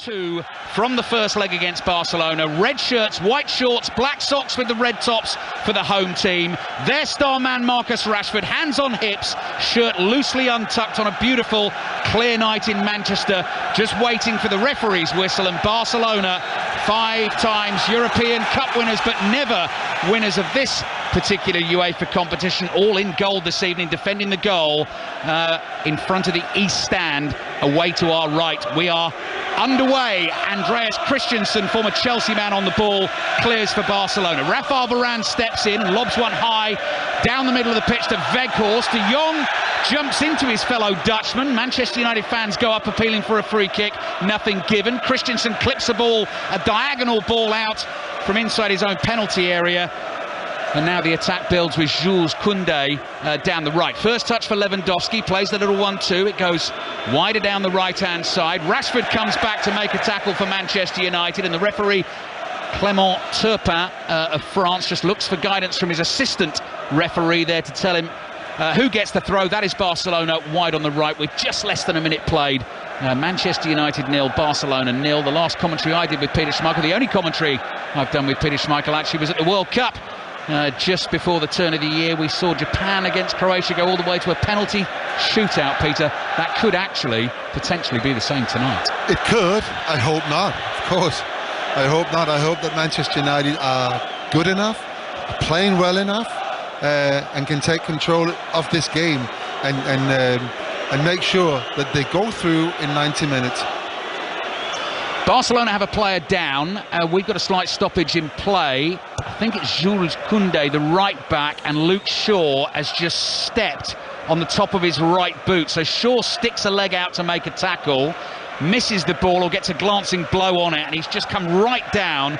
2 from the first leg against Barcelona. Red shirts, white shorts, black socks with the red tops for the home team. Their star man Marcus Rashford, hands on hips, shirt loosely untucked on a beautiful clear night in Manchester, just waiting for the referee's whistle. And Barcelona, 5 times European Cup winners, but never winners of this particular UEFA competition, all in gold this evening, defending the goal in front of the East Stand, away to our right. We are underway. Andreas Christensen, former Chelsea man, on the ball, clears for Barcelona. Rafael Varane steps in and lobs one high down the middle of the pitch to Weghorst. De Jong jumps into his fellow Dutchman. Manchester United fans go up appealing for a free kick, nothing given. Christensen clips the ball, a diagonal ball out from inside his own penalty area. And now the attack builds with Jules Koundé down the right. First touch for Lewandowski, plays the little 1-2. It goes wider down the right-hand side. Rashford comes back to make a tackle for Manchester United, and the referee, Clément Turpin of France, just looks for guidance from his assistant referee there to tell him who gets the throw. That is Barcelona, wide on the right with just less than a minute played. Manchester United 0, Barcelona 0. The last commentary I did with Peter Schmeichel, the only commentary I've done with Peter Schmeichel actually, was at the World Cup. Just before the turn of the year, we saw Japan against Croatia go all the way to a penalty shootout, Peter. That could actually potentially be the same tonight. It could. I hope not, of course. I hope not. I hope that Manchester United are good enough, playing well enough, and can take control of this game and make sure that they go through in 90 minutes. Barcelona have a player down. We've got a slight stoppage in play. I think it's Jules Koundé, the right back, and Luke Shaw has just stepped on the top of his right boot. So Shaw sticks a leg out to make a tackle, misses the ball or gets a glancing blow on it, and he's just come right down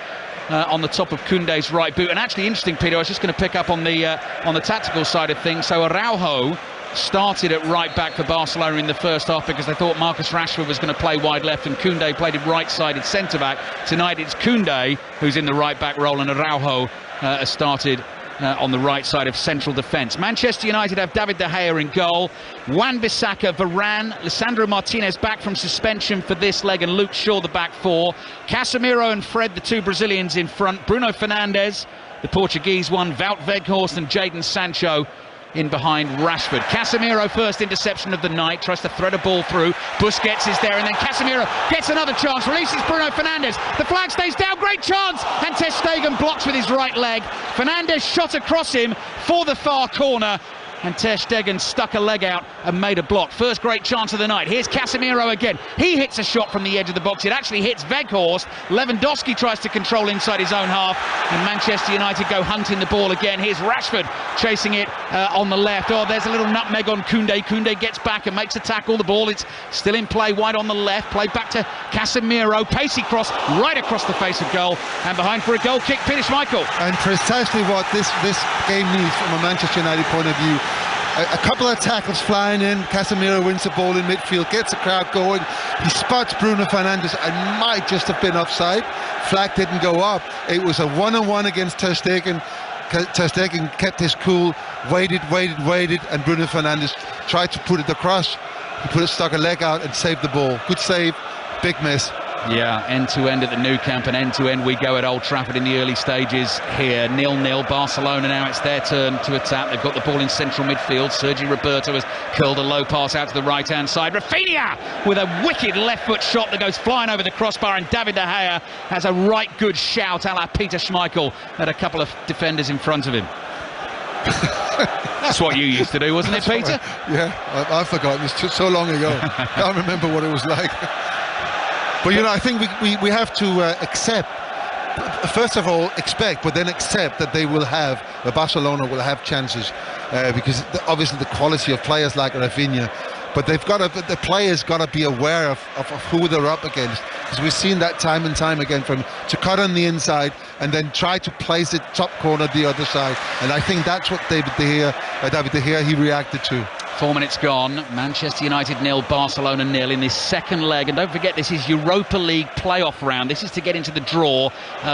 on the top of Koundé's right boot. And actually interesting, Peter, I was just going to pick up on the tactical side of things. So Araujo started at right back for Barcelona in the first half because they thought Marcus Rashford was going to play wide left and Koundé played it right-sided centre-back. Tonight it's Koundé who's in the right-back role, and Araujo has started on the right side of central defence. Manchester United have David De Gea in goal, Wan-Bissaka, Varane, Lisandro Martinez back from suspension for this leg, and Luke Shaw the back four. Casemiro and Fred, the two Brazilians in front. Bruno Fernandes, the Portuguese one, Wout Weghorst and Jadon Sancho in behind Rashford. Casemiro, first interception of the night, tries to thread a ball through. Busquets is there, and then Casemiro gets another chance, releases Bruno Fernandes. The flag stays down, great chance, and Ter Stegen blocks with his right leg. Fernandes shot across him for the far corner, and Ter Stegen stuck a leg out and made a block. First great chance of the night. Here's Casemiro again. He hits a shot from the edge of the box. It actually hits Weghorst. Lewandowski tries to control inside his own half, and Manchester United go hunting the ball again. Here's Rashford chasing it on the left. Oh, there's a little nutmeg on Koundé. Koundé gets back and makes a tackle. The ball is still in play, wide on the left. Play back to Casemiro. Pacey cross right across the face of goal, and behind for a goal kick, Peter Schmeichel. And precisely what this game needs from a Manchester United point of view. A couple of tackles flying in. Casemiro wins the ball in midfield, gets the crowd going. He spots Bruno Fernandes and might just have been offside. Flag didn't go up. It was a one-on-one against Ter Stegen. Ter Stegen kept his cool, waited, and Bruno Fernandes tried to put it across. He stuck a leg out and saved the ball. Good save, big miss. Yeah, end-to-end at the Nou Camp, and end-to-end we go at Old Trafford in the early stages here. 0-0, Barcelona now, it's their turn to attack. They've got the ball in central midfield. Sergi Roberto has curled a low pass out to the right-hand side. Rafinha with a wicked left-foot shot that goes flying over the crossbar, and David De Gea has a right good shout a la Peter Schmeichel at a couple of defenders in front of him. That's what you used to do, wasn't it, Peter? I've forgotten. It's so long ago. I can't remember what it was like. But, I think we have to accept, first of all, expect, but then accept that Barcelona will have chances, because obviously the quality of players like Rafinha, but the players got to be aware of who they're up against, because we've seen that time and time again, to cut on the inside and then try to place it top corner the other side, and I think that's what David De Gea, he reacted to. 4 minutes gone, Manchester United 0, Barcelona 0 in this second leg. And don't forget, this is Europa League playoff round. This is to get into the draw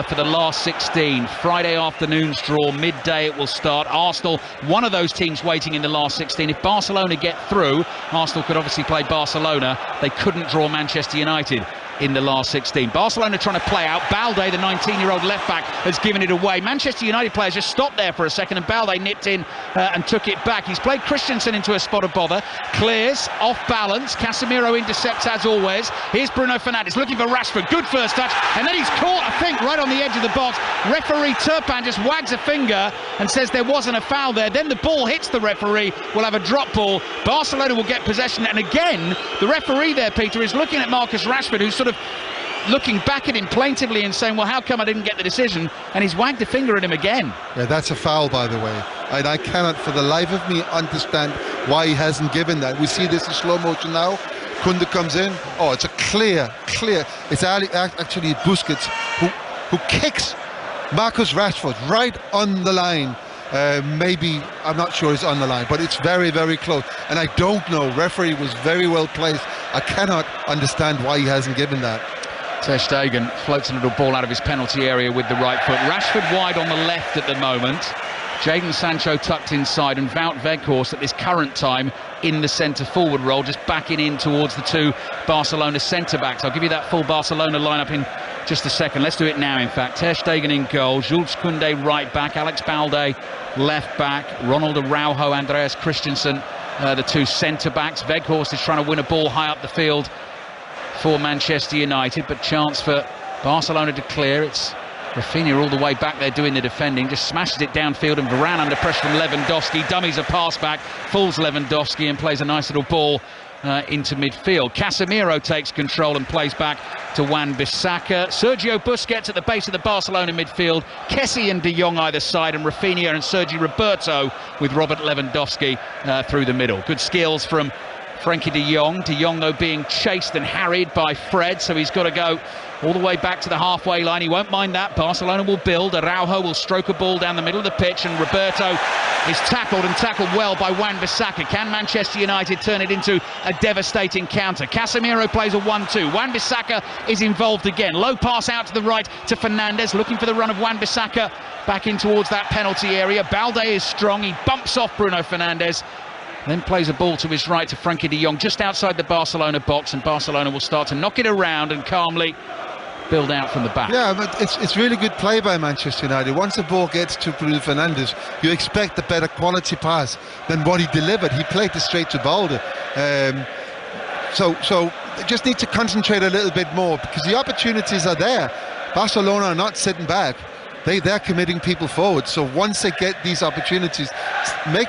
for the last 16. Friday afternoon's draw, midday it will start. Arsenal, one of those teams waiting in the last 16. If Barcelona get through, Arsenal could obviously play Barcelona. They couldn't draw Manchester United. in the last 16. Barcelona trying to play out. Balde, the 19-year-old left-back, has given it away. Manchester United players just stopped there for a second, and Balde nipped in and took it back. He's played Christensen into a spot of bother. Clears, off balance. Casemiro intercepts as always. Here's Bruno Fernandes looking for Rashford. Good first touch, and then he's caught, I think, right on the edge of the box. Referee Turpin just wags a finger and says there wasn't a foul there. Then the ball hits the referee. We'll have a drop ball. Barcelona will get possession, and again, the referee there, Peter, is looking at Marcus Rashford, who's sort of looking back at him plaintively and saying, well, how come I didn't get the decision? And he's wagged a finger at him again. Yeah, that's a foul, by the way. And I cannot for the life of me understand why he hasn't given that. We see this in slow motion now. Kunde comes in. Oh, it's a clear. It's actually Busquets who kicks Marcus Rashford right on the line. Maybe, I'm not sure it's on the line, but it's very, very close. And I don't know. Referee was very well placed. I cannot understand why he hasn't given that. Ter Stegen floats a little ball out of his penalty area with the right foot. Rashford wide on the left at the moment. Jadon Sancho tucked inside, and Wout Weghorst at this current time in the centre forward role, just backing in towards the two Barcelona centre backs. I'll give you that full Barcelona lineup in just a second. Let's do it now, in fact. Ter Stegen in goal, Jules Koundé right back, Alex Balde left back, Ronald Araujo, Andreas Christensen the two centre backs. Weghorst is trying to win a ball high up the field for Manchester United, but chance for Barcelona to clear. It's Rafinha all the way back there doing the defending, just smashes it downfield, and Varane under pressure from Lewandowski dummies a pass back, fools Lewandowski and plays a nice little ball into midfield. Casemiro takes control and plays back to Wan-Bissaka. Sergio Busquets at the base of the Barcelona midfield, Kessie and De Jong either side, and Rafinha and Sergi Roberto with Robert Lewandowski through the middle. Good skills from Frankie de Jong. De Jong, though, being chased and harried by Fred, so he's got to go all the way back to the halfway line. He won't mind that. Barcelona will build. Araujo will stroke a ball down the middle of the pitch, and Roberto is tackled, and tackled well by Wan-Bissaka. Can Manchester United turn it into a devastating counter? Casemiro plays a 1-2. Wan-Bissaka is involved again. Low pass out to the right to Fernandes, looking for the run of Wan-Bissaka back in towards that penalty area. Balde is strong. He bumps off Bruno Fernandes, then plays a ball to his right to Frankie de Jong just outside the Barcelona box, and Barcelona will start to knock it around and calmly build out from the back. Yeah, but it's really good play by Manchester United. Once the ball gets to Bruno Fernandes, you expect a better quality pass than what he delivered. He played it straight to Balde. So they just need to concentrate a little bit more, because the opportunities are there. Barcelona are not sitting back. They're committing people forward. So once they get these opportunities, take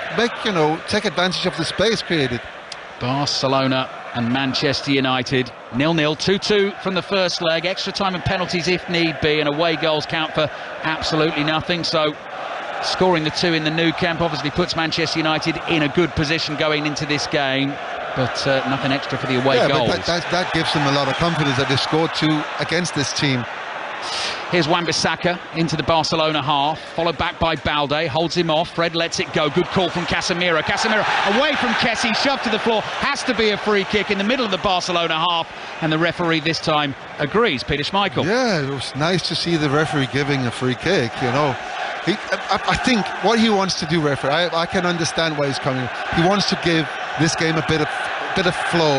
advantage of the space created. Barcelona and Manchester United 0-0, 2-2 from the first leg. Extra time and penalties if need be, and away goals count for absolutely nothing. So scoring the two in the Nou Camp obviously puts Manchester United in a good position going into this game, but nothing extra for the away goals. But that gives them a lot of confidence that they scored two against this team. Here's Wan-Bissaka into the Barcelona half, followed back by Balde, holds him off. Fred lets it go. Good call from Casemiro. Casemiro away from Kessie, shoved to the floor. Has to be a free kick in the middle of the Barcelona half, and the referee this time agrees. Peter Schmeichel. Yeah, it was nice to see the referee giving a free kick. I think what he wants to do, referee, I can understand why he's coming. He wants to give this game a bit of flow.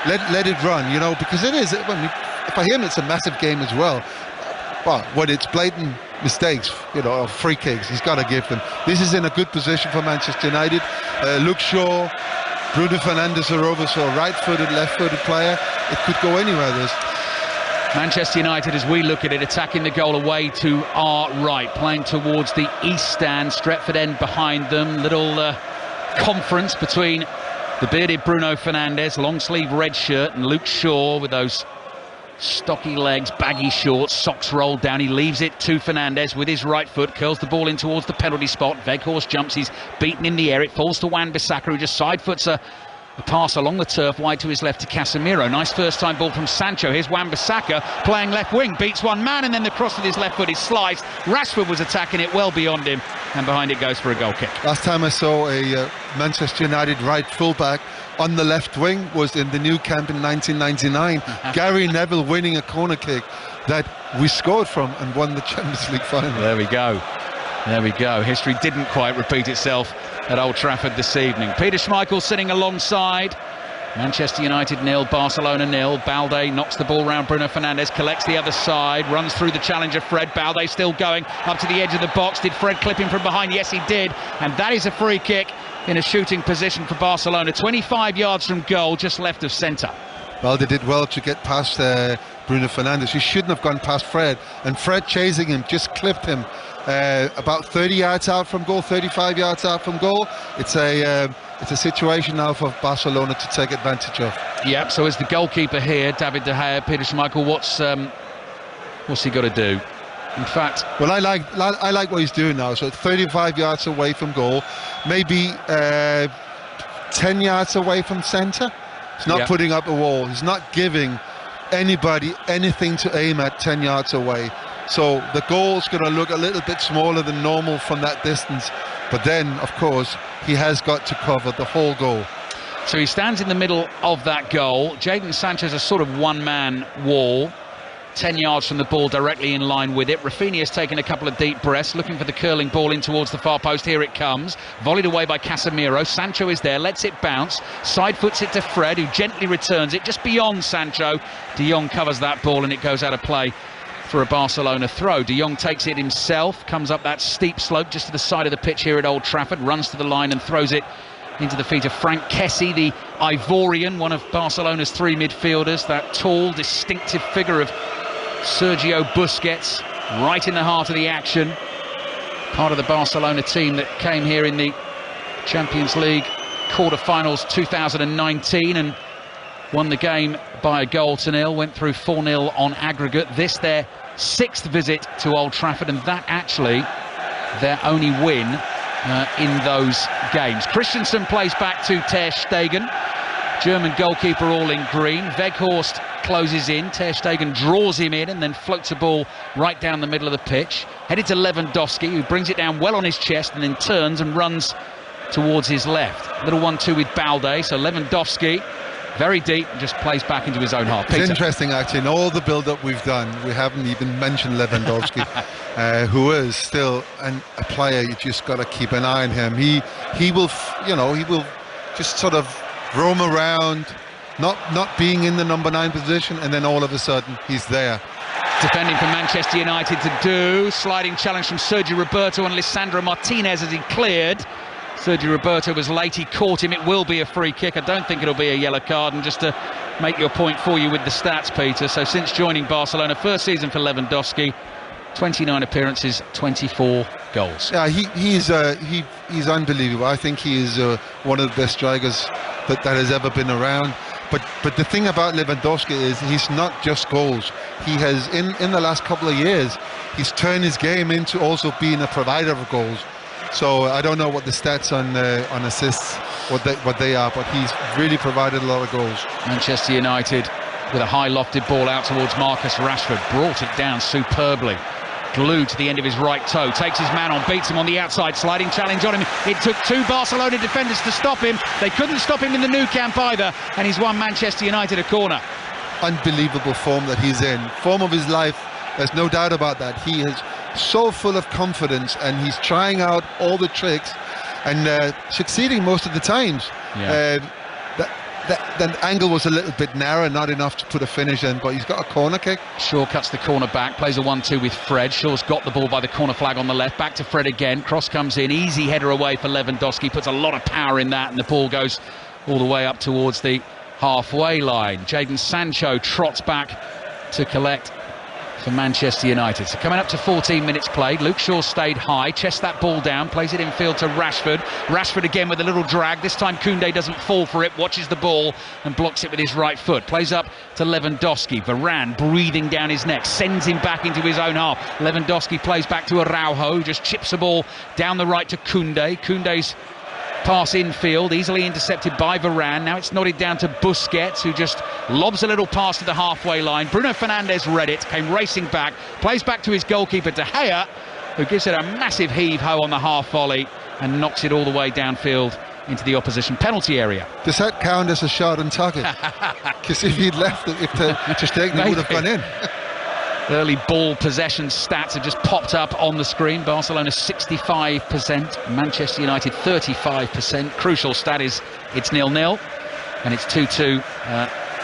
Let it run, because it is. For him, it's a massive game as well. Well, when it's blatant mistakes, or free kicks, he's got to give them. This is in a good position for Manchester United. Luke Shaw, Bruno Fernandes are over, so right-footed, left-footed player. It could go anywhere, this. Manchester United, as we look at it, attacking the goal away to our right, playing towards the east stand, Stretford end behind them. Little conference between the bearded Bruno Fernandes, long-sleeve red shirt, and Luke Shaw with those stocky legs, baggy shorts, socks rolled down. He leaves it to Fernandes with his right foot, curls the ball in towards the penalty spot. Weghorst jumps, he's beaten in the air. It falls to Wan-Bissaka, who just side foots a pass along the turf wide to his left to Casemiro. Nice first time ball from Sancho. Here's Wan-Bissaka playing left wing, beats one man, and then the cross with his left foot is sliced. Rashford was attacking it well beyond him, and behind it goes for a goal kick. Last time I saw a Manchester United right fullback on the left wing was in the Nou Camp in 1999. Gary Neville winning a corner kick that we scored from and won the Champions League final. There we go. History didn't quite repeat itself at Old Trafford this evening. Peter Schmeichel sitting alongside Manchester United 0, Barcelona 0. Balde knocks the ball round Bruno Fernandes, collects the other side, runs through the challenger Fred. Balde still going up to the edge of the box. Did Fred clip him from behind? Yes, he did. And that is a free kick in a shooting position for Barcelona. 25 yards from goal, just left of centre. Well, they did well to get past Bruno Fernandes. He shouldn't have gone past Fred. And Fred chasing him just clipped him about 30 yards out from goal, 35 yards out from goal. It's a situation now for Barcelona to take advantage of. Yeah, so as the goalkeeper here, David De Gea, Peter Schmeichel, what's he got to do? In fact, well, I like what he's doing now. So 35 yards away from goal, maybe 10 yards away from centre. He's not putting up a wall. He's not giving anybody anything to aim at 10 yards away. So the goal's going to look a little bit smaller than normal from that distance. But then, of course, he has got to cover the whole goal. So he stands in the middle of that goal. Jadon Sancho's a sort of one-man wall, 10 yards from the ball, directly in line with it. Rafinha's taken a couple of deep breaths, looking for the curling ball in towards the far post. Here it comes, volleyed away by Casemiro. Sancho is there, lets it bounce, side foots it to Fred, who gently returns it just beyond Sancho. De Jong covers that ball and it goes out of play for a Barcelona throw. De Jong takes it himself, comes up that steep slope just to the side of the pitch here at Old Trafford, runs to the line and throws it into the feet of Frank Kessie, the Ivorian, one of Barcelona's three midfielders, that tall, distinctive figure of Sergio Busquets, right in the heart of the action. Part of the Barcelona team that came here in the Champions League quarter-finals 2019 and won the game by a goal to nil, went through 4-0 on aggregate. This their sixth visit to Old Trafford, and that actually their only win in those games. Christensen plays back to Ter Stegen, German goalkeeper all in green. Weghorst closes in, Ter Stegen draws him in and then floats a ball right down the middle of the pitch, headed to Lewandowski, who brings it down well on his chest and then turns and runs towards his left. Little 1-2 with Balde, so Lewandowski very deep, just plays back into his own half. Peter. It's interesting, actually, in all the build-up we've done, we haven't even mentioned Lewandowski, who is still a player you just got to keep an eye on him. He will just sort of roam around, not being in the number 9 position, and then all of a sudden he's there. Defending for Manchester United to do, sliding challenge from Sergio Roberto and Lisandro Martinez as he cleared. Sergio Roberto was late, he caught him. It will be a free kick. I don't think it'll be a yellow card. And just to make your point for you with the stats, Peter, so since joining Barcelona, first season for Lewandowski, 29 appearances, 24 goals. Yeah, he's unbelievable. I think he is one of the best strikers that has ever been around. But the thing about Lewandowski is he's not just goals. He has, in the last couple of years, he's turned his game into also being a provider of goals. So I don't know what the stats on assists, what they are, but he's really provided a lot of goals. Manchester United with a high lofted ball out towards Marcus Rashford, brought it down superbly. Glued to the end of his right toe, takes his man on, beats him on the outside, sliding challenge on him. It took two Barcelona defenders to stop him. They couldn't stop him in the Nou Camp either, and he's won Manchester United a corner. Unbelievable form that he's in, form of his life, there's no doubt about that. He is so full of confidence and he's trying out all the tricks and succeeding most of the times. Yeah. That angle was a little bit narrow, not enough to put a finish in, but he's got a corner kick. Shaw cuts the corner back, plays a 1-2 with Fred. Shaw's got the ball by the corner flag on the left, back to Fred again, cross comes in, easy header away for Lewandowski, puts a lot of power in that, and the ball goes all the way up towards the halfway line. Jadon Sancho trots back to collect for Manchester United. So coming up to 14 minutes played, Luke Shaw stayed high, chests that ball down, plays it infield to Rashford. Rashford again with a little drag. This time Koundé doesn't fall for it, watches the ball and blocks it with his right foot. Plays up to Lewandowski. Varane breathing down his neck, sends him back into his own half. Lewandowski plays back to Araujo, who just chips the ball down the right to Koundé. Koundé's pass infield, easily intercepted by Varane. Now it's nodded down to Busquets, who just lobs a little pass to the halfway line. Bruno Fernandes read it, came racing back, plays back to his goalkeeper De Gea, who gives it a massive heave-ho on the half volley and knocks it all the way downfield into the opposition penalty area. Does that count as a shot on target? Because if he'd left it, if Ter Stegen would have gone in. Early ball possession stats have just popped up on the screen. Barcelona 65%, Manchester United 35%. Crucial stat is it's 0-0. and it's 2-2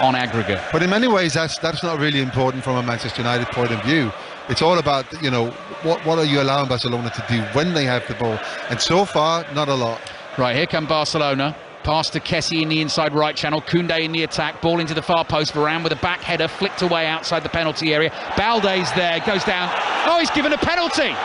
on aggregate. But in many ways, that's not really important from a Manchester United point of view. It's all about, you know, what are you allowing Barcelona to do when they have the ball? And so far, not a lot. Right, here come Barcelona. Pass to Kessie in the inside right channel. Koundé in the attack. Ball into the far post. Varane with a back header flicked away outside the penalty area. Balde's there, goes down. Oh, he's given a penalty.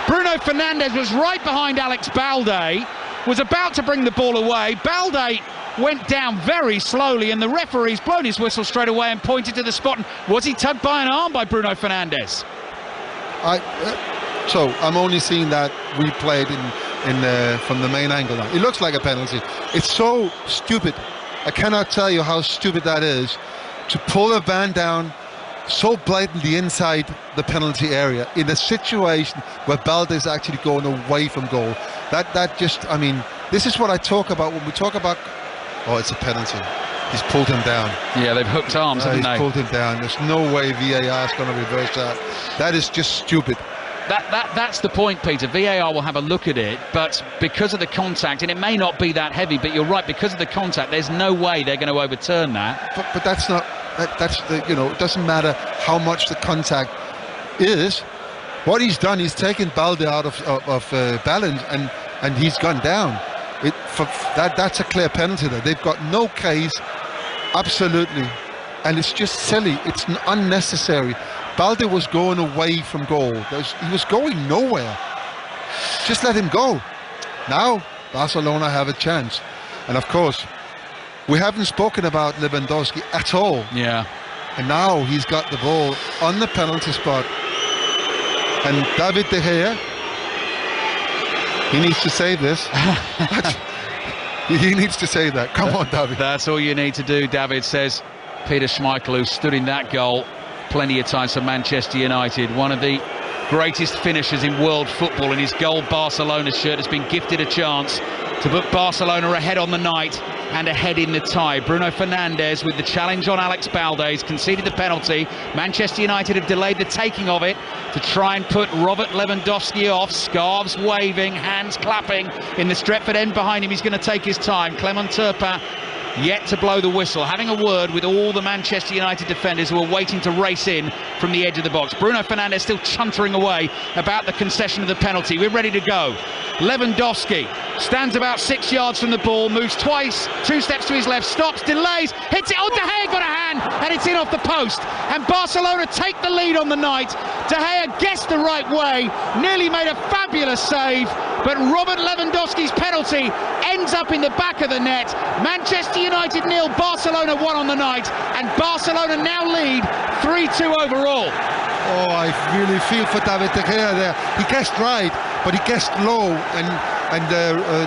Bruno Fernandes was right behind Alex Balde, was about to bring the ball away. Balde went down very slowly, and the referee's blown his whistle straight away and pointed to the spot. And was he tugged by an arm by Bruno Fernandes? So I'm only seeing that replayed from the main angle now. It looks like a penalty. It's so stupid. I cannot tell you how stupid that is, to pull a man down so blatantly inside the penalty area in a situation where Balde is actually going away from goal. That just, I mean, this is what I talk about when we talk about, oh, it's a penalty. He's pulled him down. Yeah, they've hooked arms, haven't they? He's pulled him down. There's no way VAR is going to reverse that. That is just stupid. That's the point, Peter. VAR will have a look at it, but because of the contact, and it may not be that heavy, but you're right, because of the contact, there's no way they're going to overturn that. But that's not, that's the, you know, it doesn't matter how much the contact is. What he's done, he's taken Balde out of balance, and he's gone down. That's a clear penalty there. They've got no case, absolutely, and it's just silly. It's unnecessary. Balde was going away from goal. He was going nowhere. Just let him go. Now Barcelona have a chance, and of course, we haven't spoken about Lewandowski at all. Yeah. And now he's got the ball on the penalty spot, and David De Gea, he needs to save this. He needs to save that. Come on, David. That's all you need to do, David says Peter Schmeichel, who stood in that goal plenty of times for Manchester United. One of the greatest finishers in world football, in his gold Barcelona shirt, has been gifted a chance to put Barcelona ahead on the night and ahead in the tie. Bruno Fernandes with the challenge on Alex Balde has conceded the penalty. Manchester United have delayed the taking of it to try and put Robert Lewandowski off. Scarves waving, hands clapping in the Stretford end behind him. He's going to take his time. Clement Turpin yet to blow the whistle, having a word with all the Manchester United defenders who are waiting to race in from the edge of the box. Bruno Fernandes still chuntering away about the concession of the penalty. We're ready to go. Lewandowski stands about 6 yards from the ball, moves twice, 2 steps to his left, stops, delays, hits it. Oh, De Gea got a hand, and it's in off the post. And Barcelona take the lead on the night. De Gea guessed the right way, nearly made a fabulous save, but Robert Lewandowski's penalty ends up in the back of the net. Manchester United 0, Barcelona 1 on the night, and Barcelona now lead 3-2 overall. Oh, I really feel for David De Gea there. He guessed right, but he guessed low, and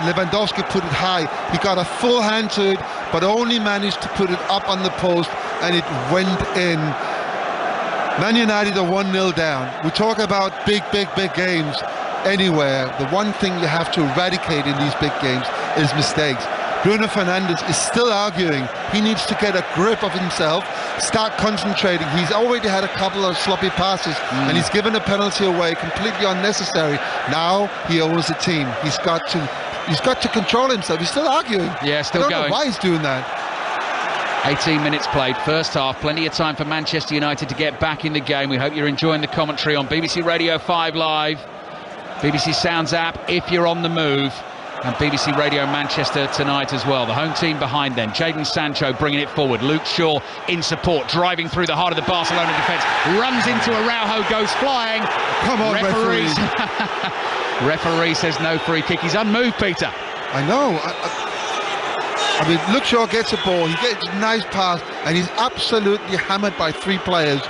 Lewandowski put it high. He got a full hand to it, but only managed to put it up on the post, and it went in. Man United are 1-0 down. We talk about big games anywhere. The one thing you have to eradicate in these big games is mistakes. Bruno Fernandes is still arguing. He needs to get a grip of himself, start concentrating. He's already had a couple of sloppy passes, and he's given a penalty away, completely unnecessary. Now he owns the team. He's got to control himself. He's still arguing. Yeah, still going. I don't know why he's doing that. 18 minutes played, first half. Plenty of time for Manchester United to get back in the game. We hope you're enjoying the commentary on BBC Radio 5 Live, BBC Sounds app if you're on the move, and BBC Radio Manchester tonight as well. The home team behind them. Jadon Sancho bringing it forward. Luke Shaw in support, driving through the heart of the Barcelona defence. Runs into Araujo, goes flying. Come on, referee. Referee says no free kick. He's unmoved, Peter. I know. I mean, Luke Shaw gets a ball. He gets a nice pass, and he's absolutely hammered by 3 players.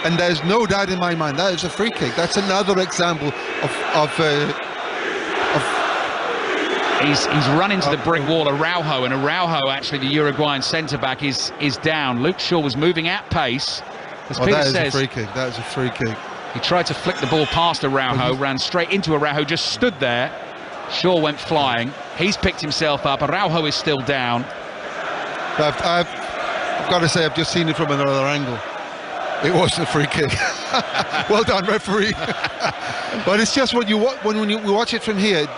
And there's no doubt in my mind that is a free kick. That's another example He's run into the brick wall, Araujo, and Araujo, actually the Uruguayan centre-back, is down. Luke Shaw was moving at pace. As Peter says, that is a free kick. That is a free kick. He tried to flick the ball past Araujo, ran straight into Araujo, just stood there. Shaw went flying. He's picked himself up. Araujo is still down. I've got to say, I've just seen it from another angle. It wasn't a free kick. Well done, referee. But it's just when we watch it from here, it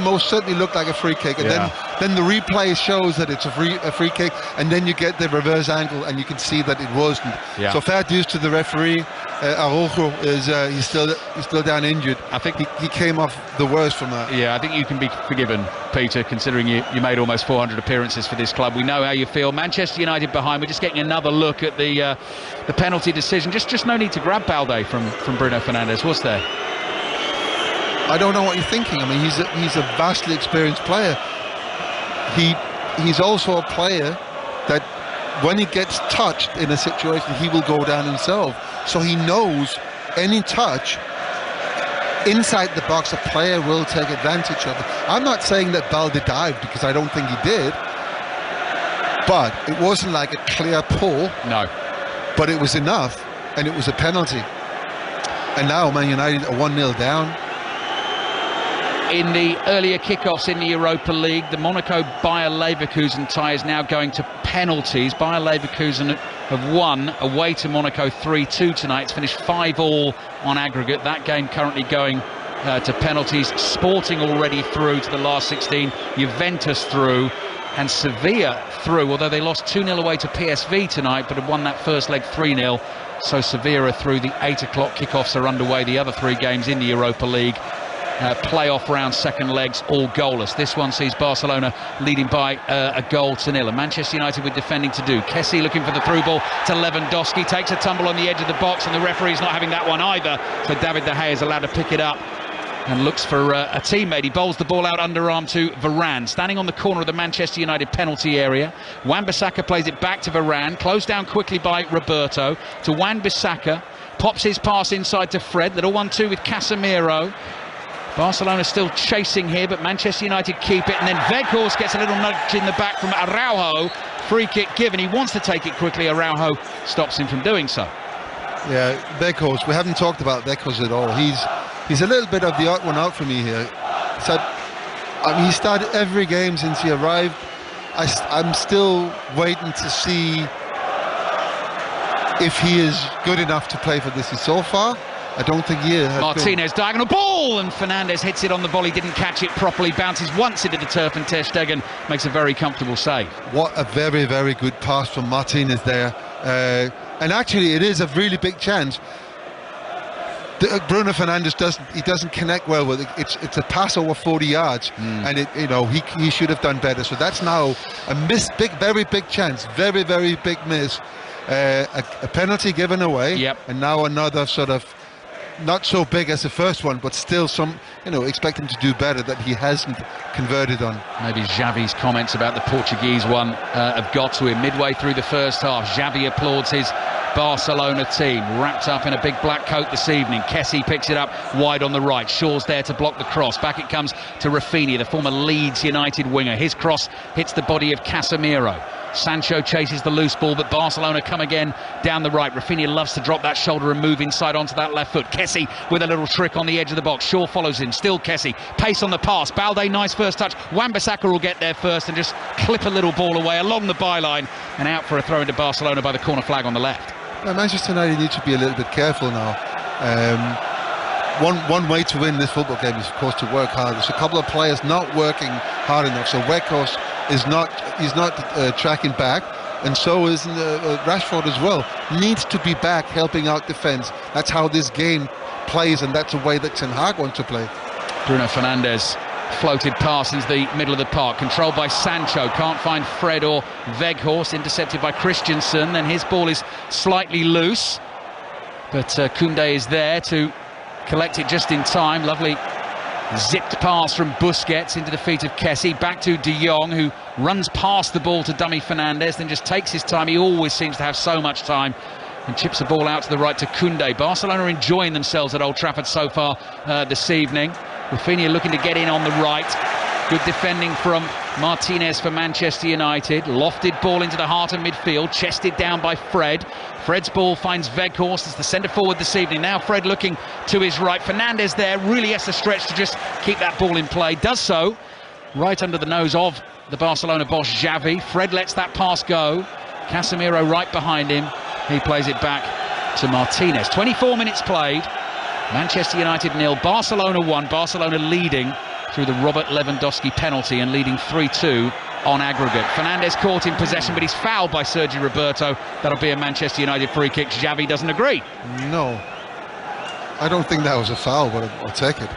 most certainly looked like a free kick, and then then the replay shows that it's a free kick, and then you get the reverse angle and you can see that it wasn't. Yeah. So fair dues to the referee. Araujo is he's still down injured. I think he came off the worst from that. Yeah, I think you can be forgiven, Peter, considering you made almost 400 appearances for this club. We know how you feel. Manchester United behind. We're just getting another look at the penalty decision. Just no need to grab Balde from Bruno Fernandes, was there? I don't know what you're thinking. I mean, he's a vastly experienced player. He's also a player that when he gets touched in a situation, he will go down himself. So he knows any touch inside the box, a player will take advantage of it. I'm not saying that Balde dived, because I don't think he did, but it wasn't like a clear pull. No. But it was enough, and it was a penalty. And now Man United are 1-0 down. In the earlier kickoffs in the Europa League, the Monaco-Bayer Leverkusen tie is now going to penalties. Bayer Leverkusen have won away to Monaco 3-2 tonight. It's finished 5-5 on aggregate. That game currently going to penalties. Sporting already through to the last 16. Juventus through. And Sevilla through, although they lost 2-0 away to PSV tonight, but have won that first leg 3-0. So Sevilla are through. The 8 o'clock kickoffs are underway. The other 3 games in the Europa League. Playoff round second legs, all goalless. This one sees Barcelona leading by a 0-0. And Manchester United with defending to do. Kessie looking for the through ball to Lewandowski, takes a tumble on the edge of the box, and the referee's not having that one either. So David De Gea is allowed to pick it up and looks for a teammate. He bowls the ball out underarm to Varane, standing on the corner of the Manchester United penalty area. Wan-Bissaka plays it back to Varane, closed down quickly by Roberto to Wan-Bissaka, pops his pass inside to Fred. Little 1-2 with Casemiro. Barcelona still chasing here, but Manchester United keep it, and then Weghorst gets a little nudge in the back from Araujo. Free kick given. He wants to take it quickly. Araujo stops him from doing so. Yeah, Weghorst. We haven't talked about Weghorst at all. He's a little bit of the odd one out for me here. So, he started every game since he arrived. I'm still waiting to see if he is good enough to play for this. So far, I don't think he is. Martinez, diagonal ball, and Fernandes hits it on the volley, didn't catch it properly, bounces once into the turf, and Ter Stegen makes a very comfortable save. What a very, very good pass from Martinez there. And actually, it is a really big chance. Bruno Fernandes doesn't connect well with it. It's a pass over 40 yards, and he should have done better. So that's now a miss, very big chance, very, very big miss. A penalty given away, and now another sort of, not so big as the first one, but still some, expect him to do better that he hasn't converted on. Maybe Xavi's comments about the Portuguese one have got to him. Midway through the first half, Xavi applauds his Barcelona team, wrapped up in a big black coat this evening. Kessie picks it up wide on the right. Shaw's there to block the cross. Back it comes to Rafinha, the former Leeds United winger. His cross hits the body of Casemiro. Sancho chases the loose ball, but Barcelona come again down the right. Rafinha loves to drop that shoulder and move inside onto that left foot. Kessie with a little trick on the edge of the box. Shaw follows him. Still Kessie. Pace on the pass. Balde, nice first touch. Wan-Bissaka will get there first and just clip a little ball away along the byline and out for a throw into Barcelona by the corner flag on the left. Well, Manchester United need to be a little bit careful now. One way to win this football game is, of course, to work hard. There's a couple of players not working hard enough. So Weghorst is not tracking back, and so is Rashford as well. Needs to be back helping out defence. That's how this game plays, and that's the way that Ten Hag wants to play. Bruno Fernandes floated pass into the middle of the park, controlled by Sancho, can't find Fred or Weghorst, intercepted by Christensen, then his ball is slightly loose, but Koundé is there to collect it just in time. Lovely zipped pass from Busquets into the feet of Kessie, back to De Jong, who runs past the ball to dummy Fernandes, then just takes his time. He always seems to have so much time, and chips the ball out to the right to Koundé. Barcelona enjoying themselves at Old Trafford so far this evening. Rafinha looking to get in on the right. Good defending from Martinez for Manchester United. Lofted ball into the heart of midfield, chested down by Fred. Fred's ball finds Weghorst as the centre forward this evening. Now Fred looking to his right. Fernandes there really has to stretch to just keep that ball in play. Does so right under the nose of the Barcelona boss Xavi. Fred lets that pass go. Casemiro right behind him. He plays it back to Martinez. 24 minutes played. Manchester United 0, Barcelona 1. Barcelona leading through the Robert Lewandowski penalty and leading 3-2 on aggregate. Fernandes caught in possession, but he's fouled by Sergi Roberto. That'll be a Manchester United free kick. Xavi doesn't agree. No, I don't think that was a foul, but I'll take it.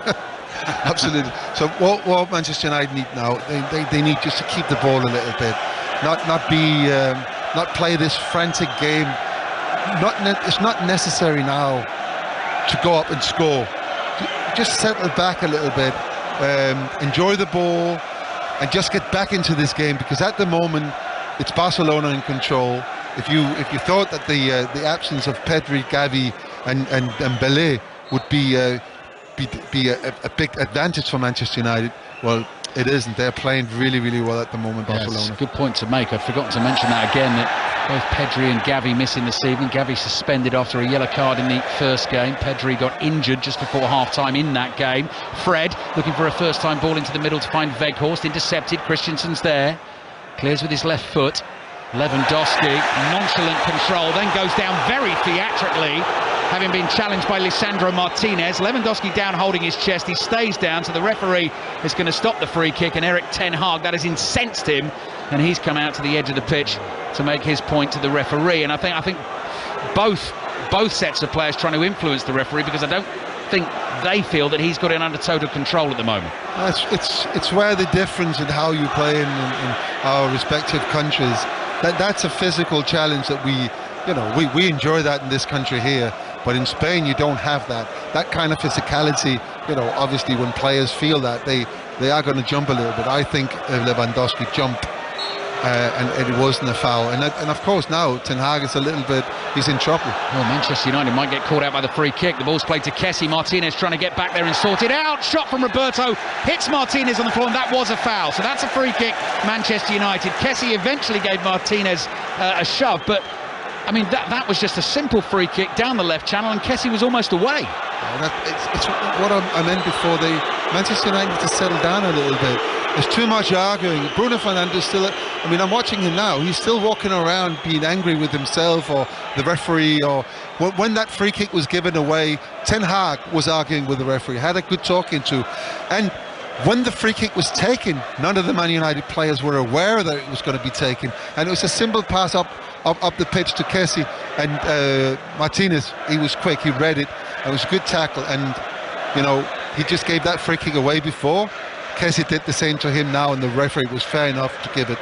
Absolutely. So what Manchester United need now, they need just to keep the ball a little bit, not play this frantic game. It's not necessary now to go up and score. Just settle back a little bit, enjoy the ball, and just get back into this game, because at the moment it's Barcelona in control. If you thought that the absence of Pedri, Gavi, and Dembélé would be a big advantage for Manchester United, well, it isn't. They're playing really, really well at the moment, Barcelona. Yes, good point to make. I've forgotten to mention that again, that both Pedri and Gavi missing this evening. Gavi suspended after a yellow card in the first game. Pedri got injured just before half-time in that game. Fred looking for a first-time ball into the middle to find Weghorst, intercepted. Christensen's there, clears with his left foot. Lewandowski, nonchalant control, then goes down very theatrically, having been challenged by Lisandro Martinez. Lewandowski down holding his chest, he stays down, so the referee is going to stop the free kick, and Erik ten Hag, that has incensed him, and he's come out to the edge of the pitch to make his point to the referee. And I think both sets of players trying to influence the referee, because I don't think they feel that he's got it under total control at the moment. It's where the difference in how you play in our respective countries. That's a physical challenge that we enjoy that in this country here, but in Spain you don't have that kind of physicality. Obviously when players feel that, they are going to jump a little bit. I think Lewandowski jumped and it wasn't a foul, and of course now Ten Hag is he's in trouble. Well, Manchester United might get caught out by the free kick. The ball's played to Kessie. Martinez trying to get back there and sort it out. Shot from Roberto, hits Martinez on the floor, and that was a foul. So that's a free kick, Manchester United. Kessie eventually gave Martinez a shove, but I mean that was just a simple free kick down the left channel, and Kessie was almost away. It's what I meant before. Manchester United need to settle down a little bit. There's too much arguing. Bruno Fernandes still, I'm watching him now, he's still walking around being angry with himself or the referee, or when that free kick was given away, Ten Hag was arguing with the referee, had a good talking to, and when the free kick was taken, none of the Man United players were aware that it was going to be taken, and it was a simple pass up the pitch to Kessie, and Martinez, he was quick, he read it, it was a good tackle, and he just gave that free kick away before. Kessie did the same to him now, and the referee was fair enough to give it.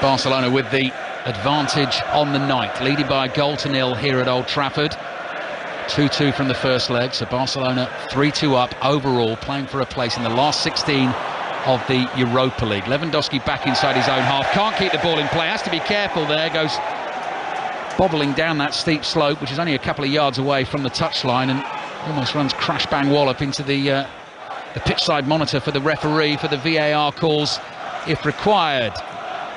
Barcelona with the advantage on the night, leading by a goal to nil here at Old Trafford. 2-2 from the first leg, so Barcelona 3-2 up overall, playing for a place in the last 16 of the Europa League. Lewandowski back inside his own half, can't keep the ball in play, has to be careful there, goes bobbling down that steep slope, which is only a couple of yards away from the touchline, and almost runs crash bang wallop into the pitch side monitor for the referee for the VAR calls if required.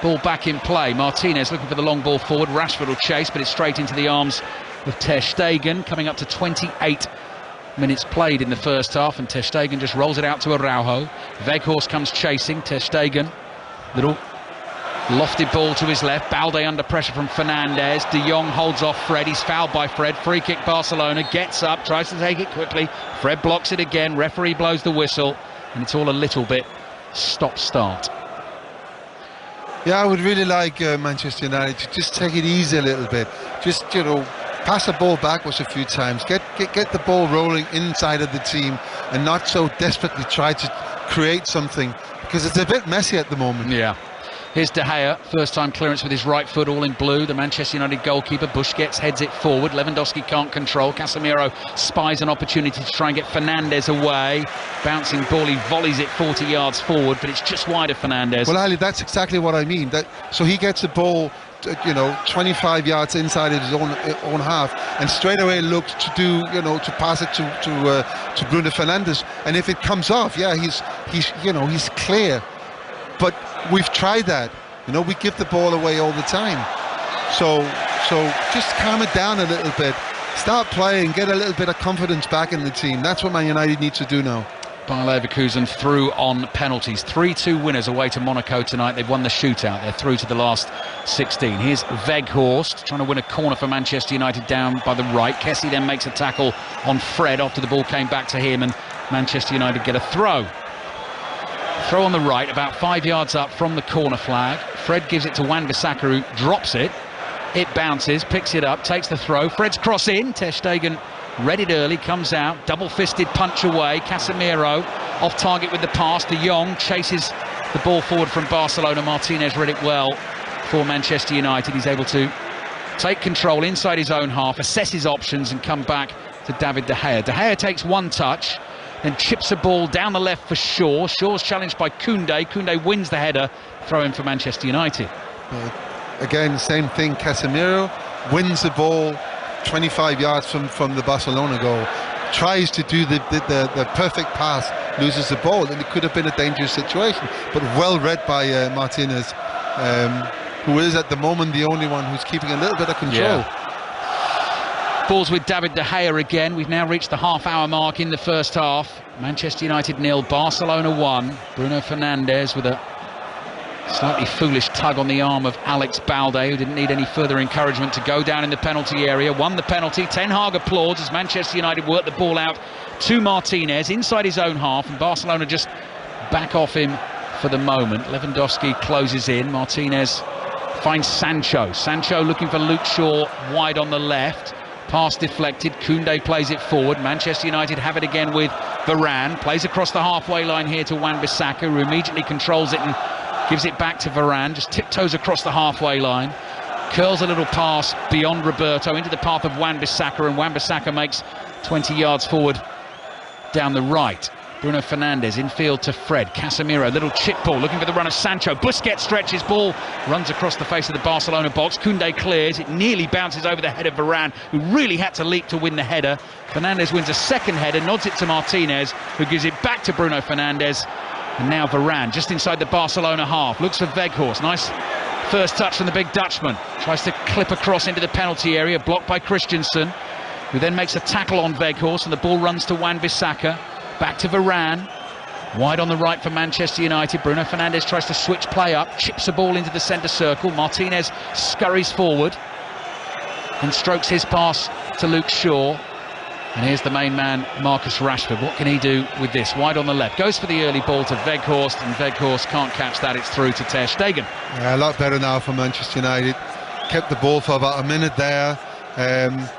Ball back in play, Martinez looking for the long ball forward, Rashford will chase, but it's straight into the arms of Ter Stegen, coming up to 28 minutes played in the first half, and Ter Stegen just rolls it out to Araujo. Weghorst comes chasing, Ter Stegen, little lofted ball to his left, Balde under pressure from Fernandes, De Jong holds off Fred, he's fouled by Fred, free kick Barcelona, gets up, tries to take it quickly, Fred blocks it again, referee blows the whistle, and it's all a little bit stop-start. Yeah, I would really like Manchester United to just take it easy a little bit, just pass the ball backwards a few times, get the ball rolling inside of the team, and not so desperately try to create something, because it's a bit messy at the moment. Yeah. Here's De Gea, first time clearance with his right foot, all in blue. The Manchester United goalkeeper, Busquets, heads it forward. Lewandowski can't control. Casemiro spies an opportunity to try and get Fernandes away. Bouncing ball, he volleys it 40 yards forward, but it's just wide of Fernandes. Well, Ali, that's exactly what I mean. So he gets the ball, 25 yards inside of his own half, and straight away looks to to pass it to Bruno Fernandes. And if it comes off, yeah, he's clear. But we've tried that. We give the ball away all the time. So just calm it down a little bit. Start playing, get a little bit of confidence back in the team. That's what Man United needs to do now. Bayer Leverkusen through on penalties. 3-2 winners away to Monaco tonight. They've won the shootout. They're through to the last 16. Here's Weghorst trying to win a corner for Manchester United down by the right. Kessie then makes a tackle on Fred after the ball came back to him, and Manchester United get a throw. Throw on the right, about 5 yards up from the corner flag. Fred gives it to Wan-Bissaka, who drops it. It bounces, picks it up, takes the throw. Fred's cross in. Ter Stegen read it early, comes out. Double-fisted punch away. Casemiro off target with the pass. De Jong chases the ball forward from Barcelona. Martinez read it well for Manchester United. He's able to take control inside his own half, assess his options and come back to David De Gea. De Gea takes one touch, then chips a ball down the left for Shaw. Shaw's challenged by Koundé. Koundé wins the header, throw in for Manchester United. Again, same thing. Casemiro wins the ball 25 yards from the Barcelona goal. Tries to do the perfect pass, loses the ball, and it could have been a dangerous situation. But well read by Martinez, who is at the moment the only one who's keeping a little bit of control. Yeah. Ball's with David De Gea again. We've now reached the half-hour mark in the first half. Manchester United 0, Barcelona 1. Bruno Fernandes with a slightly foolish tug on the arm of Alex Balde, who didn't need any further encouragement to go down in the penalty area. Won the penalty. Ten Hag applauds as Manchester United work the ball out to Martinez inside his own half, and Barcelona just back off him for the moment. Lewandowski closes in. Martinez finds Sancho. Sancho looking for Luke Shaw wide on the left. Pass deflected. Koundé plays it forward. Manchester United have it again with Varane. Plays across the halfway line here to Wan-Bissaka, who immediately controls it and gives it back to Varane. Just tiptoes across the halfway line. Curls a little pass beyond Roberto into the path of Wan-Bissaka, and Wan-Bissaka makes 20 yards forward down the right. Bruno Fernandes infield to Fred. Casemiro, little chip ball looking for the run of Sancho. Busquets stretches, ball runs across the face of the Barcelona box. Koundé clears, it nearly bounces over the head of Varane, who really had to leap to win the header. Fernandes wins a second header, nods it to Martinez, who gives it back to Bruno Fernandes. And now Varane just inside the Barcelona half, looks for Weghorst. Nice first touch from the big Dutchman. Tries to clip across into the penalty area, blocked by Christensen, who then makes a tackle on Weghorst, and the ball runs to Wan-Bissaka. Back to Varane, wide on the right for Manchester United. Bruno Fernandes tries to switch play up, chips a ball into the centre circle. Martinez scurries forward and strokes his pass to Luke Shaw. And here's the main man, Marcus Rashford. What can he do with this? Wide on the left, goes for the early ball to Weghorst, and Weghorst can't catch that. It's through to Ter Stegen. Yeah, a lot better now for Manchester United. Kept the ball for about a minute there, and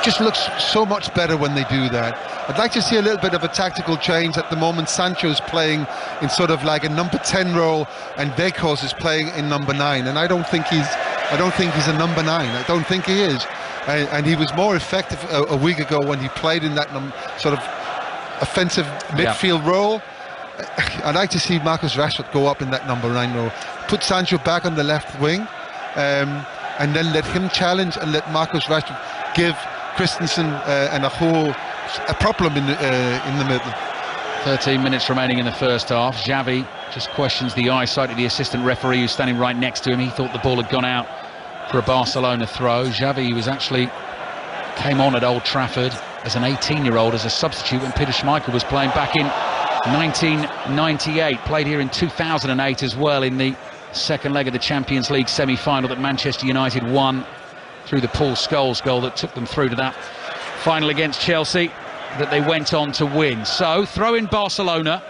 just looks so much better when they do that. I'd like to see a little bit of a tactical change. At the moment, Sancho's playing in sort of like a number 10 role, and Weghorst is playing in number 9. And I don't think he's a number 9. I don't think he is. And he was more effective a week ago when he played in that sort of offensive midfield role. I'd like to see Marcus Rashford go up in that number 9 role. Put Sancho back on the left wing, and then let him challenge and let Marcus Rashford give Christensen and a problem in the middle. 13 minutes remaining in the first half. Xavi just questions the eyesight of the assistant referee who's standing right next to him. He thought the ball had gone out for a Barcelona throw. Xavi came on at Old Trafford as an 18-year-old as a substitute when Peter Schmeichel was playing back in 1998. Played here in 2008 as well in the second leg of the Champions League semi-final that Manchester United won through the Paul Scholes goal that took them through to that final against Chelsea that they went on to win. So throw in Barcelona,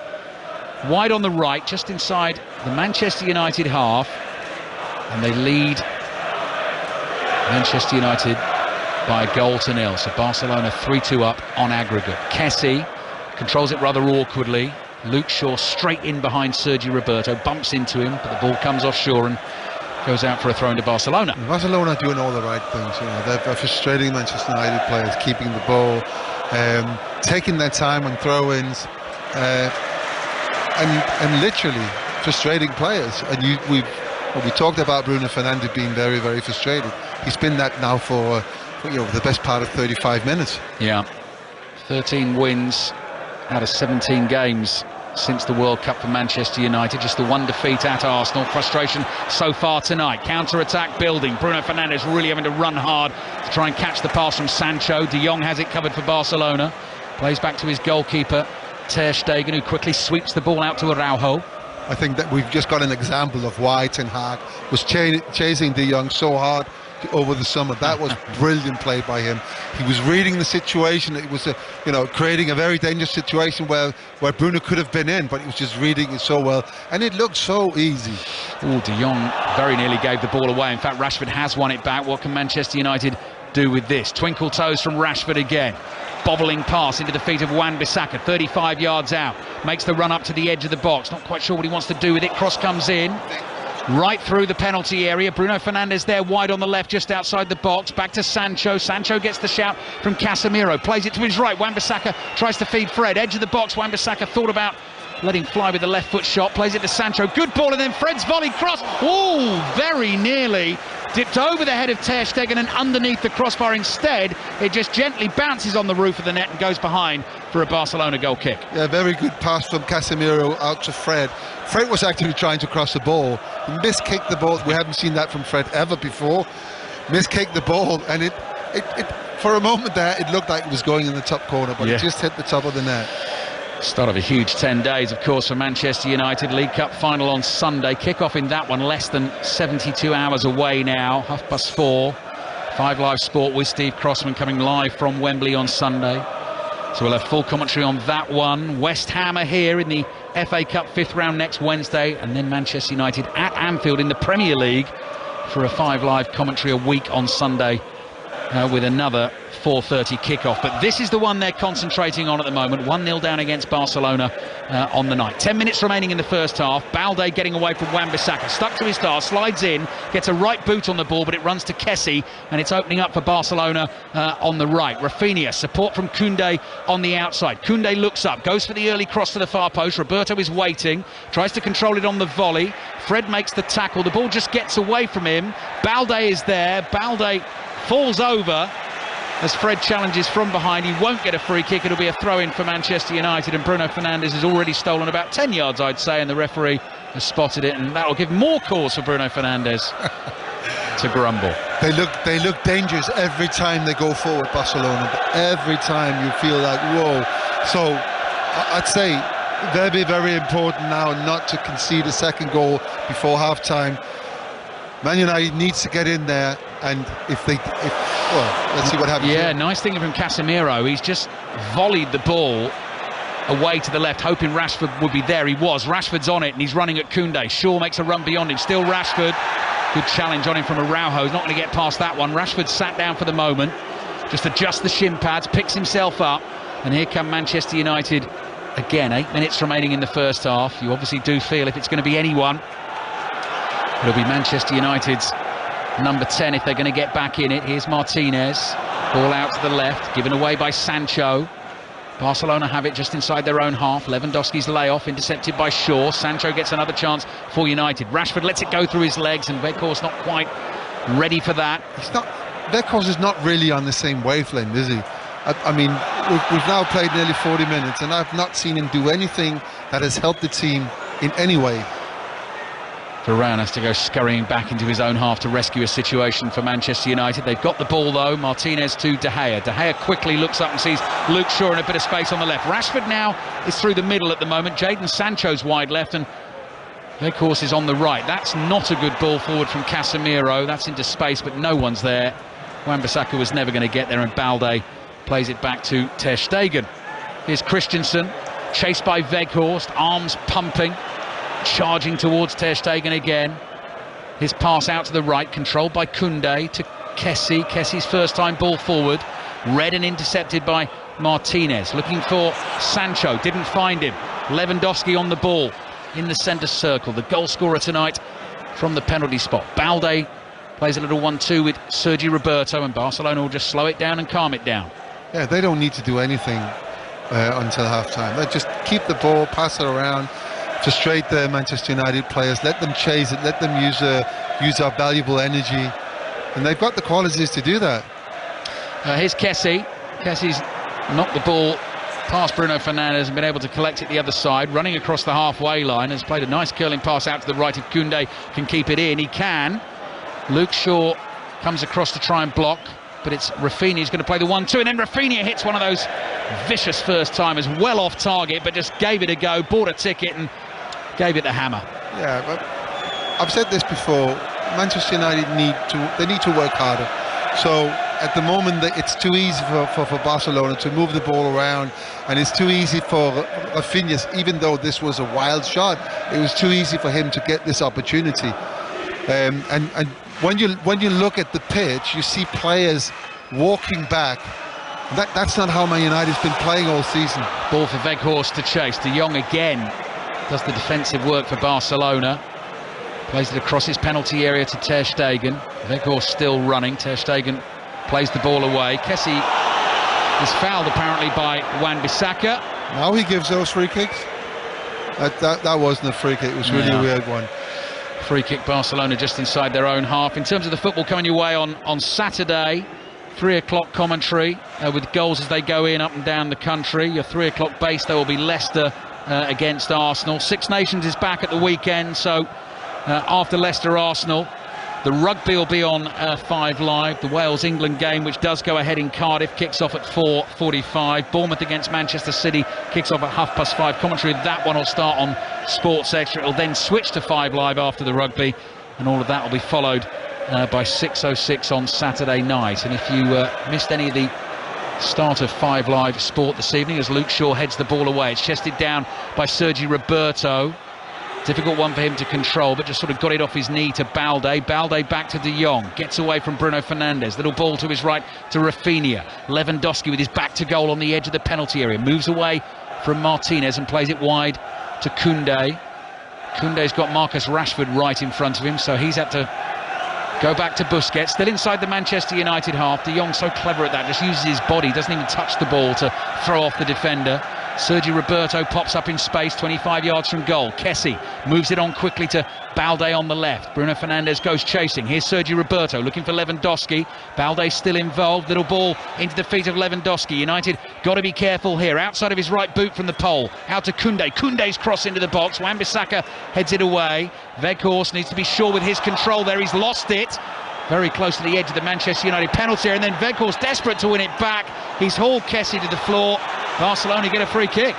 wide on the right, just inside the Manchester United half, and they lead Manchester United by a goal to nil. So Barcelona 3-2 up on aggregate. Kessie controls it rather awkwardly. Luke Shaw straight in behind Sergi Roberto, bumps into him, but the ball comes offshore and goes out for a throw into Barcelona. Barcelona are doing all the right things. You know, they're frustrating Manchester United players, keeping the ball, taking their time on throw-ins, and literally frustrating players. And we talked about Bruno Fernandes being very, very frustrated. He's been that now for the best part of 35 minutes. Yeah, 13 wins out of 17 games since the World Cup for Manchester United. Just the one defeat at Arsenal. Frustration so far tonight. Counter-attack building. Bruno Fernandes really having to run hard to try and catch the pass from Sancho. De Jong has it covered for Barcelona. Plays back to his goalkeeper, Ter Stegen, who quickly sweeps the ball out to Araujo. I think that we've just got an example of why Ten Hag was chasing De Jong so hard over the summer. That was brilliant play by him. He was reading the situation. It was creating a very dangerous situation where Bruno could have been in, but he was just reading it so well, and it looked so easy. Oh, De Jong very nearly gave the ball away. In fact, Rashford has won it back. What can Manchester United do with this? Twinkle toes from Rashford again. Bobbling pass into the feet of Wan-Bissaka, 35 yards out, makes the run up to the edge of the box, not quite sure what he wants to do with it. Cross comes in right through the penalty area. Bruno Fernandes there wide on the left, just outside the box. Back to Sancho. Sancho gets the shout from Casemiro, plays it to his right. Wan-Bissaka tries to feed Fred, edge of the box. Wan-Bissaka thought about letting fly with the left foot shot, plays it to Sancho, good ball, and then Fred's volley cross, oh, very nearly dipped over the head of Ter Stegen and underneath the crossbar. Instead, it just gently bounces on the roof of the net and goes behind for a Barcelona goal kick. Yeah, very good pass from Casemiro out to Fred. Fred was actually trying to cross the ball. He miskicked the ball. We haven't seen that from Fred ever before. Miskicked the ball, and it for a moment there, it looked like it was going in the top corner, but it just hit the top of the net. Start of a huge 10 days, of course, for Manchester United. League Cup final on Sunday. Kick-off in that one less than 72 hours away now. 4:30. 5 Live Sport with Steve Crossman coming live from Wembley on Sunday. So we'll have full commentary on that one. West Ham are here in the FA Cup 5th round next Wednesday. And then Manchester United at Anfield in the Premier League for a 5 Live commentary a week on Sunday with another 4:30 kickoff. But this is the one they're concentrating on at the moment. 1-0 down against Barcelona on the night. 10 minutes remaining in the first half. Balde getting away from Wan-Bissaka, stuck to his star, slides in, gets a right boot on the ball, but it runs to Kessie, and it's opening up for Barcelona on the right. Rafinha, support from Koundé on the outside. Koundé looks up, goes for the early cross to the far post. Roberto is waiting, tries to control it on the volley. Fred makes the tackle. The ball just gets away from him. Balde is there. Balde falls over as Fred challenges from behind. He won't get a free kick. It'll be a throw-in for Manchester United, and Bruno Fernandes has already stolen about 10 yards, I'd say, and the referee has spotted it, and that'll give more cause for Bruno Fernandes to grumble. They look dangerous every time they go forward, Barcelona. Every time you feel like, whoa. So I'd say they'll be very important now not to concede a second goal before half-time. Man United needs to get in there, and well, let's see what happens. Yeah, here. Nice thing from Casemiro. He's just volleyed the ball away to the left, hoping Rashford would be there. He was. Rashford's on it, and he's running at Koundé. Shaw makes a run beyond him. Still Rashford. Good challenge on him from Araujo. He's not going to get past that one. Rashford sat down for the moment. Just adjusts the shin pads, picks himself up, and here come Manchester United again. 8 minutes remaining in the first half. You obviously do feel if it's going to be anyone, it'll be Manchester United's number 10 if they're going to get back in it. Here's Martinez, ball out to the left, given away by Sancho. Barcelona have it just inside their own half. Lewandowski's layoff intercepted by Shaw. Sancho gets another chance for United. Rashford lets it go through his legs, and Weghorst not quite ready for that. Weghorst is not really on the same wavelength, is he? I mean, we've now played nearly 40 minutes, and I've not seen him do anything that has helped the team in any way. Varane has to go scurrying back into his own half to rescue a situation for Manchester United. They've got the ball though. Martinez to De Gea. De Gea quickly looks up and sees Luke Shaw in a bit of space on the left. Rashford now is through the middle at the moment. Jadon Sancho's wide left, and Weghorst is on the right. That's not a good ball forward from Casemiro. That's into space, but no one's there. Wan-Bissaka was never going to get there, and Balde plays it back to Ter Stegen. Here's Christensen, chased by Weghorst, arms pumping, charging towards Ter Stegen again. His pass out to the right, controlled by Koundé to Kessie. Kessie's first time ball forward, read and intercepted by Martinez. Looking for Sancho, didn't find him. Lewandowski on the ball in the centre circle, the goal scorer tonight from the penalty spot. Balde plays a little 1-2 with Sergi Roberto, and Barcelona will just slow it down and calm it down. Yeah, they don't need to do anything until half-time. They just keep the ball, pass it around, frustrate the Manchester United players, let them chase it, let them use our valuable energy, and they've got the qualities to do that. Here's Kessie. Kessie's knocked the ball past Bruno Fernandes and been able to collect it the other side, running across the halfway line, has played a nice curling pass out to the right. If Koundé can keep it in, he can. Luke Shaw comes across to try and block, but it's Rafinha who's going to play the 1-2, and then Rafinha hits one of those vicious first timers, well off target, but just gave it a go, bought a ticket and gave it the hammer. Yeah, but I've said this before, Manchester United need to work harder. So at the moment, it's too easy for Barcelona to move the ball around, and it's too easy for Rafinha, even though this was a wild shot, it was too easy for him to get this opportunity. And when you look at the pitch, you see players walking back. That's not how Man United's been playing all season. Ball for Weghorst to chase. De Jong again does the defensive work for Barcelona. Plays it across his penalty area to Ter Stegen. Weghorst still running. Ter Stegen plays the ball away. Kessie is fouled apparently by Wan-Bissaka. Now he gives those free kicks. That wasn't a free kick. It was really a weird one. Free kick Barcelona just inside their own half. In terms of the football coming your way on Saturday, 3 o'clock commentary with goals as they go in up and down the country. Your 3 o'clock base, there will be Leicester against Arsenal. Six Nations is back at the weekend, so after Leicester-Arsenal, the rugby will be on 5 Live. The Wales-England game, which does go ahead in Cardiff, kicks off at 4:45. Bournemouth against Manchester City kicks off at 5:30. Commentary of that one will start on Sports Extra. It will then switch to 5 Live after the rugby, and all of that will be followed by 6:06 on Saturday night. And if you missed any of the start of 5 Live Sport this evening, as Luke Shaw heads the ball away, it's chested down by Sergi Roberto. Difficult one for him to control, but just sort of got it off his knee to Balde. Balde back to De Jong, gets away from Bruno Fernandes. Little ball to his right to Rafinha. Lewandowski with his back to goal on the edge of the penalty area. Moves away from Martinez and plays it wide to Koundé. Koundé's got Marcus Rashford right in front of him, so he's had to go back to Busquets. Still inside the Manchester United half. De Jong's so clever at that, just uses his body, doesn't even touch the ball to throw off the defender. Sergi Roberto pops up in space 25 yards from goal. Kessie moves it on quickly to Balde on the left. Bruno Fernandes goes chasing. Here's Sergi Roberto looking for Lewandowski. Balde still involved. Little ball into the feet of Lewandowski. United got to be careful here. Outside of his right boot from the pole. Out to Koundé. Koundé's cross into the box. Wan-Bissaka heads it away. Weghorst needs to be sure with his control there. He's lost it. Very close to the edge of the Manchester United penalty area, and then Weghorst desperate to win it back. He's hauled Kessie to the floor. Barcelona get a free kick.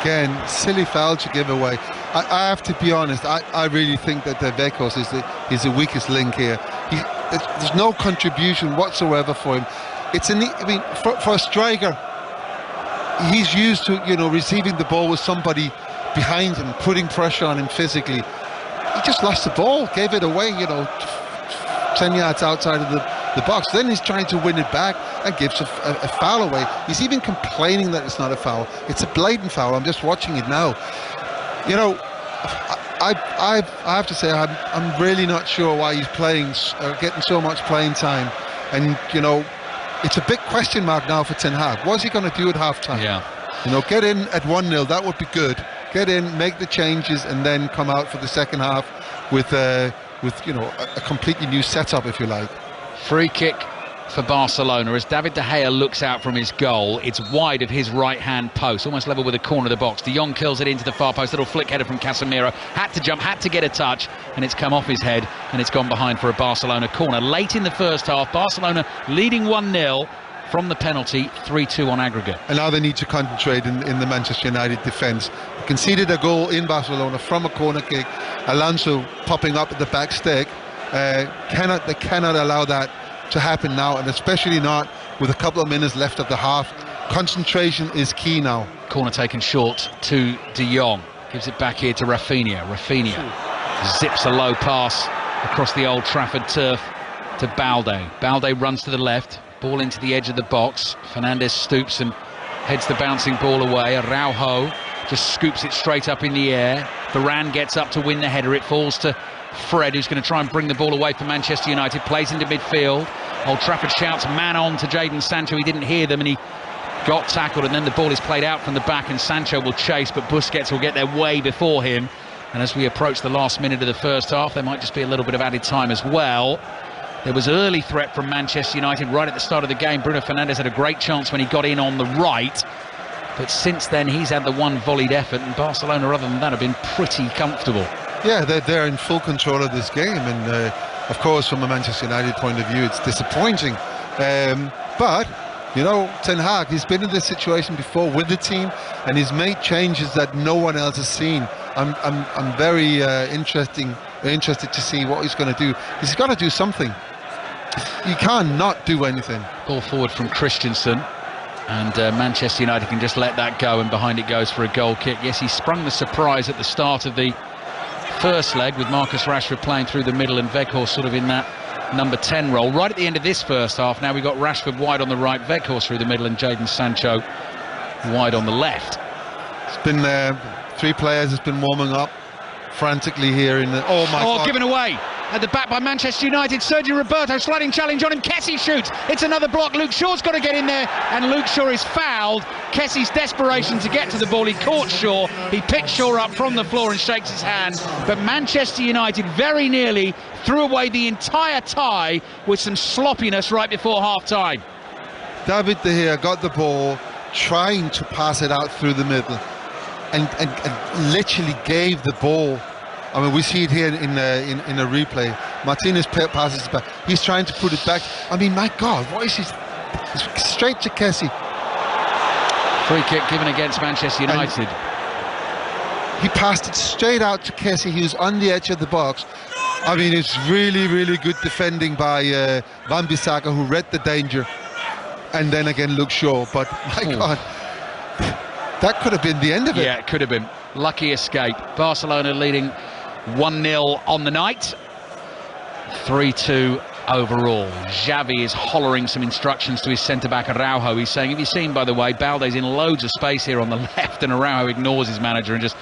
Again, silly foul to give away. I have to be honest, I really think that Weghorst is the weakest link here. There's no contribution whatsoever for him. For a striker, he's used to receiving the ball with somebody behind him, putting pressure on him physically. He just lost the ball, gave it away, 10 yards outside of the box. Then he's trying to win it back and gives a foul away. He's even complaining that it's not a foul. It's a blatant foul. I'm just watching it now. I have to say I'm really not sure why he's getting so much playing time. And it's a big question mark now for Ten Hag. What's he going to do at halftime? Yeah. Get in at 1-0. That would be good. Get in, make the changes, and then come out for the second half with a completely new setup, if you like. Free kick for Barcelona as David De Gea looks out from his goal. It's wide of his right-hand post, almost level with the corner of the box. De Jong kills it into the far post. Little flick header from Casemiro. Had to jump, had to get a touch, and it's come off his head, and it's gone behind for a Barcelona corner. Late in the first half, Barcelona leading 1-0 from the penalty, 3-2 on aggregate. And now they need to concentrate in the Manchester United defence. Conceded a goal in Barcelona from a corner kick. Alonso popping up at the back stick. They cannot allow that to happen now, and especially not with a couple of minutes left of the half. Concentration is key now. Corner taken short to De Jong. Gives it back here to Rafinha. Rafinha zips a low pass across the Old Trafford turf to Balde. Balde runs to the left. Ball into the edge of the box. Fernandes stoops and heads the bouncing ball away. Araujo just scoops it straight up in the air. Varane gets up to win the header. It falls to Fred, who's going to try and bring the ball away for Manchester United. Plays into midfield. Old Trafford shouts man on to Jadon Sancho. He didn't hear them and he got tackled, and then the ball is played out from the back and Sancho will chase, but Busquets will get there way before him. And as we approach the last minute of the first half, there might just be a little bit of added time as well. There was early threat from Manchester United right at the start of the game. Bruno Fernandes had a great chance when he got in on the right, but since then he's had the one volleyed effort, and Barcelona, other than that, have been pretty comfortable. Yeah, they're in full control of this game, and of course from a Manchester United point of view it's disappointing, but Ten Hag, he's been in this situation before with the team, and he's made changes that no one else has seen. I'm very interested interested to see what he's going to do. He's got to do something. You can't not do anything. Ball forward from Christensen, and Manchester United can just let that go, and behind it goes for a goal kick. Yes, he sprung the surprise at the start of the first leg with Marcus Rashford playing through the middle and Weghorst sort of in that number 10 role. Right at the end of this first half, now we've got Rashford wide on the right, Weghorst through the middle, and Jadon Sancho wide on the left. It's been 3 players has been warming up frantically here in the... Oh my God. Given away at the back by Manchester United. Sergio Roberto sliding challenge on him. Kessie shoots. It's another block. Luke Shaw's got to get in there, and Luke Shaw is fouled. Kessie's desperation to get to the ball. He caught Shaw. He picked Shaw up from the floor and shakes his hand. But Manchester United very nearly threw away the entire tie with some sloppiness right before half-time. David De Gea got the ball, trying to pass it out through the middle, and literally gave the ball. I mean, we see it here in a replay. Martinez passes it back. He's trying to put it back. I mean, my God, what is he? Straight to Kessie. Free kick given against Manchester United. He passed it straight out to Kessie. He was on the edge of the box. I mean, it's really, really good defending by Wan-Bissaka, who read the danger. And then again, Luke Shaw. But my God, that could have been the end of it. Yeah, it could have been. Lucky escape. Barcelona leading 1-0 on the night. 3-2 overall. Xavi is hollering some instructions to his centre-back Araujo. He's saying, have you seen, by the way, Balde's in loads of space here on the left, and Araujo ignores his manager and just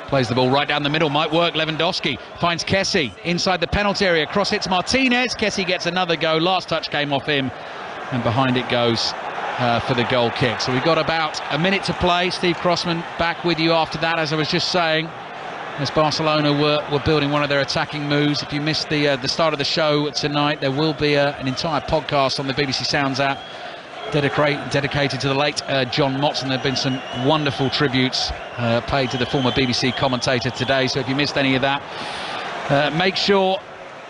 plays the ball right down the middle. Might work. Lewandowski finds Kessie inside the penalty area. Cross hits Martinez. Kessie gets another go. Last touch came off him, and behind it goes for the goal kick. So we've got about a minute to play. Steve Crossman back with you after that, as I was just saying, as Barcelona were building one of their attacking moves. If you missed the start of the show tonight, there will be an entire podcast on the BBC Sounds app dedicated to the late John Motson. There have been some wonderful tributes paid to the former BBC commentator today, so if you missed any of that, make sure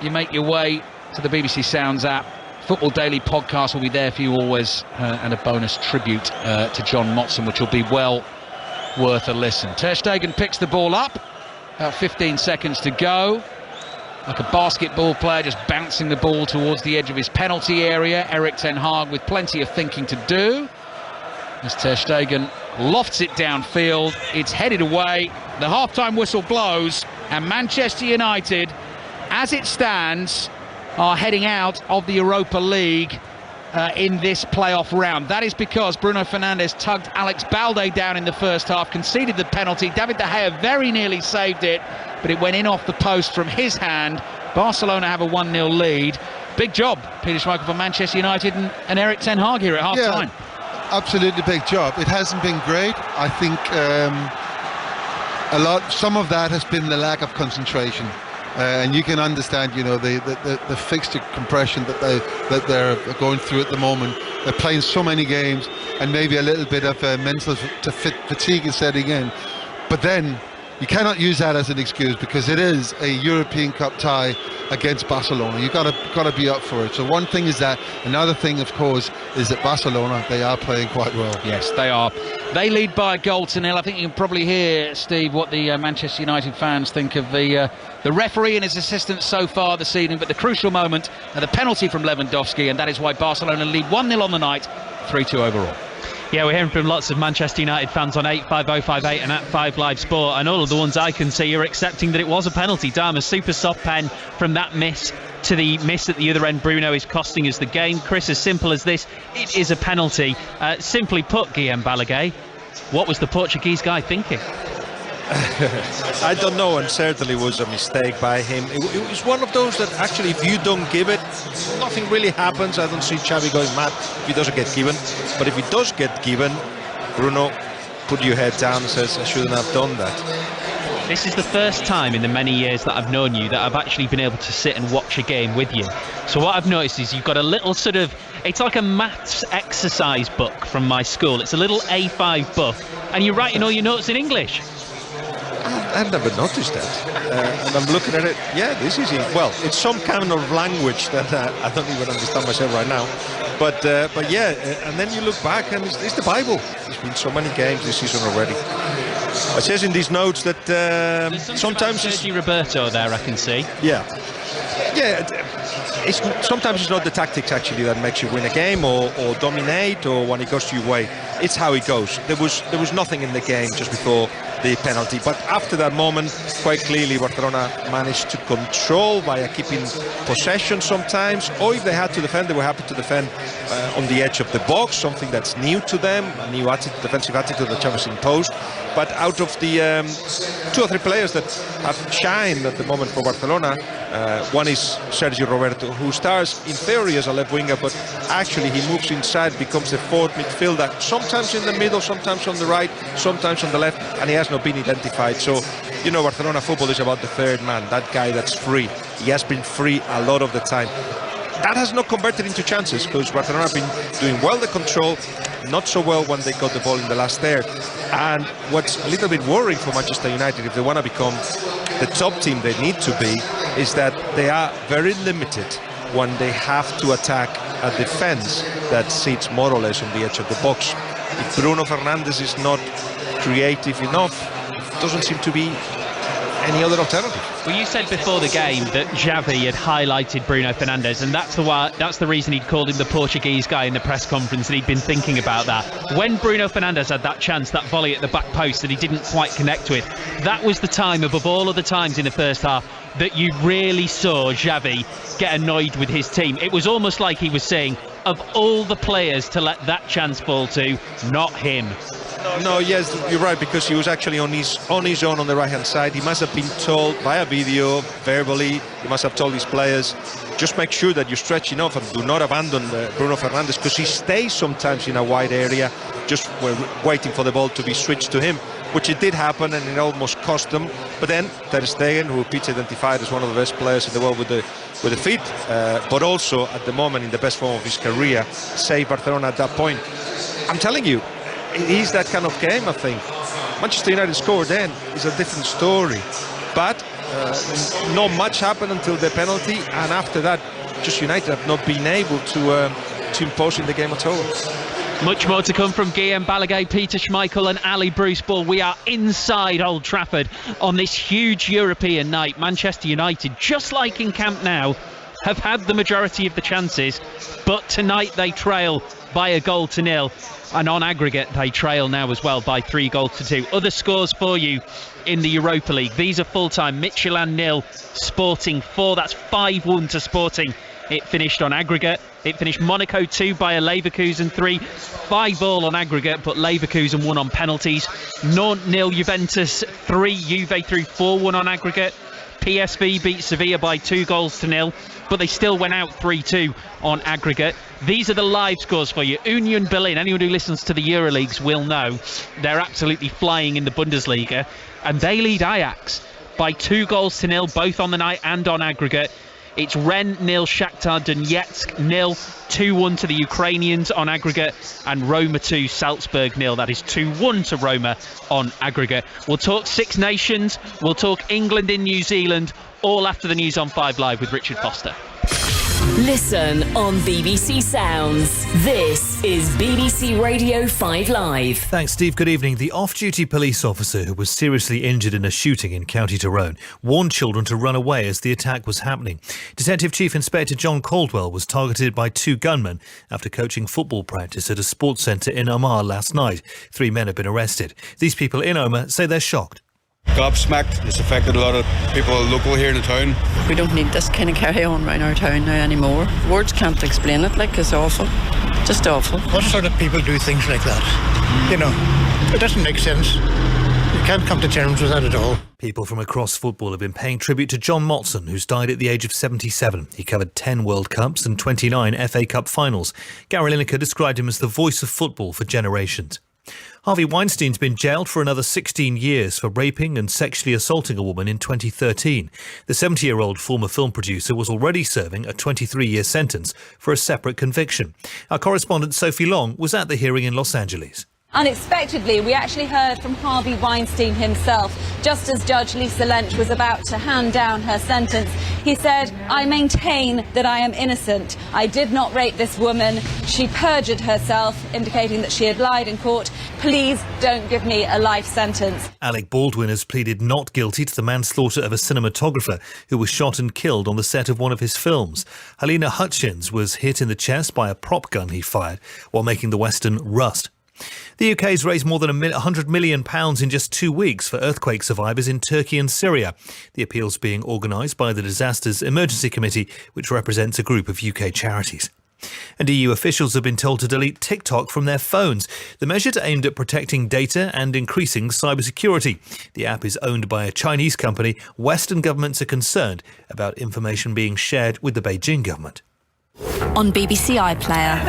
you make your way to the BBC Sounds app. Football Daily podcast will be there for you always, and a bonus tribute to John Motson, which will be well worth a listen. Ter Stegen picks the ball up, about 15 seconds to go, like a basketball player just bouncing the ball towards the edge of his penalty area. Erik ten Hag with plenty of thinking to do, as Ter Stegen lofts it downfield. It's headed away, the half-time whistle blows, and Manchester United, as it stands, are heading out of the Europa League in this playoff round. That is because Bruno Fernandes tugged Alex Balde down in the first half, conceded the penalty. David De Gea very nearly saved it, but it went in off the post from his hand. Barcelona have a 1-0 lead. Big job, Peter Schmeichel, for Manchester United and Erik ten Hag here at half-time. Yeah, absolutely big job. It hasn't been great. I think some of that has been the lack of concentration. And you can understand, you know, the fixture compression that they're going through at the moment. They're playing so many games, and maybe a little bit of mental fatigue is setting in. But then you cannot use that as an excuse, because it is a European Cup tie against Barcelona. You've got to be up for it. So one thing is that. Another thing, of course, is that Barcelona, they are playing quite well. Yes, they are. They lead by a goal to nil. I think you can probably hear, Steve, what the Manchester United fans think of the referee and his assistants so far this evening. But the crucial moment, the penalty from Lewandowski, and that is why Barcelona lead 1-0 on the night, 3-2 overall. Yeah, we're hearing from lots of Manchester United fans on 85058 and at 5 Live Sport, and all of the ones I can see are accepting that it was a penalty. Dharma's super soft pen from that miss to the miss at the other end. Bruno is costing us the game. Chris, as simple as this, it is a penalty. Simply put, Guillem Balaguer, what was the Portuguese guy thinking? I don't know, and certainly was a mistake by him. It was one of those that actually, if you don't give it, nothing really happens. I don't see Xavi going mad if he doesn't get given. But if he does get given, Bruno, put your head down and says, I shouldn't have done that. This is the first time in the many years that I've known you that I've actually been able to sit and watch a game with you. So what I've noticed is you've got a little sort of, it's like a maths exercise book from my school. It's a little A5 book, and you're writing all your notes in English. I've never noticed that, and I'm looking at it. Yeah, this is well, it's some kind of language that I don't even understand myself right now. But yeah, and then you look back and it's the Bible. There's been so many games this season already. It says in these notes that sometimes Sergi Roberto there, I can see. Yeah. Sometimes it's not the tactics actually that makes you win a game or dominate or when it goes to your way. It's how it goes. There was nothing in the game just before the penalty, but after that moment, quite clearly Barcelona managed to control via keeping possession sometimes, or if they had to defend, they were happy to defend on the edge of the box, something that's new to them, a new defensive attitude that Xavi's imposed. But out of the 2 or 3 players that have shined at the moment for Barcelona, one is Sergi Roberto, who starts in theory as a left winger, but actually he moves inside, becomes the fourth midfielder, sometimes in the middle, sometimes on the right, sometimes on the left, and he has not been identified. So, you know, Barcelona football is about the third man, that guy that's free. He has been free a lot of the time. That has not converted into chances because Barcelona have been doing well the control, not so well when they got the ball in the last third. And what's a little bit worrying for Manchester United, if they want to become the top team they need to be, is that they are very limited when they have to attack a defense that sits more or less on the edge of the box. If Bruno Fernandes is not creative enough, it doesn't seem to be any other alternative. Well, you said before the game that Xavi had highlighted Bruno Fernandes, and that's the reason he'd called him the Portuguese guy in the press conference, and he'd been thinking about that. When Bruno Fernandes had that chance, that volley at the back post that he didn't quite connect with, that was the time, above all other times in the first half, that you really saw Xavi get annoyed with his team. It was almost like he was saying, of all the players to let that chance fall to, not him. No, yes, you're right, because he was actually on his own on the right-hand side. He must have been told via video, verbally, he must have told his players, just make sure that you stretch enough and do not abandon Bruno Fernandes, because he stays sometimes in a wide area, just waiting for the ball to be switched to him, which it did happen and it almost cost them. But then Ter Stegen, who Pete identified as one of the best players in the world with the feet, but also at the moment in the best form of his career, saved Barcelona at that point. I'm telling you, it is that kind of game, I think. Manchester United scored then, is a different story. But not much happened until the penalty, and after that, just United have not been able to impose in the game at all. Much more to come from Guillaume Balaguer, Peter Schmeichel and Ali Bruce Ball. We are inside Old Trafford on this huge European night. Manchester United, just like in Camp Nou, have had the majority of the chances, but tonight they trail by 1-0, and on aggregate they trail now as well by 3-2. Other scores for you in the Europa League. These are full-time. Midtjylland 0, Sporting 4. That's 5-1 to Sporting. It finished on aggregate. It finished Monaco 2 by Leverkusen 3. 5-5 on aggregate, but Leverkusen won on penalties. Nantes 0, Juventus 3. Juve 4-1 on aggregate. PSV beat Sevilla by 2-0, but they still went out 3-2 on aggregate. These are the live scores for you. Union Berlin, anyone who listens to the Euroleagues will know they're absolutely flying in the Bundesliga, and they lead Ajax by 2-0, both on the night and on aggregate. It's Rennes 0, Shakhtar Donetsk 0, 2-1 to the Ukrainians on aggregate, and Roma 2, Salzburg 0. That is 2-1 to Roma on aggregate. We'll talk Six Nations, we'll talk England in New Zealand, all after the news on 5 Live with Richard Foster. Listen on BBC Sounds. This is BBC Radio 5 Live. Thanks, Steve. Good evening. The off-duty police officer who was seriously injured in a shooting in County Tyrone warned children to run away as the attack was happening. Detective Chief Inspector John Caldwell was targeted by 2 gunmen after coaching football practice at a sports centre in Omagh last night. 3 men have been arrested. These people in Omagh say they're shocked. Gobsmacked. It's affected a lot of people local here in the town. We don't need this kind of carry on around our town now anymore. Words can't explain it, like, it's awful. Just awful. What sort of people do things like that? You know, it doesn't make sense. You can't come to terms with that at all. People from across football have been paying tribute to John Motson, who's died at the age of 77. He covered 10 World Cups and 29 FA Cup finals. Gary Lineker described him as the voice of football for generations. Harvey Weinstein's been jailed for another 16 years for raping and sexually assaulting a woman in 2013. The 70-year-old former film producer was already serving a 23-year sentence for a separate conviction. Our correspondent Sophie Long was at the hearing in Los Angeles. Unexpectedly, we actually heard from Harvey Weinstein himself. Just as Judge Lisa Lynch was about to hand down her sentence, he said, "I maintain that I am innocent. I did not rape this woman. She perjured herself, indicating that she had lied in court. Please don't give me a life sentence." Alec Baldwin has pleaded not guilty to the manslaughter of a cinematographer who was shot and killed on the set of one of his films. Helena Hutchins was hit in the chest by a prop gun he fired while making the western Rust. The UK has raised more than £100 million in just 2 weeks for earthquake survivors in Turkey and Syria. The appeals being organised by the Disasters Emergency Committee, which represents a group of UK charities. And EU officials have been told to delete TikTok from their phones. The measure aimed at protecting data and increasing cybersecurity. The app is owned by a Chinese company. Western governments are concerned about information being shared with the Beijing government. On BBC iPlayer.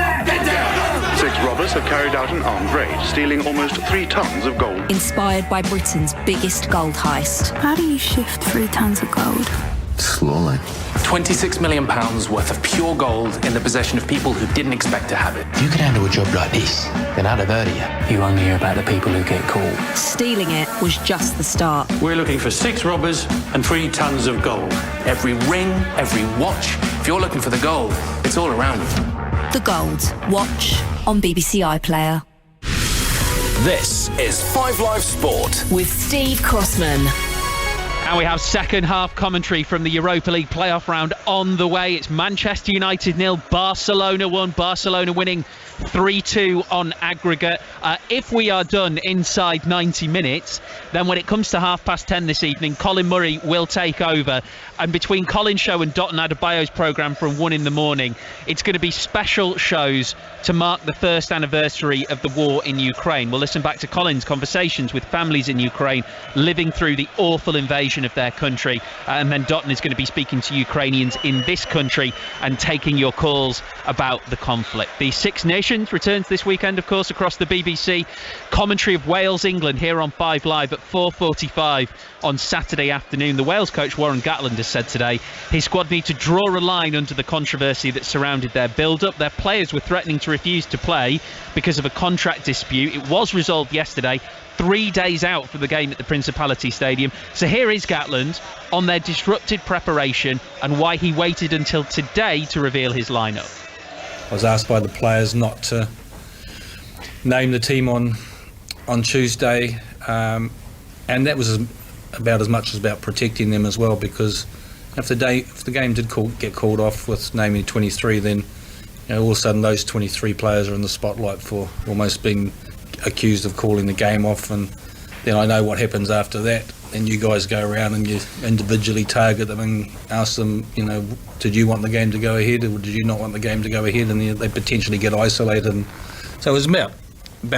6 robbers have carried out an armed raid, stealing almost 3 tons of gold. Inspired by Britain's biggest gold heist. How do you shift 3 tons of gold? Slowly. £26 million worth of pure gold in the possession of people who didn't expect to have it. If you could handle a job like this, then I'd have heard of you. You only hear about the people who get caught. Stealing it was just the start. We're looking for 6 robbers and 3 tons of gold. Every ring, every watch. If you're looking for the gold, it's all around you. The Gold. Watch on BBC iPlayer. This is 5 Live Sport with Steve Crossman. And we have second half commentary from the Europa League playoff round on the way. It's Manchester United 0, Barcelona 1. Barcelona winning 3-2 on aggregate. If we are done inside 90 minutes, then when it comes to 10:30 this evening, Colin Murray will take over. And between Colin's show and Dotun Adebayo's programme from 1 in the morning, it's going to be special shows to mark the first anniversary of the war in Ukraine. We'll listen back to Colin's conversations with families in Ukraine living through the awful invasion of their country. And then Dotun is going to be speaking to Ukrainians in this country and taking your calls about the conflict. The Six Nations returns this weekend, of course, across the BBC. Commentary of Wales-England here on 5 Live at 4:45 on Saturday afternoon. The Wales coach Warren Gatland has said today his squad need to draw a line under the controversy that surrounded their build-up. Their players were threatening to refuse to play because of a contract dispute. It was resolved yesterday, 3 days out from the game at the Principality Stadium. So here is Gatland on their disrupted preparation and why he waited until today to reveal his lineup. I was asked by the players not to name the team on Tuesday, and that was about as much as about protecting them as well, because if the game did get called off with naming 23, then all of a sudden those 23 players are in the spotlight for almost being accused of calling the game off, and then I know what happens after that. And you guys go around and you individually target them and ask them, did you want the game to go ahead or did you not want the game to go ahead? And they potentially get isolated. And so it was about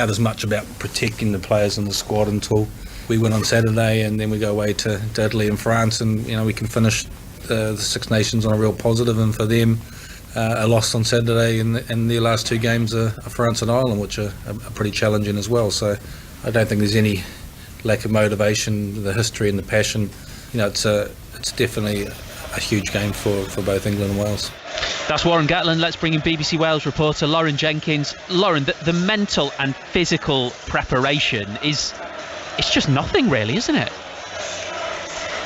as much about protecting the players in the squad until we win on Saturday, and then we go away to Italy and France, and we can finish the Six Nations on a real positive. And for them, a loss on Saturday and their last 2 games are France and Ireland, which are pretty challenging as well. So I don't think there's any lack of motivation, the history and the passion. It's definitely a huge game for both England and Wales. That's Warren Gatland. Let's bring in BBC Wales reporter Lauren Jenkins. Lauren, the mental and physical preparation it's just nothing really, isn't it?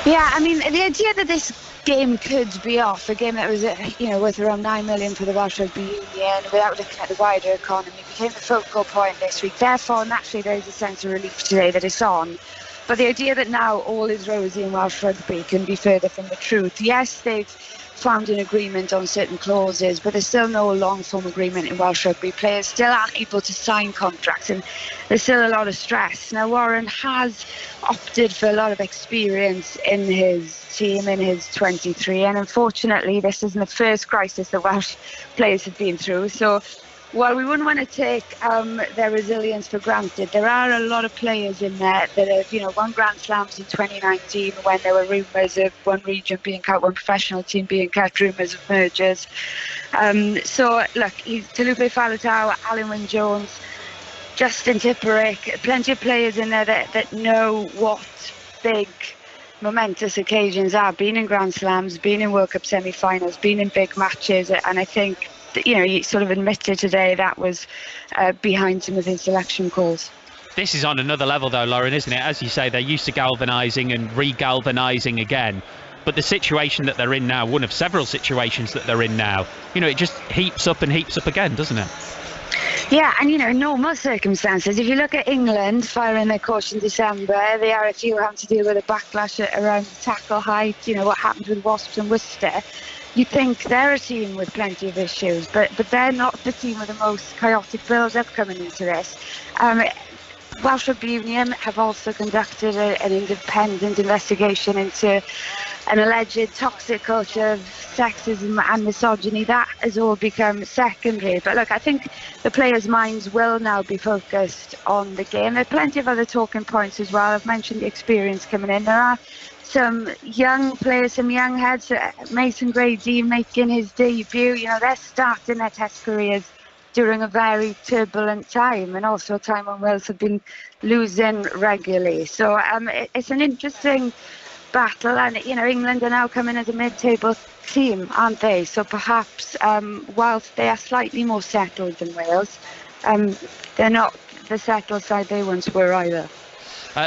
Yeah, I mean, the idea that this game could be off, a game that was worth around 9 million for the Welsh Rugby Union, without looking at the wider economy, became the focal point this week. Therefore, naturally, there is a sense of relief today that it's on. But the idea that now all is rosy in Welsh Rugby can be further from the truth. Yes, they've found an agreement on certain clauses, but there's still no long-form agreement in Welsh Rugby. Players still aren't able to sign contracts, and there's still a lot of stress. Now, Warren has opted for a lot of experience in his team, in his 23, and unfortunately this isn't the first crisis that Welsh players have been through. So while we wouldn't want to take their resilience for granted, there are a lot of players in there that have, won Grand Slams in 2019 when there were rumours of one region being cut, one professional team being cut, rumours of mergers. So look, Talupe Faletau, Alan Wynne-Jones, Justin Tipperick, plenty of players in there that know what big momentous occasions are. Been in Grand Slams, been in World Cup semi-finals, been in big matches, and I think he sort of admitted today that was behind some of his selection calls. This is on another level though, Lauren, isn't it? As you say, they're used to galvanising and re-galvanising again. But the situation that they're in now, one of several situations that they're in now, it just heaps up and heaps up again, doesn't it? Yeah, and in normal circumstances, if you look at England firing their coach in December, the RFU having to deal with a backlash around tackle height, what happened with Wasps and Worcester, you think they're a team with plenty of issues, but they're not the team with the most chaotic build-up coming into this. Welsh Rugby Union have also conducted an independent investigation into an alleged toxic culture of sexism and misogyny. That has all become secondary. But look, I think the players' minds will now be focused on the game. There are plenty of other talking points as well. I've mentioned the experience coming in. There are some young players, some young heads. Mason Grady making his debut. They're starting their test careers during a very turbulent time, and also a time when Wales have been losing regularly. So it's an interesting battle, and England are now coming as a mid-table team, aren't they? So perhaps whilst they are slightly more settled than Wales, they're not the settled side they once were either.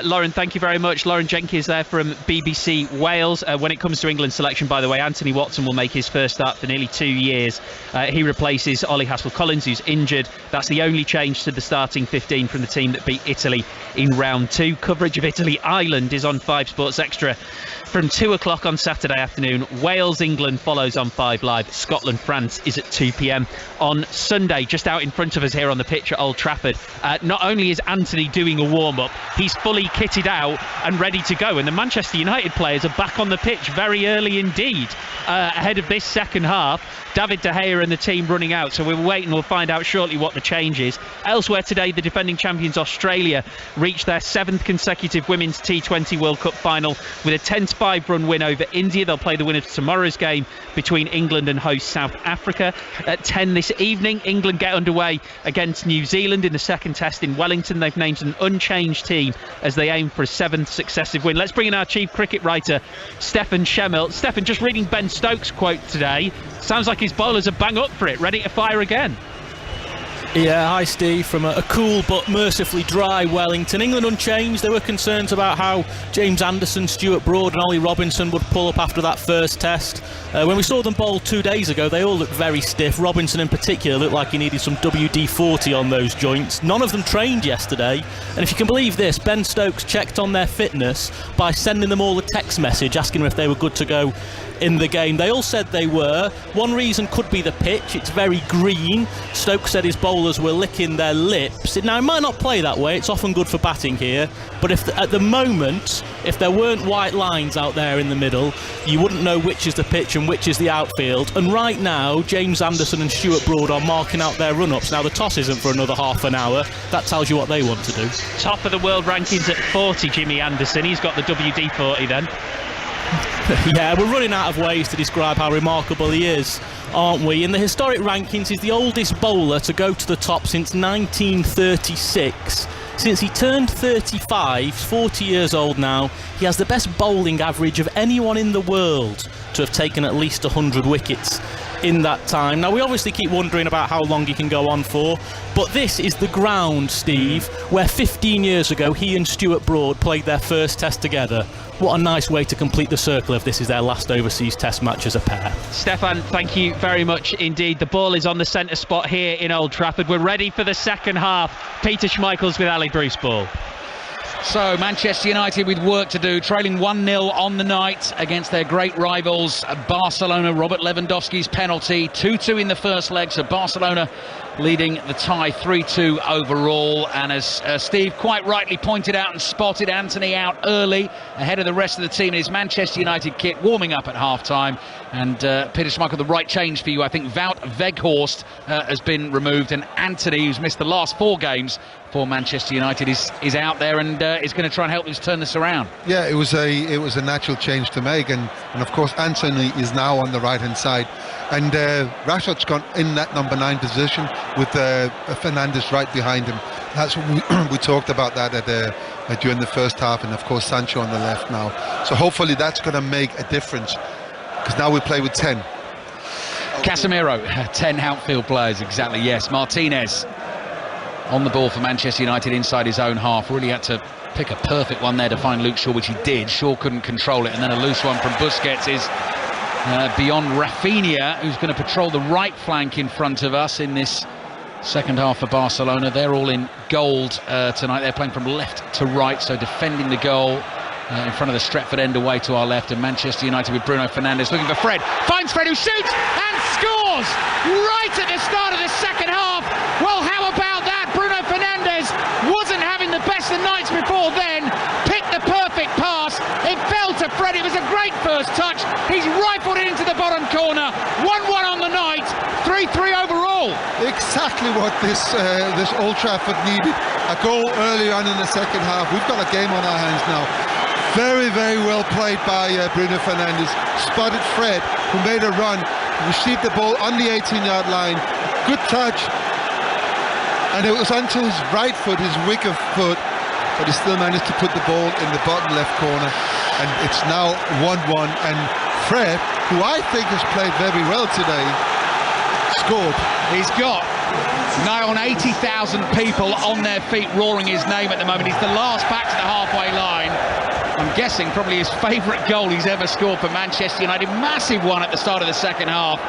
Lauren, thank you very much. Lauren Jenkins there from BBC Wales. When it comes to England selection, by the way, Antony Watson will make his first start for nearly 2 years. He replaces Ollie Haskell-Collins, who's injured. That's the only change to the starting 15 from the team that beat Italy in round 2. Coverage of Italy-Ireland is on 5 Sports Extra from 2 o'clock on Saturday afternoon. Wales-England follows on 5 Live. Scotland-France is at 2 p.m. on Sunday. Just out in front of us here on the pitch at Old Trafford, not only is Antony doing a warm-up, he's fully kitted out and ready to go, and the Manchester United players are back on the pitch very early indeed ahead of this second half. David De Gea and the team running out, so we'll wait and we'll find out shortly what the change is. Elsewhere today, the defending champions Australia reached their 7th consecutive Women's T20 World Cup final with a 10-5 run win over India. They'll play the winner of tomorrow's game between England and host South Africa. At 10 this evening, England get underway against New Zealand in the second test in Wellington. They've named an unchanged team as they aim for a 7th successive win. Let's bring in our chief cricket writer, Stefan Schemmel. Stefan, just reading Ben Stokes' quote today, sounds like his bowlers are bang up for it, ready to fire again. Yeah, hi Steve, from a cool but mercifully dry Wellington. England unchanged. There were concerns about how James Anderson, Stuart Broad and Ollie Robinson would pull up after that first test. When we saw them bowl 2 days ago, they all looked very stiff. Robinson in particular looked like he needed some WD-40 on those joints. None of them trained yesterday, and if you can believe this, Ben Stokes checked on their fitness by sending them all a text message asking them if they were good to go in the game. They all said they were. One reason could be the pitch. It's very green. Stokes said his bowlers were licking their lips. Now, it might not play that way. It's often good for batting here. But at the moment, if there weren't white lines out there in the middle, you wouldn't know which is the pitch and which is the outfield. And right now, James Anderson and Stuart Broad are marking out their run-ups. Now, the toss isn't for another half an hour. That tells you what they want to do. Top of the world rankings at 40, Jimmy Anderson. He's got the WD-40 then. Yeah, we're running out of ways to describe how remarkable he is, aren't we? In the historic rankings, he's the oldest bowler to go to the top since 1936. Since he turned 35, he's 40 years old now, he has the best bowling average of anyone in the world to have taken at least 100 wickets in that time. Now, we obviously keep wondering about how long he can go on for, but this is the ground, Steve, where 15 years ago he and Stuart Broad played their first test together. What a nice way to complete the circle if this is their last overseas test match as a pair. Stefan, thank you very much indeed. The ball is on the centre spot here in Old Trafford. We're ready for the second half. Peter Schmeichels with Ali Bruce ball. So Manchester United with work to do, trailing 1-0 on the night against their great rivals Barcelona. Robert Lewandowski's penalty, 2-2 in the first leg, so Barcelona leading the tie 3-2 overall. And as Steve quite rightly pointed out and spotted, Antony out early ahead of the rest of the team in his Manchester United kit, warming up at half-time. And Peter Schmeichel, the right change for you, I think. Wout Weghorst has been removed, and Antony, who's missed the last 4 games for Manchester United, is out there and is going to try and help us turn this around. Yeah, it was a natural change to make, and of course Antony is now on the right hand side, and Rashford's gone in that number 9 position with Fernandes right behind him. That's what we talked about that during the first half, and of course Sancho on the left now. So hopefully that's going to make a difference, because now we play with 10. Casemiro, 10 outfield players, exactly, yes. Martinez on the ball for Manchester United inside his own half. Really had to pick a perfect one there to find Luke Shaw, which he did. Shaw couldn't control it, and then a loose one from Busquets is beyond Rafinha, who's going to patrol the right flank in front of us in this second half for Barcelona. They're all in gold tonight. They're playing from left to right, so defending the goal in front of the Stretford end away to our left, and Manchester United with Bruno Fernandes looking for Fred. Finds Fred, who shoots and scores right at the start of the second half. Well, how about that? Bruno Fernandes wasn't having the best of nights before then. Picked the perfect pass. It fell to Fred. It was a great first touch. He's rifled it into the bottom corner. 1-1 on the night. 3-3 overall. Exactly what this Old Trafford needed. A goal early on in the second half. We've got a game on our hands now. Very, very well played by Bruno Fernandes. Spotted Fred, who made a run, received the ball on the 18-yard line. Good touch. And it was onto his right foot, his wicker foot, but he still managed to put the ball in the bottom left corner. And it's now 1-1. And Fred, who I think has played very well today, scored. He's got nigh on 80,000 people on their feet roaring his name at the moment. He's the last back to the halfway line. I'm guessing probably his favourite goal he's ever scored for Manchester United. Massive one at the start of the second half.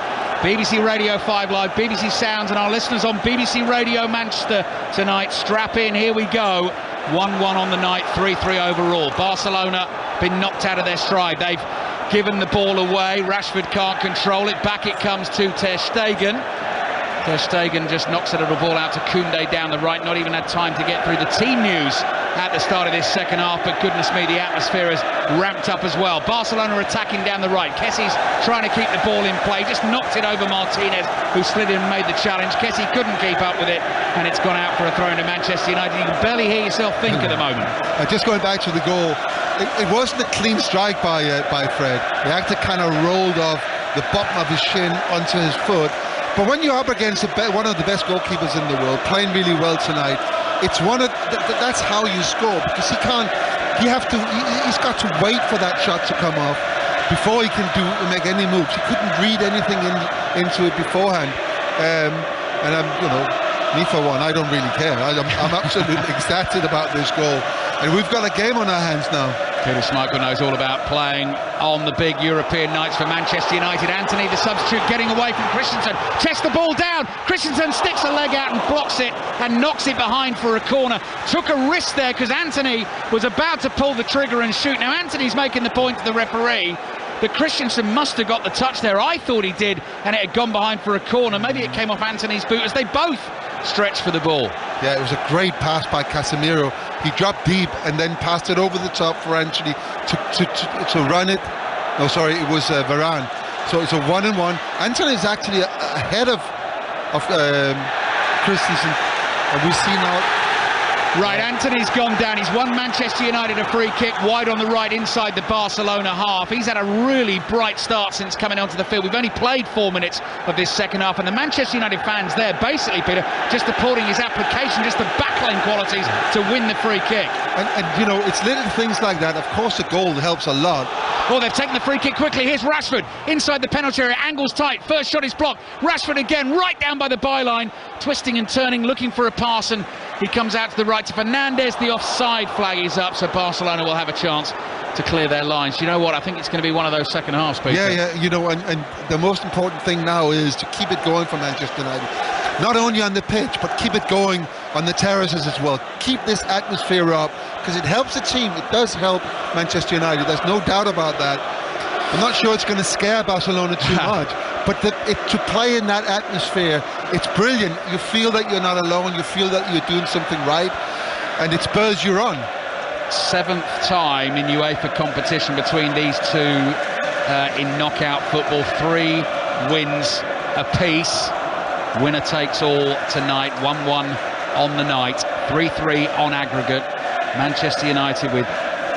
BBC Radio 5 Live, BBC Sounds, and our listeners on BBC Radio Manchester tonight. Strap in, here we go. 1-1 on the night, 3-3 overall. Barcelona been knocked out of their stride. They've given the ball away. Rashford can't control it. Back it comes to Ter Stegen. Ter Stegen just knocks a little ball out to Koundé down the right. Not even had time to get through the team news at the start of this second half, but goodness me, the atmosphere has ramped up as well. Barcelona attacking down the right. Kessi's trying to keep the ball in play, just knocked it over Martinez, who slid in and made the challenge. Kessi couldn't keep up with it, and it's gone out for a throw into Manchester United. You can barely hear yourself think at the moment. Just going back to the goal, it wasn't a clean strike by Fred. He had to kind of rolled off the bottom of his shin onto his foot. But when you're up against one of the best goalkeepers in the world, playing really well tonight, it's that's how you score, because he's got to wait for that shot to come off before he can make any moves. He couldn't read anything into it beforehand. And me for one, I don't really care. I'm absolutely ecstatic about this goal. And we've got a game on our hands now. Peter Schmeichel knows all about playing on the big European nights for Manchester United. Antony, the substitute, getting away from Christensen. Chests the ball down. Christensen sticks a leg out and blocks it and knocks it behind for a corner. Took a risk there because Antony was about to pull the trigger and shoot. Now Antony's making the point to the referee that Christensen must have got the touch there. I thought he did, and it had gone behind for a corner. Maybe it came off Antony's boot as they both stretched for the ball. Yeah, it was a great pass by Casemiro. He dropped deep and then passed it over the top for Antony to run it. No, sorry, it was Varane. So it's a 1-1. Antony is actually ahead of Christensen, and we see now. Right, Antony's gone down. He's won Manchester United a free kick wide on the right inside the Barcelona half. He's had a really bright start since coming onto the field. We've only played 4 minutes of this second half, and the Manchester United fans there basically, Peter, just applauding his application, just the backline qualities to win the free kick. And it's little things like that. Of course, the goal helps a lot. Oh, they've taken the free kick quickly. Here's Rashford inside the penalty area. Angles tight. First shot is blocked. Rashford again, right down by the byline, twisting and turning, looking for a pass, and he comes out to the right to Fernandes. The offside flag is up, so Barcelona will have a chance to clear their lines. You know what? I think it's going to be one of those second halves, Peter. Yeah. And the most important thing now is to keep it going for Manchester United. Not only on the pitch, but keep it going on the terraces as well. Keep this atmosphere up, because it helps the team. It does help Manchester United. There's no doubt about that. I'm not sure it's going to scare Barcelona too much, but to play in that atmosphere, it's brilliant. You feel that you're not alone. You feel that you're doing something right, and it spurs you on. 7th time in UEFA competition between these two in knockout football. 3 wins apiece. Winner takes all tonight. 1-1 on the night. 3-3 on aggregate. Manchester United with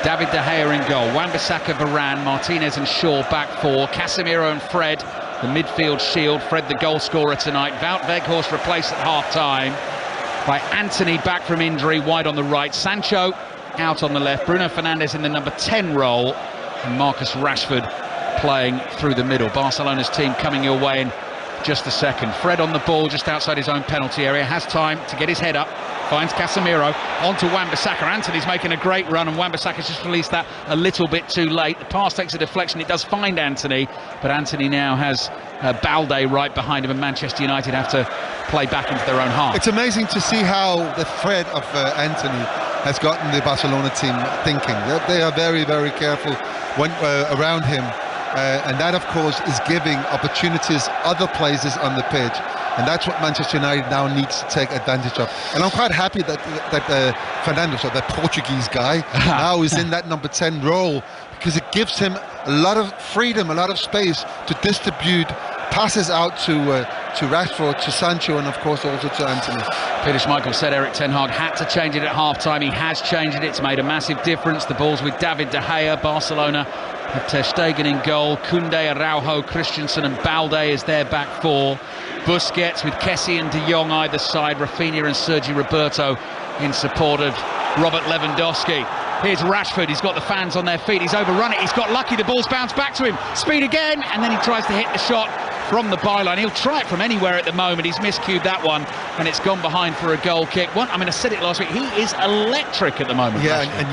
David De Gea in goal. Wan-Bissaka, Varane, Martinez and Shaw back 4. Casemiro and Fred, the midfield shield. Fred the goal scorer tonight. Wout Weghorst replaced at half-time by Antony, back from injury, wide on the right. Sancho out on the left. Bruno Fernandes in the number 10 role. And Marcus Rashford playing through the middle. Barcelona's team coming your way in just a second. Fred on the ball just outside his own penalty area, has time to get his head up, finds Casemiro, onto Wan-Bissaka. Antony's making a great run, and Wan-Bissaka's just released that a little bit too late. The pass takes a deflection, it does find Antony, but Antony now has Balde right behind him, and Manchester United have to play back into their own half. It's amazing to see how the threat of Antony has gotten the Barcelona team thinking. They are very, very careful when around him. And that, of course, is giving opportunities other places on the pitch, and that's what Manchester United now needs to take advantage of. And I'm quite happy that Fernandes, or that Portuguese guy, now is in that number 10 role, because it gives him a lot of freedom, a lot of space to distribute passes out to Rashford, to Sancho, and of course also to Antony. Peter Schmeichel said Erik ten Hag had to change it at half-time. He has changed it. It's made a massive difference. The ball's with David De Gea. Barcelona have Ter Stegen in goal. Koundé, Araujo, Christensen and Balde is their back four. Busquets with Kessie and De Jong either side. Rafinha and Sergi Roberto in support of Robert Lewandowski. Here's Rashford, he's got the fans on their feet, he's overrun it, he's got lucky, the ball's bounced back to him, speed again, and then he tries to hit the shot from the byline. He'll try it from anywhere at the moment, he's miscued that one, and it's gone behind for a goal kick. I said it last week, he is electric at the moment. Yeah, and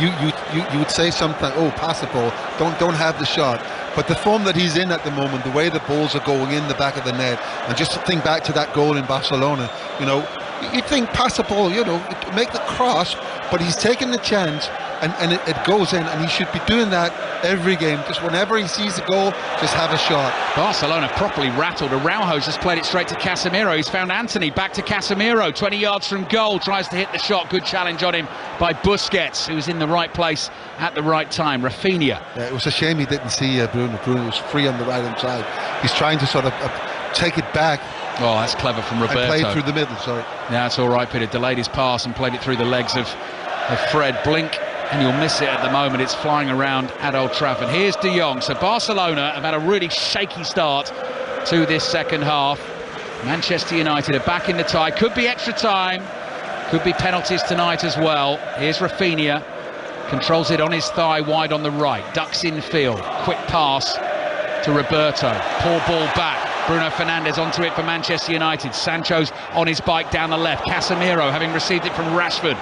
you would say something, oh, pass the ball, don't have the shot. But the form that he's in at the moment, the way the balls are going in the back of the net, and just think back to that goal in Barcelona, you'd think pass the ball, make the cross, but he's taking the chance, and it goes in, and he should be doing that every game. Just whenever he sees a goal, just have a shot. Barcelona properly rattled. Araujo's just played it straight to Casemiro. He's found Antony, back to Casemiro, 20 yards from goal, tries to hit the shot. Good challenge on him by Busquets, who was in the right place at the right time. Rafinha. Yeah, it was a shame he didn't see Bruno. Bruno was free on the right-hand side. He's trying to sort of take it back. Oh, that's clever from Roberto. And played through the middle, sorry. Yeah, that's all right, Peter. Delayed his pass and played it through the legs of Fred. Blink and you'll miss it at the moment. It's flying around at Old Trafford. Here's De Jong. So Barcelona have had a really shaky start to this second half. Manchester United are back in the tie. Could be extra time. Could be penalties tonight as well. Here's Rafinha. Controls it on his thigh, wide on the right. Ducks in field. Quick pass to Roberto. Poor ball back. Bruno Fernandes onto it for Manchester United. Sancho's on his bike down the left. Casemiro, having received it from Rashford,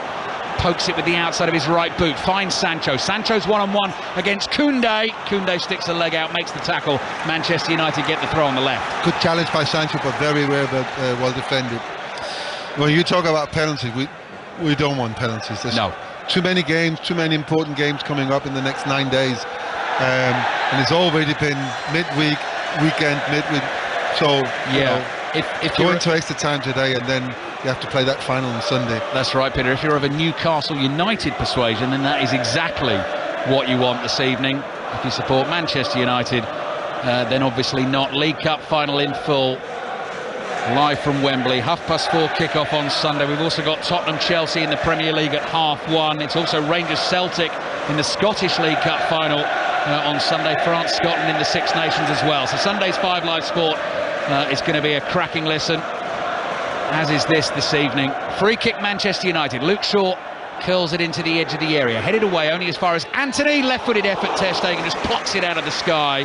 pokes it with the outside of his right boot, finds Sancho. Sancho's one-on-one against Koundé. Koundé sticks a leg out, makes the tackle. Manchester United get the throw on the left. Good challenge by Sancho, but very well defended. When you talk about penalties, we don't want penalties. There's too many games, too many important games coming up in the next 9 days. And it's already been midweek, midweek. So, if go into extra time today, and then you have to play that final on Sunday. That's right, Peter. If you're of a Newcastle United persuasion, then that is exactly what you want this evening. If you support Manchester United, then obviously not. League Cup final in full, live from Wembley. 4:30 kickoff on Sunday. We've also got Tottenham-Chelsea in the Premier League at 1:30. It's also Rangers-Celtic in the Scottish League Cup final on Sunday. France-Scotland in the Six Nations as well. So Sunday's 5 Live Sport is going to be a cracking listen, as is this evening. Free kick Manchester United. Luke Shaw curls it into the edge of the area, headed away only as far as Antony. Left-footed effort. Ter Stegen just plucks it out of the sky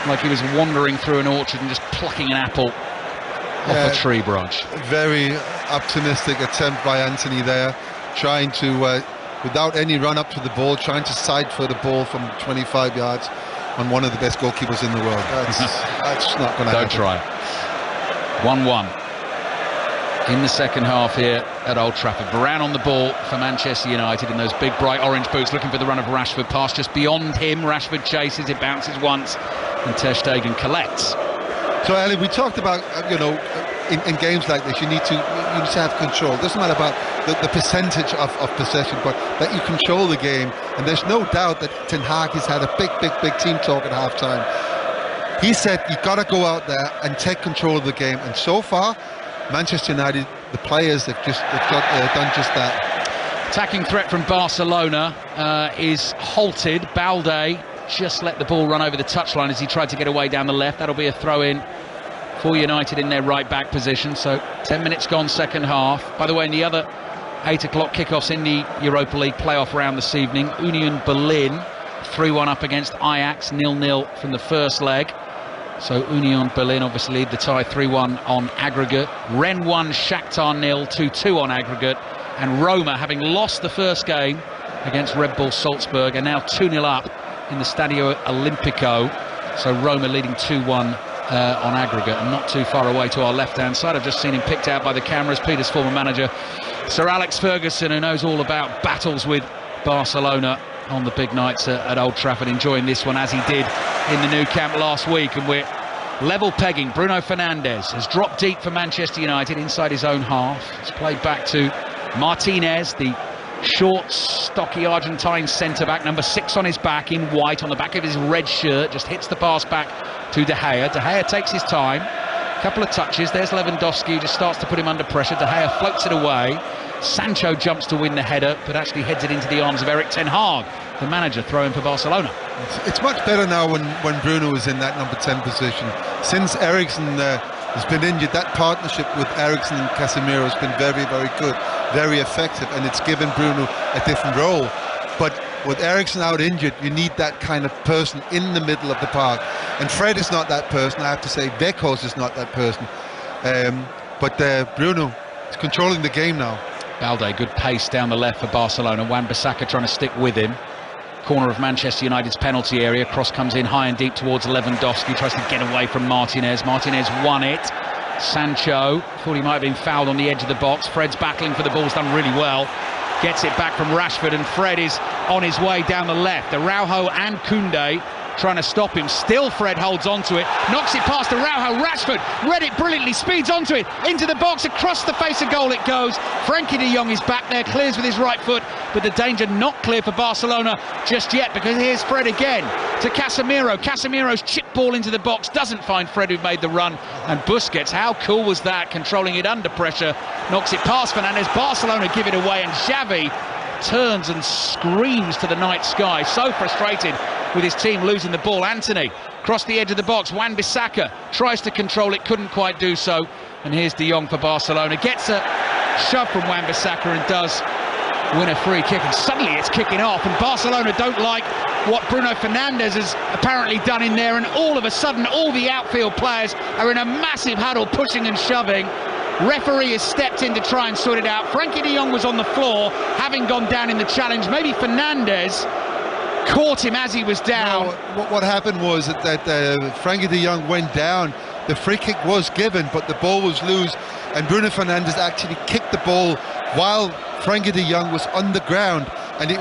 like he was wandering through an orchard and just plucking an apple off a tree branch. Very optimistic attempt by Antony there, trying to without any run up to the ball, trying to side foot the ball from 25 yards on one of the best goalkeepers in the world. That's not going to happen. Don't try it. 1-1 in the second half here at Old Trafford. Varane on the ball for Manchester United in those big bright orange boots, looking for the run of Rashford. Pass just beyond him. Rashford chases, it bounces once, and Ter Stegen collects. So, Ali, we talked about, in games like this, you need to have control. It doesn't matter about the percentage of possession, but that you control the game. And there's no doubt that Ten Hag has had a big team talk at halftime. He said, you've got to go out there and take control of the game. And so far, Manchester United, the players, they've done just that. Attacking threat from Barcelona is halted. Balde just let the ball run over the touchline as he tried to get away down the left. That'll be a throw-in for United in their right-back position. So 10 minutes gone, second half. By the way, in the other 8 o'clock kickoffs in the Europa League playoff round this evening, Union Berlin 3-1 up against Ajax, 0-0 from the first leg. So Union Berlin obviously lead the tie 3-1 on aggregate. Rennes 1, Shakhtar 0, 2-2 on aggregate. And Roma, having lost the first game against Red Bull Salzburg, are now 2-0 up in the Stadio Olimpico. So Roma leading 2-1 on aggregate, and not too far away to our left-hand side. I've just seen him picked out by the cameras. Peter's former manager, Sir Alex Ferguson, who knows all about battles with Barcelona on the big nights at Old Trafford, enjoying this one as he did in the Nou Camp last week. And we're level pegging. Bruno Fernandes has dropped deep for Manchester United inside his own half. It's played back to Martinez, the short, stocky Argentine centre-back, number 6 on his back in white, on the back of his red shirt, just hits the pass back to De Gea. De Gea takes his time, couple of touches. There's Lewandowski, who just starts to put him under pressure. De Gea floats it away. Sancho jumps to win the header, but actually heads it into the arms of Erik ten Hag, the manager, throwing for Barcelona. It's much better now when Bruno is in that number 10 position. Since Eriksen has been injured, that partnership with Eriksen and Casemiro has been very, very good, very effective, and it's given Bruno a different role. But with Eriksen out injured, you need that kind of person in the middle of the park. And Fred is not that person, I have to say. Weghorst is not that person. But Bruno is controlling the game now. Balde, good pace down the left for Barcelona. Wan-Bissaka trying to stick with him. Corner of Manchester United's penalty area. Cross comes in high and deep towards Lewandowski. Tries to get away from Martinez. Martinez won it. Sancho thought he might have been fouled on the edge of the box. Fred's battling for the ball. He's done really well. Gets it back from Rashford, and Fred is on his way down the left. Araujo and Koundé trying to stop him. Still Fred holds on to it, knocks it past Araujo. Rashford read it brilliantly, speeds onto it, into the box, across the face of goal it goes. Frankie de Jong is back there, clears with his right foot, but the danger not clear for Barcelona just yet, because here's Fred again to Casemiro. Casemiro's chip ball into the box, doesn't find Fred, who made the run, and Busquets, how cool was that, controlling it under pressure, knocks it past Fernandes. Barcelona give it away, and Xavi turns and screams to the night sky, so frustrated with his team losing the ball. Antony across the edge of the box. Wan-Bissaka tries to control it, couldn't quite do so, and here's De Jong for Barcelona. Gets a shove from Wan-Bissaka and does win a free kick, and suddenly it's kicking off, and Barcelona don't like what Bruno Fernandes has apparently done in there, and all of a sudden all the outfield players are in a massive huddle, pushing and shoving. Referee has stepped in to try and sort it out. Frankie de Jong was on the floor, having gone down in the challenge. Maybe Fernandes caught him as he was down. No, what happened was that Frankie de Jong went down. The free kick was given, but the ball was loose, and Bruno Fernandes actually kicked the ball while Frankie de Jong was on the ground, and it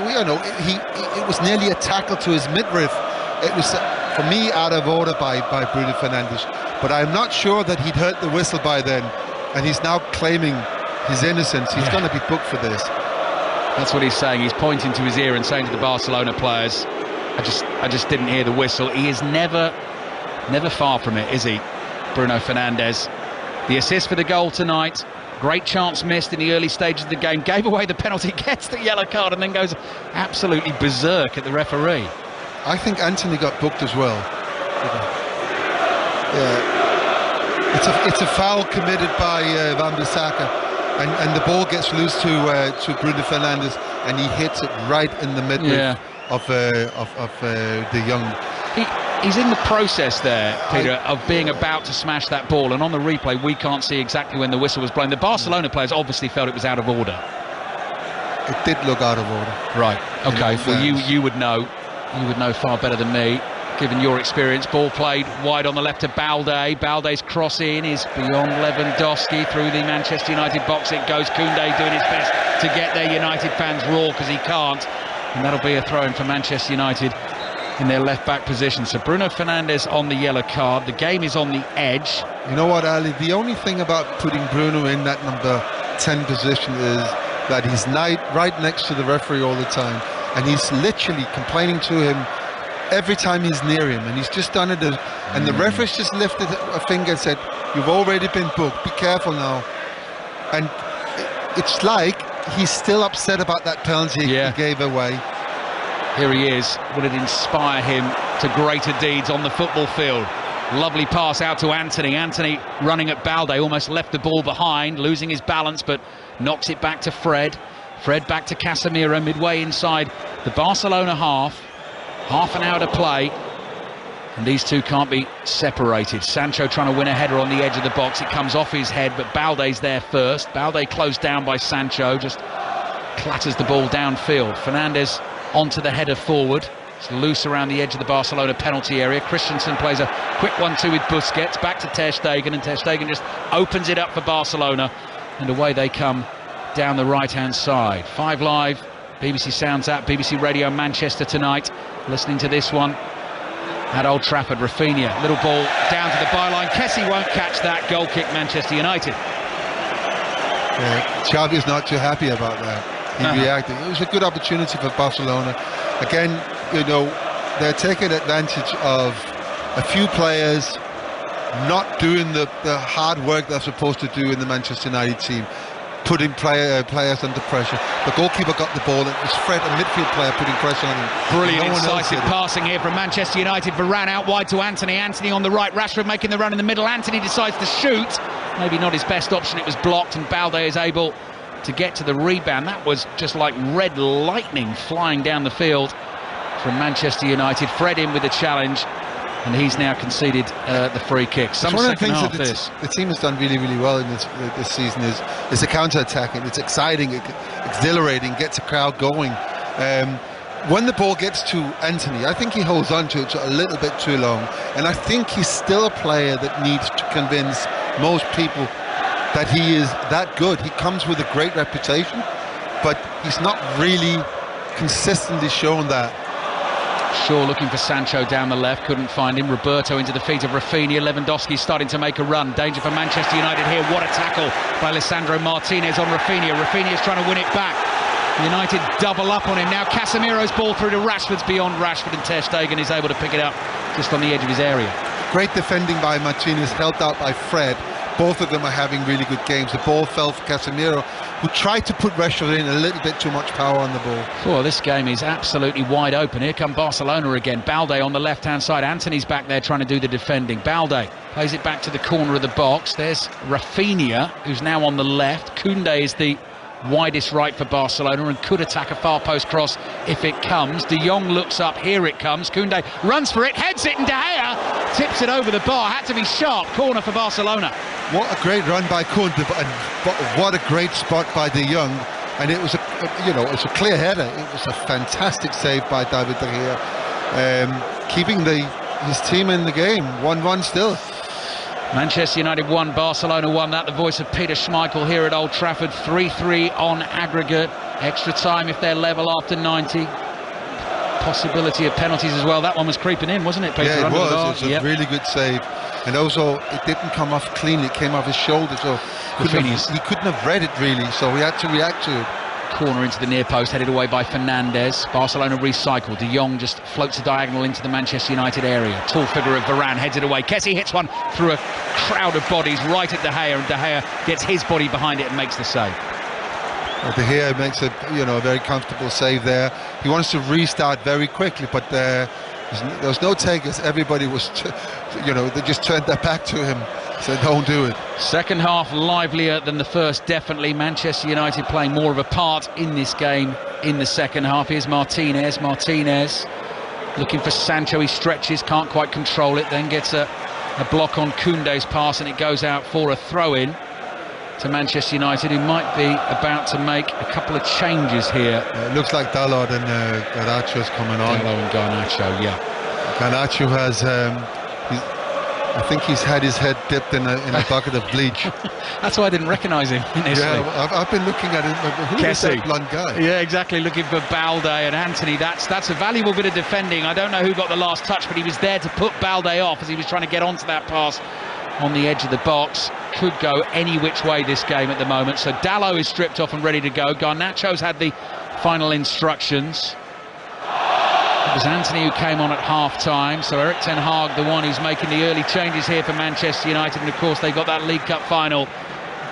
was nearly a tackle to his midriff. It was, for me, out of order by Bruno Fernandes, but I'm not sure that he'd heard the whistle by then, and he's now claiming his innocence. He's going to be booked for this. That's what he's saying. He's pointing to his ear and saying to the Barcelona players, I just didn't hear the whistle. He is never far from it, is he, Bruno Fernandes? The assist for the goal tonight. Great chance missed in the early stages of the game. Gave away the penalty, gets the yellow card, and then goes absolutely berserk at the referee. I think Antony got booked as well. Yeah. It's a foul committed by Wan-Bissaka, and the ball gets loose to Bruno Fernandes, and he hits it right in the midriff of De Jong. He's in the process there, Peter, of being about to smash that ball, and on the replay we can't see exactly when the whistle was blown. The Barcelona players obviously felt it was out of order. It did look out of order. Right. Okay. Well, you would know. You would know far better than me, given your experience. Ball played wide on the left to Balde. Balde's cross in is beyond Lewandowski, through the Manchester United box. It goes. Koundé doing his best to get their United fans raw, because he can't. And that'll be a throw-in for Manchester United in their left-back position. So Bruno Fernandes on the yellow card. The game is on the edge. You know what, Ali? The only thing about putting Bruno in that number 10 position is that he's right next to the referee all the time. And he's literally complaining to him every time he's near him, and he's just done it, and the referee's just lifted a finger and said, "You've already been booked, be careful now." And it's like he's still upset about that penalty he gave away. Here he is. Will it inspire him to greater deeds on the football field? Lovely pass out to Antony. Antony running at Balde, almost left the ball behind, losing his balance, but knocks it back to Fred. Fred back to Casemiro, midway inside the Barcelona half. Half an hour to play. And these two can't be separated. Sancho trying to win a header on the edge of the box. It comes off his head, but Balde's there first. Balde closed down by Sancho, just clatters the ball downfield. Fernandes onto the header forward. It's loose around the edge of the Barcelona penalty area. Christensen plays a quick 1-2 with Busquets, back to Ter Stegen, and Ter Stegen just opens it up for Barcelona. And away they come down the right-hand side. 5 Live, BBC Sounds app, BBC Radio Manchester tonight. Listening to this one at Old Trafford. Rafinha, little ball down to the byline. Kessie won't catch that. Goal kick, Manchester United. Yeah, Xavi's not too happy about that. He reacted. It was a good opportunity for Barcelona. Again, you know, they're taking advantage of a few players not doing the hard work they're supposed to do in the Manchester United team, putting players under pressure. The goalkeeper got the ball. It was Fred, a midfield player, putting pressure on him. Brilliant incisive passing here from Manchester United. Varane out wide to Antony. Antony on the right. Rashford making the run in the middle. Antony decides to shoot. Maybe not his best option. It was blocked, and Balde is able to get to the rebound. That was just like red lightning flying down the field from Manchester United. Fred in with the challenge, and he's now conceded the free kick. One of the things that the team has done really, really well in this season is the counter-attacking. It's exciting, exhilarating, gets the crowd going. When the ball gets to Antony, I think he holds on to it a little bit too long, and I think he's still a player that needs to convince most people that he is that good. He comes with a great reputation, but he's not really consistently shown that. Shaw looking for Sancho down the left, couldn't find him. Roberto into the feet of Rafinha. Lewandowski starting to make a run. Danger for Manchester United here. What a tackle by Lisandro Martinez on Rafinha. Rafinha's trying to win it back. United double up on him now. Casemiro's ball through to Rashford's beyond Rashford, and Ter Stegen is able to pick it up just on the edge of his area. Great defending by Martinez, helped out by Fred. Both of them are having really good games. The ball fell for Casemiro, who tried to put Rashford in, a little bit too much power on the ball. Oh, this game is absolutely wide open. Here come Barcelona again. Balde on the left-hand side. Antony's back there trying to do the defending. Balde plays it back to the corner of the box. There's Rafinha, who's now on the left. Koundé is the widest right for Barcelona and could attack a far post cross if it comes. De Jong looks up. Here it comes. Koundé runs for it, heads it, and De Gea tips it over the bar. Had to be sharp. Corner for Barcelona. What a great run by Koundé, but what a great spot by De Jong. And it was it's a clear header. It was a fantastic save by David De Gea, keeping his team in the game. 1-1 still. Manchester United 1, Barcelona 1. That the voice of Peter Schmeichel here at Old Trafford. 3-3 on aggregate. Extra time if they're level after 90. Possibility of penalties as well. That one was creeping in, wasn't it, Peter? Yeah, it was. It was a really good save. And also, it didn't come off cleanly. It came off his shoulder, so he couldn't have read it really. So we had to react to it. Corner into the near post, headed away by Fernandes. Barcelona recycled. De Jong just floats a diagonal into the Manchester United area. Tall figure of Varane heads it away. Kessie hits one through a crowd of bodies right at De Gea, and De Gea gets his body behind it and makes the save. De Gea makes a very comfortable save there. He wants to restart very quickly, but there was no takers. Everybody was, they just turned their back to him. So don't do it. Second half livelier than the first, definitely. Manchester United playing more of a part in this game in the second half. Here's Martinez looking for Sancho. He stretches, can't quite control it, then gets a block on Koundé's pass, and it goes out for a throw-in to Manchester United, who might be about to make a couple of changes here. It looks like Dalot and Garnacho's coming on. Dalot and Garnacho, yeah. Garnacho has I think he's had his head dipped in a bucket of bleach. That's why I didn't recognise him initially. Yeah, I've been looking at him. Who is that blonde guy? Yeah, exactly. Looking for Balde and Antony. That's a valuable bit of defending. I don't know who got the last touch, but he was there to put Balde off as he was trying to get onto that pass on the edge of the box. Could go any which way this game at the moment. So Dalot is stripped off and ready to go. Garnacho's had the final instructions. It was Antony who came on at half-time, so Erik ten Hag, the one who's making the early changes here for Manchester United, and of course they've got that League Cup final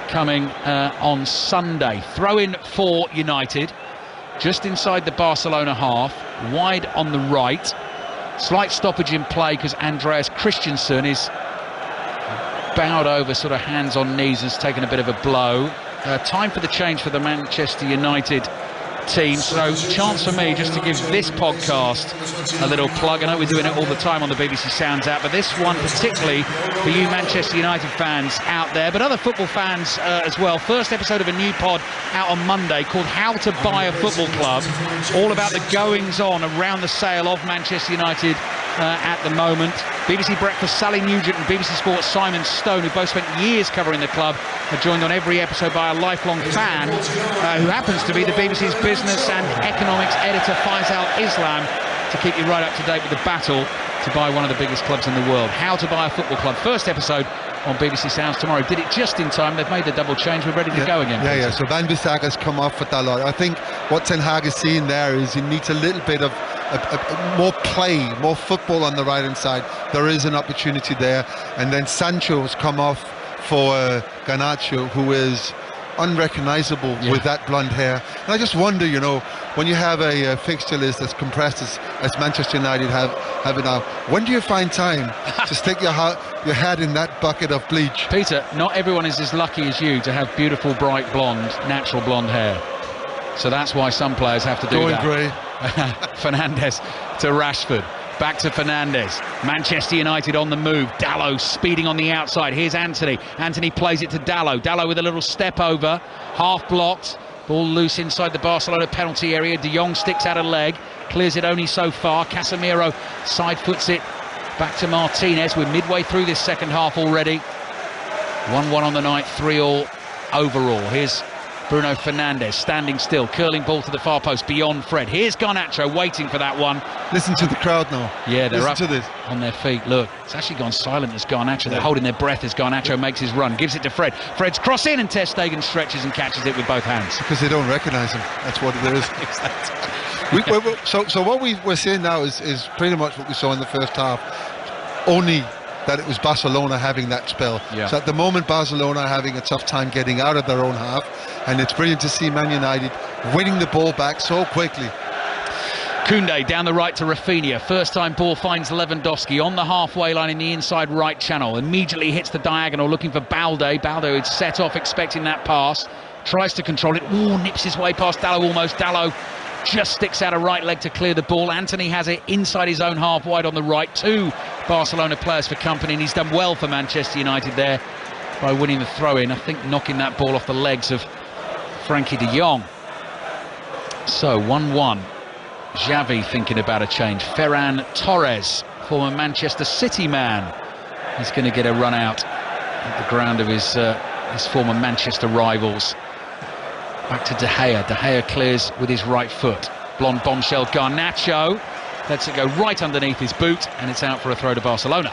coming on Sunday. Throw-in for United, just inside the Barcelona half, wide on the right. Slight stoppage in play because Andreas Christensen is bowed over, sort of hands on knees, and has taken a bit of a blow. Time for the change for the Manchester United team. So chance for me just to give this podcast a little plug. I know we're doing it all the time on the BBC Sounds app, but this one particularly for you Manchester United fans out there, but other football fans as well. First episode of a new pod out on Monday called How to Buy a Football Club, all about the goings on around the sale of Manchester United at the moment. BBC Breakfast Sally Nugent and BBC Sports Simon Stone, who both spent years covering the club, are joined on every episode by a lifelong fan who happens to be the BBC's business and economics editor Faisal Islam, to keep you right up to date with the battle to buy one of the biggest clubs in the world. How to Buy a Football Club, first episode on BBC Sounds tomorrow. Did it just in time. They've made the double change. We're ready to go again. Yeah. So Van Bissaka's come off with that lot. I think what Ten Hag is seeing there is he needs a little bit of more play, more football on the right hand side. There is an opportunity there. And then Sancho's come off for Garnacho, who is unrecognisable with that blonde hair. And I just wonder, when you have a fixture list as compressed as Manchester United have it now, when do you find time to stick your head in that bucket of bleach? Peter, not everyone is as lucky as you to have beautiful, bright blonde, natural blonde hair. So that's why some players have to do that. Grey. Fernandes to Rashford. Back to Fernandes. Manchester United on the move. Dalot speeding on the outside. Here's Antony. Antony plays it to Dalot. Dalot with a little step over. Half blocked. Ball loose inside the Barcelona penalty area. De Jong sticks out a leg. Clears it only so far. Casemiro side foots it back to Martinez. We're midway through this second half already. 1-1 on the night. 3-3 overall. Here's Bruno Fernandes standing still, curling ball to the far post beyond Fred. Here's Garnacho waiting for that one. Listen to the crowd now. Yeah, they're Listen up to this. on their feet. Look, it's actually gone silent as Garnacho. They're holding their breath as Garnacho makes his run. Gives it to Fred. Fred's cross in and Ter Stegen stretches and catches it with both hands. Because they don't recognise him. That's what it is. So what we're seeing now is pretty much what we saw in the first half. Only that it was Barcelona having that spell. Yeah. So at the moment, Barcelona are having a tough time getting out of their own half, and it's brilliant to see Man United winning the ball back so quickly. Koundé down the right to Rafinha. First time ball finds Lewandowski on the halfway line in the inside right channel. Immediately hits the diagonal looking for Balde. Balde had set off expecting that pass. Tries to control it. Ooh, nips his way past Dalot almost. Dalot just sticks out a right leg to clear the ball. Antony has it inside his own half wide on the right. Two Barcelona players for company, and he's done well for Manchester United there by winning the throw-in. I think knocking that ball off the legs of Frankie de Jong. So 1-1. Xavi thinking about a change. Ferran Torres, former Manchester City man, is going to get a run out at the ground of his former Manchester rivals. Back to De Gea. De Gea clears with his right foot. Blonde bombshell Garnacho lets it go right underneath his boot, and it's out for a throw to Barcelona,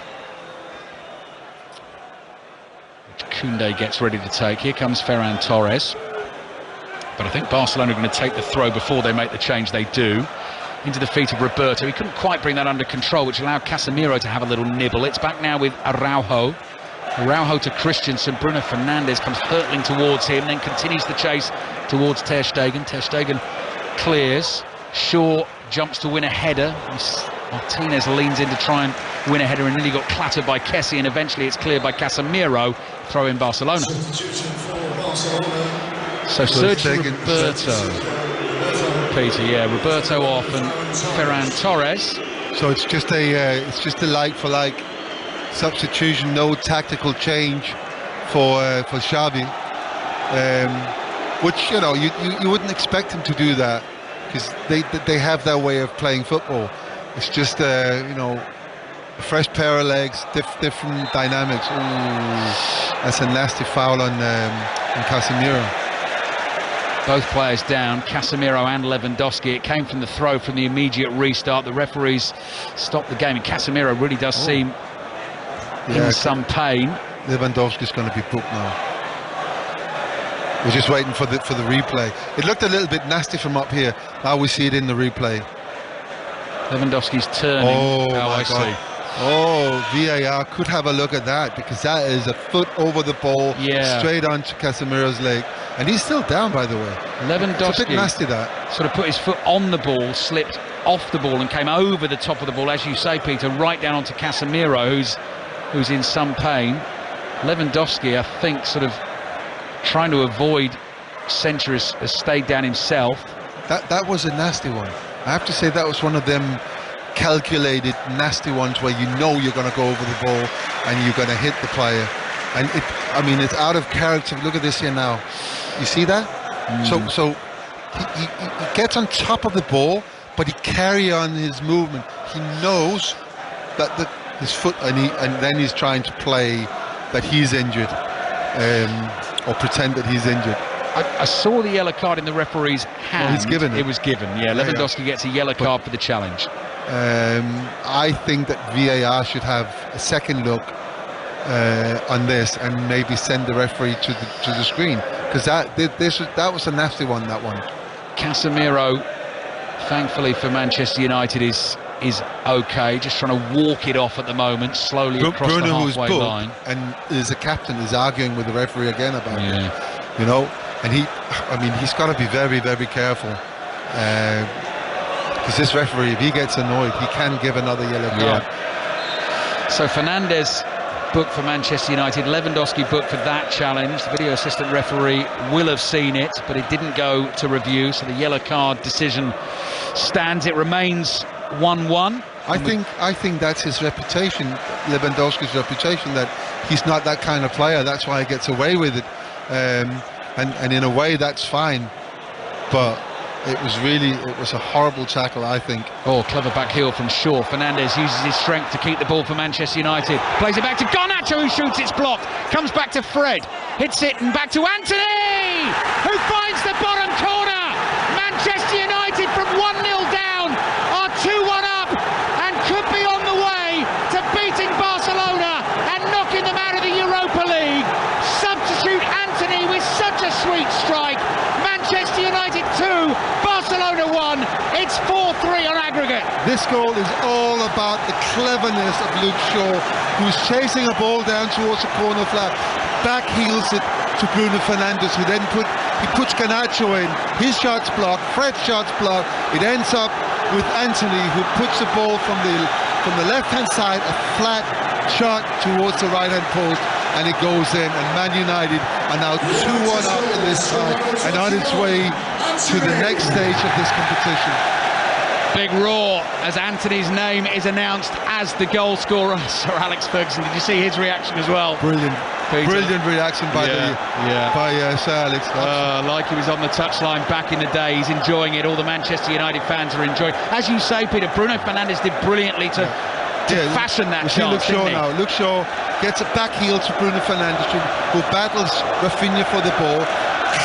which Koundé gets ready to take. Here comes Ferran Torres, but I think Barcelona are going to take the throw before they make the change. They do. Into the feet of Roberto. He couldn't quite bring that under control, which allowed Casemiro to have a little nibble. It's back now with Araujo. Araujo to Christensen. Bruno Fernandes comes hurtling towards him, then continues the chase towards Ter Stegen. Ter Stegen clears. Shaw jumps to win a header. Martinez leans in to try and win a header and nearly got clattered by Kessie, and eventually it's cleared by Casemiro. Throw in Barcelona. So Sergio Roberto. Peter, yeah, Roberto off and Ferran Torres. So it's just a like-for-like substitution, no tactical change for Xavi, which you wouldn't expect him to do that, because they have their way of playing football. It's just a fresh pair of legs, different dynamics. Ooh, that's a nasty foul on Casemiro. Both players down, Casemiro and Lewandowski. It came from the throw from the immediate restart. The referees stopped the game, and Casemiro really does seem in some pain. Lewandowski's going to be booked now. We're just waiting for the replay. It looked a little bit nasty from up here. Now we see it in the replay. Lewandowski's turning. Oh, I see. Oh, VAR could have a look at that, because that is a foot over the ball, straight onto Casemiro's leg. And he's still down, by the way. Lewandowski, it's a bit nasty, that. Sort of put his foot on the ball, slipped off the ball and came over the top of the ball, as you say, Peter, right down onto Casemiro, who's in some pain. Lewandowski, I think, sort of trying to avoid censure, has stayed down himself. That was a nasty one. I have to say that was one of them calculated nasty ones where you know you're going to go over the ball and you're going to hit the player, and it's out of character. Look at this here now. You see that? So he gets on top of the ball, but he carry on his movement. He knows that his foot, and then he's trying to play that he's injured, or pretend that he's injured. I saw the yellow card in the referee's hand. Well, he's given it. It was given, yeah. Lewandowski gets a yellow card for the challenge. I think that VAR should have a second look on this and maybe send the referee to the screen, because that was a nasty one, that one. Casemiro, thankfully for Manchester United, is okay, just trying to walk it off at the moment, slowly across the halfway line. And is a captain, is arguing with the referee again about it. And he's got to be very, very careful, because this referee, if he gets annoyed, he can give another yellow card. So Fernandes booked for Manchester United, Lewandowski booked for that challenge. The video assistant referee will have seen it, but it didn't go to review, so the yellow card decision stands. It remains 1-1. I think that's his reputation, Lewandowski's reputation, that he's not that kind of player. That's why he gets away with it, and in a way that's fine, but it was a horrible tackle, I think. Oh, clever back heel from Shaw. Fernandes uses his strength to keep the ball for Manchester United. Plays it back to Garnacho, who shoots, it's blocked. Comes back to Fred, hits it, and back to Antony, who finds the bottom corner. Manchester United from 1-0 down are 2-1 up and could be on the way to beating Barcelona and knocking them out of the Europa League. Substitute Antony with such a sweet strike. Manchester United 2, Barcelona 1. It's 4-3 on aggregate. This goal is all about the cleverness of Luke Shaw, who's chasing a ball down towards the corner flag, back heels it to Bruno Fernandes, who then puts Garnacho in. His shot's blocked, Fred's shot's blocked. It ends up with Antony, who puts the ball from the left-hand side, a flat shot towards the right-hand post, and it goes in, and Man United are now 2-1 up in this tie and on its way to the next stage of this competition. Big roar as Antony's name is announced as the goal scorer. Sir Alex Ferguson, did you see his reaction as well? Brilliant. Peter. Brilliant reaction by Sir Alex. Like he was on the touchline back in the day. He's enjoying it. All the Manchester United fans are enjoying it. As you say, Peter, Bruno Fernandes did brilliantly to fashion that chance. Luke Shaw now. Luke Shaw gets a back heel to Bruno Fernandes, who battles Rafinha for the ball.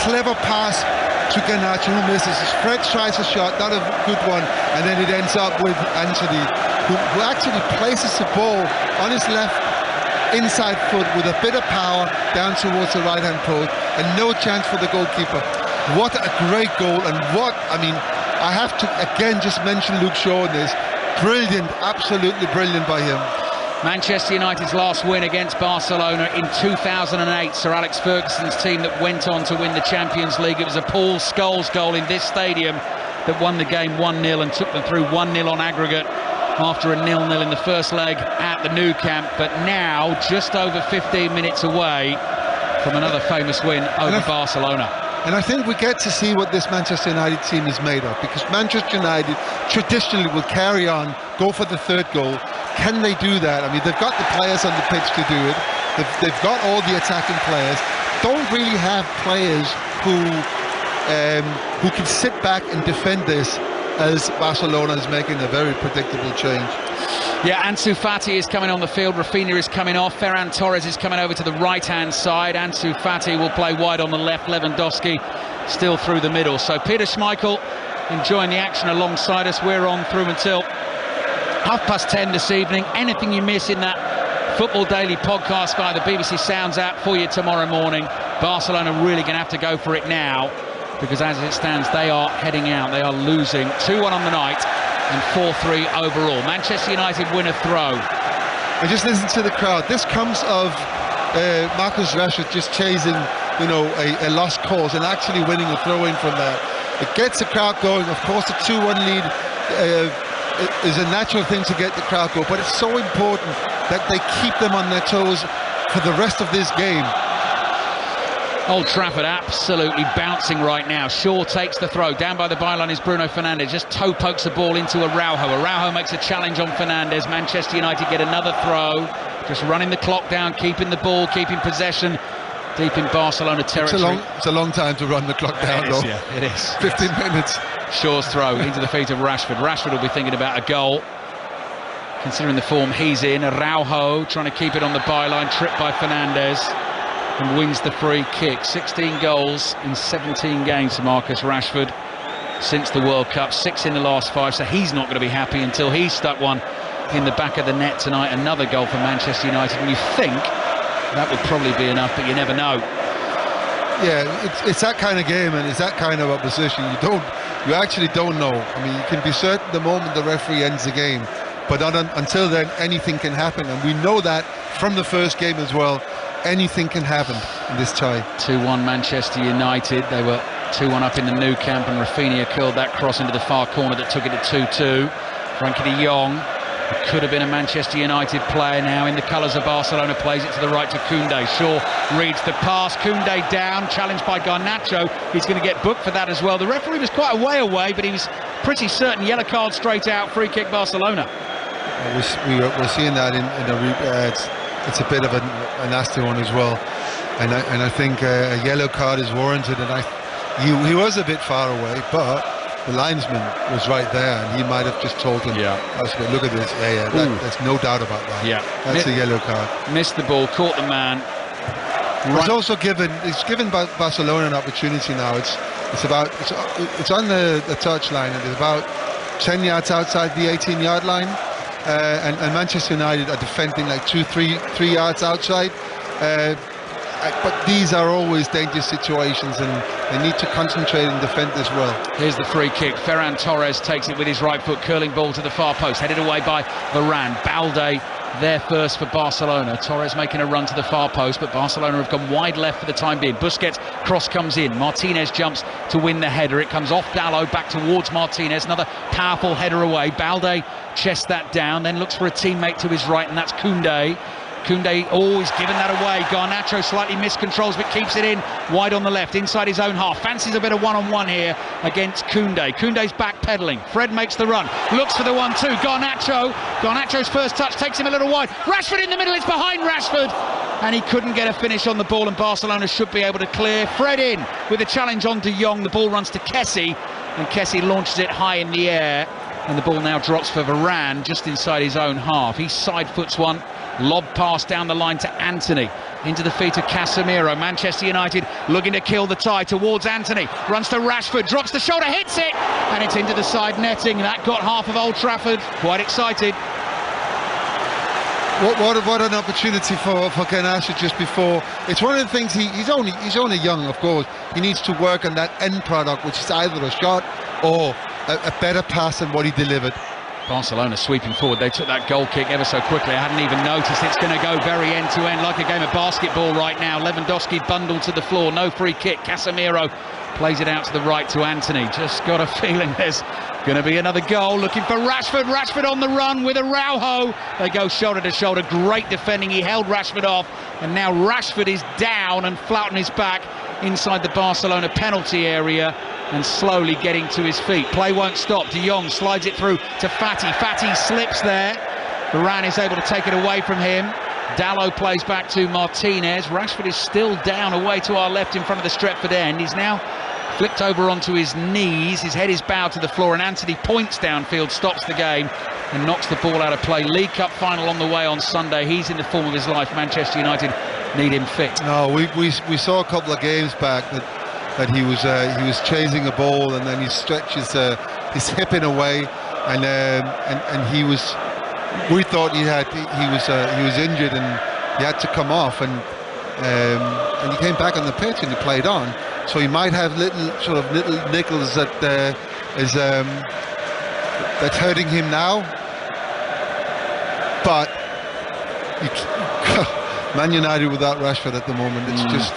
Clever pass to Garnacho, who misses. Fred tries a shot, not a good one, and then it ends up with Antony, who actually places the ball on his left inside foot with a bit of power down towards the right-hand post, and no chance for the goalkeeper. What a great goal, and I have to again just mention Luke Shaw in this. Brilliant, absolutely brilliant by him. Manchester United's last win against Barcelona in 2008, Sir Alex Ferguson's team that went on to win the Champions League. It was a Paul Scholes goal in this stadium that won the game 1-0 and took them through 1-0 on aggregate after a 0-0 in the first leg at the Nou Camp, but now just over 15 minutes away from another famous win over Barcelona. And I think we get to see what this Manchester United team is made of, because Manchester United traditionally will carry on, go for the third goal. Can they do that? I mean, they've got the players on the pitch to do it. They've got all the attacking players. Don't really have players who can sit back and defend this, as Barcelona is making a very predictable change. Yeah, Ansu Fati is coming on the field, Rafinha is coming off, Ferran Torres is coming over to the right-hand side, Ansu Fati will play wide on the left, Lewandowski still through the middle. So Peter Schmeichel enjoying the action alongside us. We're on through until 10:30 this evening. Anything you miss in that Football Daily podcast via the BBC Sounds app for you tomorrow morning. Barcelona really going to have to go for it now, because as it stands, they are heading out. They are losing 2-1 on the night and 4-3 overall. Manchester United win a throw. And just listen to the crowd. This comes of Marcus Rashford just chasing, a lost cause and actually winning a throw-in from that. It gets the crowd going. Of course, the 2-1 lead is a natural thing to get the crowd going, but it's so important that they keep them on their toes for the rest of this game. Old Trafford absolutely bouncing right now. Shaw takes the throw. Down by the byline is Bruno Fernandes. Just toe pokes the ball into Araujo. Araujo makes a challenge on Fernandes. Manchester United get another throw. Just running the clock down, keeping the ball, keeping possession deep in Barcelona territory. It's a long time to run the clock down, though. Yeah, it is. 15 minutes. Shaw's throw into the feet of Rashford. Rashford will be thinking about a goal, considering the form he's in. Araujo trying to keep it on the byline, tripped by Fernandes, and wins the free kick. 16 goals in 17 games for Marcus Rashford since the World Cup, 6 in the last 5, so he's not going to be happy until he's stuck one in the back of the net tonight. Another goal for Manchester United, and you think that would probably be enough, but you never know. Yeah, it's that kind of game, and it's that kind of opposition. You actually don't know. I mean, you can be certain the moment the referee ends the game, but until then, anything can happen, and we know that from the first game as well. Anything can happen in this tie. 2-1 Manchester United. They were 2-1 up in the Nou Camp, and Rafinha curled that cross into the far corner that took it to 2-2. Frankie de Jong, who could have been a Manchester United player now in the colours of Barcelona, plays it to the right to Koundé. Shaw reads the pass. Koundé down, challenged by Garnacho. He's going to get booked for that as well. The referee was quite a way away, but he was pretty certain. Yellow card straight out, free kick Barcelona. We're seeing that in the it's a bit of a nasty one as well, and I think a yellow card is warranted, and he was a bit far away, but the linesman was right there, and he might have just told him, look at this, there's no doubt about that. Yeah, that's a yellow card. Missed the ball, caught the man. It's also given Barcelona an opportunity now. It's on the touchline, and it's about 10 yards outside the 18-yard line. And Manchester United are defending like 2-3 yards outside, but these are always dangerous situations, and they need to concentrate and defend as well. Here's the free kick. Ferran Torres takes it with his right foot, curling ball to the far post, headed away by Varane. Balde there first for Barcelona. Torres making a run to the far post, but Barcelona have gone wide left for the time being. Busquets cross comes in. Martinez jumps to win the header. It comes off Dalot back towards Martinez. Another powerful header away. Balde chests that down, then looks for a teammate to his right, and that's Koundé. Koundé always giving that away. Garnacho slightly miscontrols, but keeps it in wide on the left, inside his own half. Fancies a bit of one-on-one here against Koundé. Koundé's back-pedalling. Fred makes the run, looks for the 1-2. Garnacho's first touch takes him a little wide. Rashford in the middle, it's behind Rashford, and he couldn't get a finish on the ball, and Barcelona should be able to clear. Fred in with a challenge on de Jong. The ball runs to Kessie, and Kessie launches it high in the air, and the ball now drops for Varane just inside his own half. He side foots one. Lob pass down the line to Antony, into the feet of Casemiro. Manchester United looking to kill the tie towards Antony. Runs to Rashford, drops the shoulder, hits it, and it's into the side netting. That got half of Old Trafford quite excited. What an opportunity for Garnacho just before. It's one of the things he's only young, of course. He needs to work on that end product, which is either a shot or a better pass than what he delivered. Barcelona sweeping forward. They took that goal kick ever so quickly. I hadn't even noticed. It's going to go very end to end, like a game of basketball right now. Lewandowski bundled to the floor, no free kick. Casemiro plays it out to the right to Antony. Just got a feeling there's going to be another goal. Looking for Rashford. Rashford on the run with Araujo. They go shoulder to shoulder. Great defending. He held Rashford off, and now Rashford is down and flat on his back inside the Barcelona penalty area, and slowly getting to his feet. Play won't stop. De Jong slides it through to Fati. Fati slips there. Varane is able to take it away from him. Dalot plays back to Martinez. Rashford is still down away to our left in front of the Stretford end. He's now flipped over onto his knees. His head is bowed to the floor, and Antony points downfield, stops the game, and knocks the ball out of play. League Cup final on the way on Sunday. He's in the form of his life. Manchester United need him fit. No, we saw a couple of games back that he was chasing a ball, and then he stretches his hip in a way, and he was. We thought he was injured and he had to come off, and he came back on the pitch and he played on. So he might have little nickels that that's hurting him now, but Man United without Rashford at the moment, it's just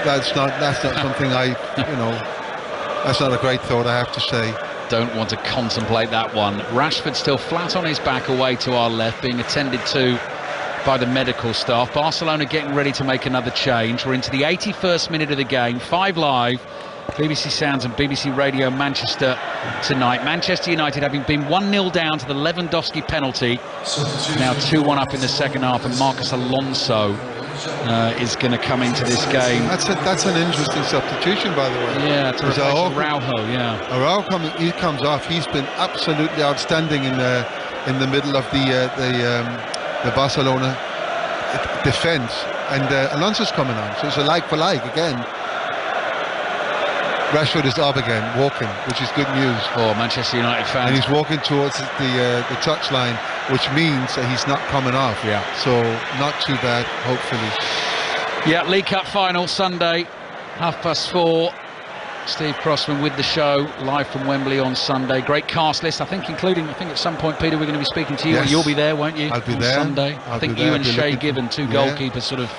that's not something that's not a great thought, I have to say. Don't want to contemplate that one. Rashford still flat on his back away to our left, being attended to by the medical staff. Barcelona getting ready to make another change. We're into the 81st minute of the game. 5 Live, BBC Sounds and BBC Radio Manchester tonight. Manchester United having been 1-0 down to the Lewandowski penalty, now 2-1 up in the second half, and Marcos Alonso is going to come into this game. That's an interesting substitution, by the way. Yeah, to replace Araujo. Yeah, Araujo he comes off. He's been absolutely outstanding in the middle of the Barcelona defence, and Alonso's coming on, so it's a like for like again. Rashford is up again, walking, which is good news for Manchester United fans. And he's walking towards the touchline, which means that he's not coming off. Yeah. So not too bad, hopefully. Yeah, League Cup final Sunday, 4:30. Steve Crossman with the show, live from Wembley on Sunday. Great cast list, I think at some point, Peter, we're going to be speaking to you. Yes. You'll be there, won't you? I'll be on there. Sunday. I think you and Shay Given, two goalkeepers, sort of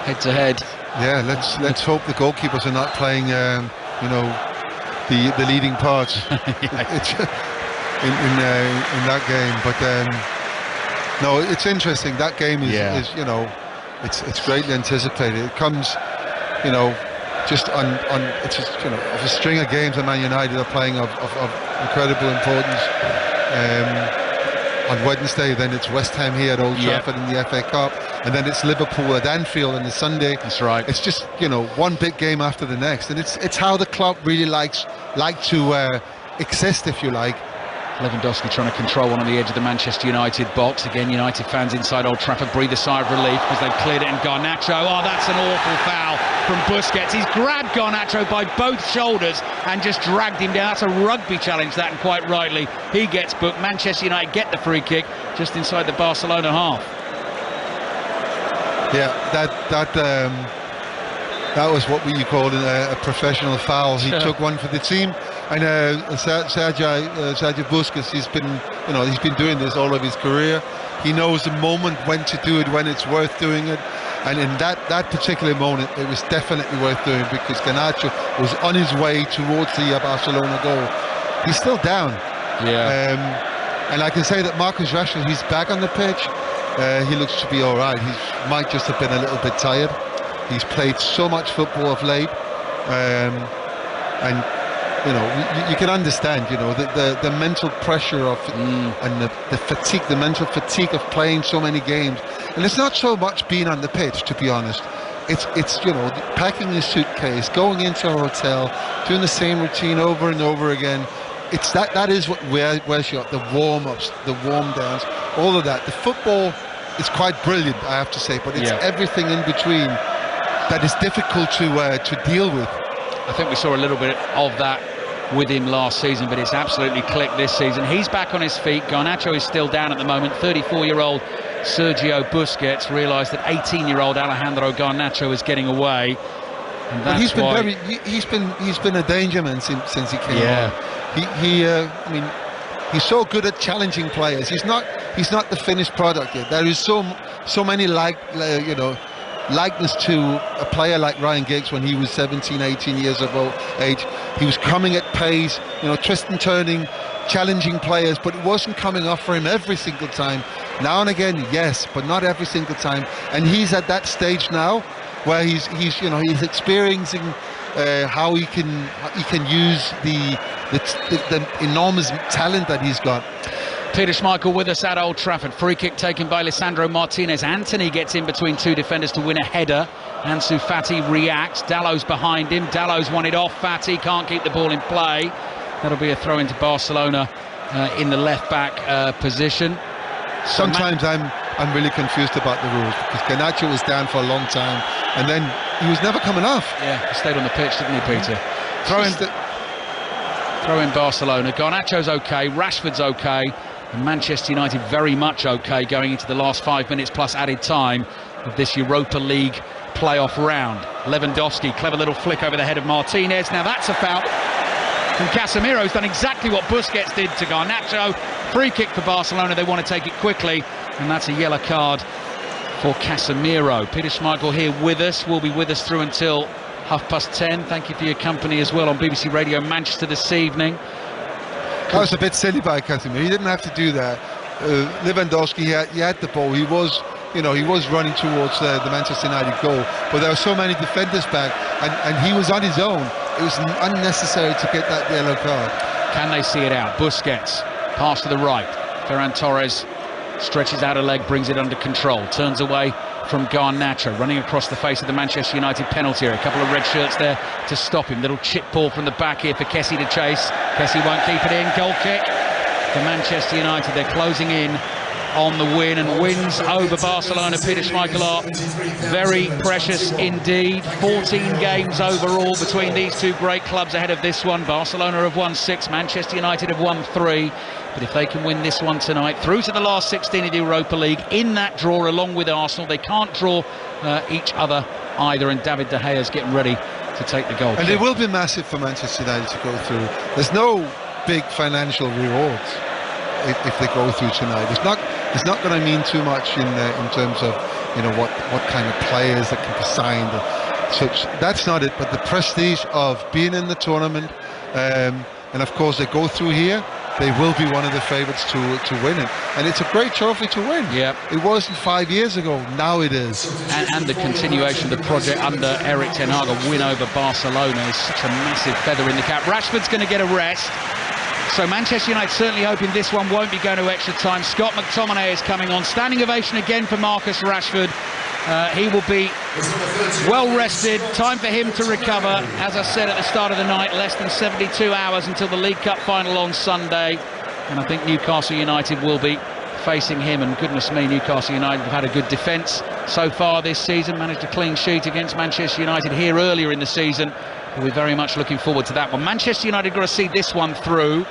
head to head. Yeah, let's hope the goalkeepers are not playing, the leading parts in that game. But no, it's interesting. That game is it's greatly anticipated. It comes, just on it's just, of a string of games that Man United are playing of incredible importance. On Wednesday, then it's West Ham here at Old Trafford in the FA Cup, and then it's Liverpool at Anfield on the Sunday. That's right. It's just one big game after the next, and it's how the club really like to exist, if you like. Lewandowski trying to control one on the edge of the Manchester United box. Again, United fans inside Old Trafford breathe a sigh of relief because they've cleared it. And Garnacho, that's an awful foul from Busquets. He's grabbed Garnacho by both shoulders and just dragged him down. That's a rugby challenge, that, and quite rightly. He gets booked. Manchester United get the free kick just inside the Barcelona half. Yeah, that was what you call a professional foul. He took one for the team. And Sergio Busquets, he's been doing this all of his career. He knows the moment when to do it, when it's worth doing it. And in that particular moment, it was definitely worth doing, because Garnacho was on his way towards the Barcelona goal. He's still down. Yeah. And I can say that Marcus Rashford, he's back on the pitch. He looks to be all right. He might just have been a little bit tired. He's played so much football of late, and you can understand, the mental pressure of and the fatigue, the mental fatigue of playing so many games. And it's not so much being on the pitch, to be honest. It's packing your suitcase, going into a hotel, doing the same routine over and over again. It's that is what wears you out. The warm-ups, the warm-downs, all of that. The football is quite brilliant, I have to say, but it's everything in between that is difficult to deal with. I think we saw a little bit of that with him last season, but it's absolutely clicked this season. He's back on his feet. Garnacho is still down at the moment. 34-year-old Sergio Busquets realised that 18-year-old Alejandro Garnacho is getting away, and that's he's been a danger man since he came on. He's so good at challenging players. He's not the finished product yet. There is so many likeness to a player like Ryan Giggs when he was 17, 18 years of age. He was coming at pace, twisting, turning, challenging players, but it wasn't coming off for him every single time. Now and again, yes, but not every single time. And he's at that stage now where he's experiencing how he can use the enormous talent that he's got. Peter Schmeichel with us at Old Trafford. Free kick taken by Lisandro Martinez. Antony gets in between two defenders to win a header. Ansu Fati reacts. Dallow's behind him. Dallow's won it off. Fati can't keep the ball in play. That'll be a throw into Barcelona in the left-back position. Sometimes I'm really confused about the rules, because Garnacho was down for a long time, and then he was never coming off. Yeah, he stayed on the pitch, didn't he, Peter? Throw in Barcelona. Garnacho's okay. Rashford's okay. And Manchester United very much okay going into the last 5 minutes plus added time of this Europa League playoff round. Lewandowski, clever little flick over the head of Martinez. Now that's a foul from Casemiro. He's done exactly what Busquets did to Garnacho. Free kick for Barcelona. They want to take it quickly, and that's a yellow card for Casemiro. Peter Schmeichel here with us. Will be with us through until 10:30. Thank you for your company as well on BBC Radio Manchester this evening. That was a bit silly by Casemiro. He didn't have to do that. Lewandowski, he had the ball. He was you know, he was running towards the Manchester United goal, but there were so many defenders back, and he was on his own. It was unnecessary to get that yellow card. Can they see it out? Busquets, pass to the right. Ferran Torres stretches out a leg, brings it under control, turns away from Garnacho, running across the face of the Manchester United penalty area. A couple of red shirts there to stop him. Little chip ball from the back here for Kessie to chase. Kessie won't keep it in. Goal kick for Manchester United. They're closing in on the win, and wins over Barcelona, Peter Schmeichel, are very precious indeed. 14 games overall between these two great clubs ahead of this one. Barcelona have won 6, Manchester United have won 3. But if they can win this one tonight, through to the last 16 of the Europa League, in that draw along with Arsenal, they can't draw each other either, and David De Gea is getting ready to take the goal. And it will be massive for Manchester United to go through. There's no big financial rewards if they go through tonight. It's not going to mean too much in terms of, you know, what kind of players that can be signed. So that's not it. But the prestige of being in the tournament, and of course they go through here, they will be one of the favourites to win it. And it's a great trophy to win. Yeah. It wasn't 5 years ago, now it is. And the continuation of the project under Erik ten Hag, a win over Barcelona, is such a massive feather in the cap. Rashford's going to get a rest. So Manchester United certainly hoping this one won't be going to extra time. Scott McTominay is coming on. Standing ovation again for Marcus Rashford. He will be well rested. Time for him to recover. As I said at the start of the night, less than 72 hours until the League Cup final on Sunday. And I think Newcastle United will be facing him. And goodness me, Newcastle United have had a good defence so far this season. Managed a clean sheet against Manchester United here earlier in the season. We're very much looking forward to that one. Manchester United got to see this one through.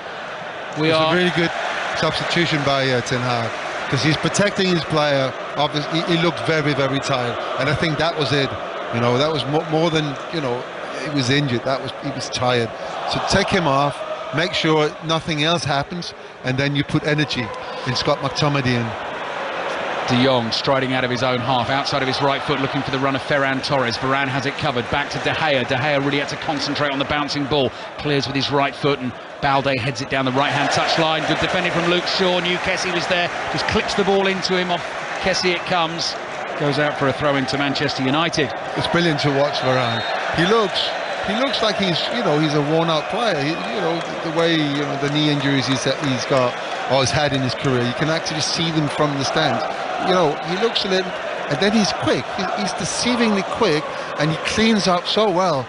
It's a really good substitution by Ten Hag, because he's protecting his player. Obviously, he looked very, very tired, and I think that was it. You know, that was more than, you know, he was injured. He was tired. So take him off, make sure nothing else happens, and then you put energy in Scott McTominay in. De Jong striding out of his own half, outside of his right foot, looking for the run of Ferran Torres. Varane has it covered, back to De Gea. De Gea really had to concentrate on the bouncing ball. Clears with his right foot, and Balde heads it down the right-hand touchline. Good defending from Luke Shaw. Knew Kessie was there, just clips the ball into him. Off Kessie it comes. Goes out for a throw into Manchester United. It's brilliant to watch Varane. He looks like he's a worn-out player. You know, the way, you know, the knee injuries he's got or has had in his career, you can actually see them from the stands. You know, he looks a little, and then he's quick. He's deceivingly quick, and he cleans up so well.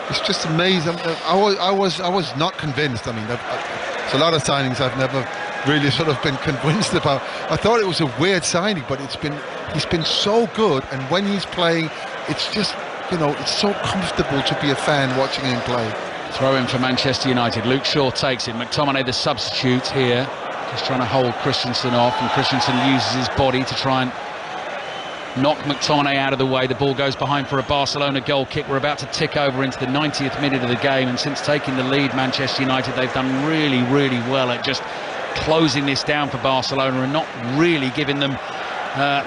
It's just amazing. I was not convinced. I mean, it's a lot of signings I've never really sort of been convinced about. I thought it was a weird signing, but he's been so good, and when he's playing, it's just, you know, it's so comfortable to be a fan watching him play. Throw in for Manchester United. Luke Shaw takes it. McTominay the substitute here, just trying to hold Christensen off, and Christensen uses his body to try and knock McTominay out of the way. The ball goes behind for a Barcelona goal kick. We're about to tick over into the 90th minute of the game, and since taking the lead, Manchester United, they've done really, really well at just closing this down for Barcelona and not really giving them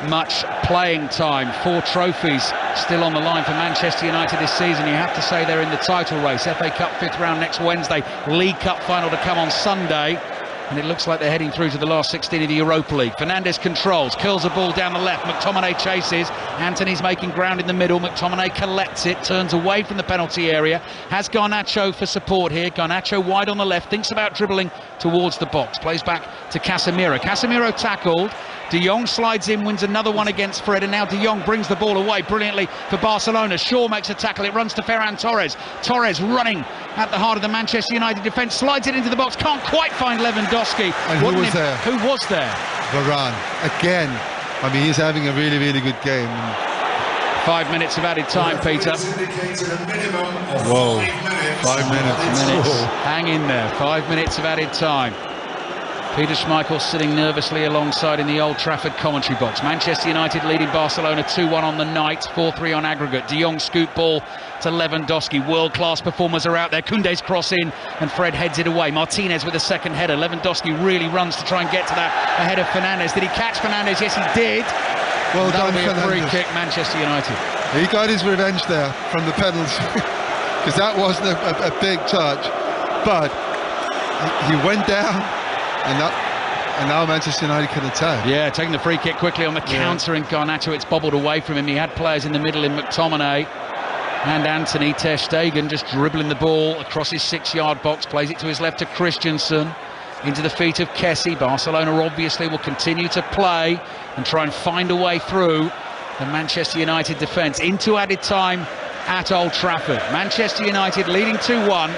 much playing time. 4 trophies still on the line for Manchester United this season. You have to say they're in the title race. FA Cup 5th round next Wednesday, League Cup final to come on Sunday, and it looks like they're heading through to the last 16 of the Europa League. Fernandes controls, curls the ball down the left. McTominay chases. Antony's making ground in the middle. McTominay collects it, turns away from the penalty area. Has Garnacho for support here. Garnacho wide on the left, thinks about dribbling towards the box. Plays back to Casemiro. Casemiro tackled. De Jong slides in, wins another one against Fred, and now De Jong brings the ball away brilliantly for Barcelona. Shaw makes a tackle, it runs to Ferran Torres. Torres running at the heart of the Manchester United defence, slides it into the box, can't quite find Lewandowski. And who was there? Who was there? Varane, again. I mean, he's having a really, really good game. 5 minutes of added time, Peter. Whoa, 5 minutes. Whoa. Hang in there, 5 minutes of added time. Peter Schmeichel sitting nervously alongside in the Old Trafford commentary box. Manchester United leading Barcelona 2-1 on the night, 4-3 on aggregate. De Jong scoop ball to Lewandowski. World-class performers are out there. Koundé's cross in, and Fred heads it away. Martinez with a second header. Lewandowski really runs to try and get to that ahead of Fernandes. Did he catch Fernandes? Yes, he did. Well That'll done, be a free Fernandes. kick, Manchester United. He got his revenge there from the penalty, because that wasn't a big touch, but he went down, and And now Manchester United can attack. Yeah, taking the free kick quickly on the counter, and Garnacho, it's bobbled away from him. He had players in the middle in McTominay and Antony. Ter Stegen just dribbling the ball across his 6-yard box, plays it to his left to Christensen, into the feet of Kessie. Barcelona obviously will continue to play and try and find a way through the Manchester United defence into added time at Old Trafford. Manchester United leading 2-1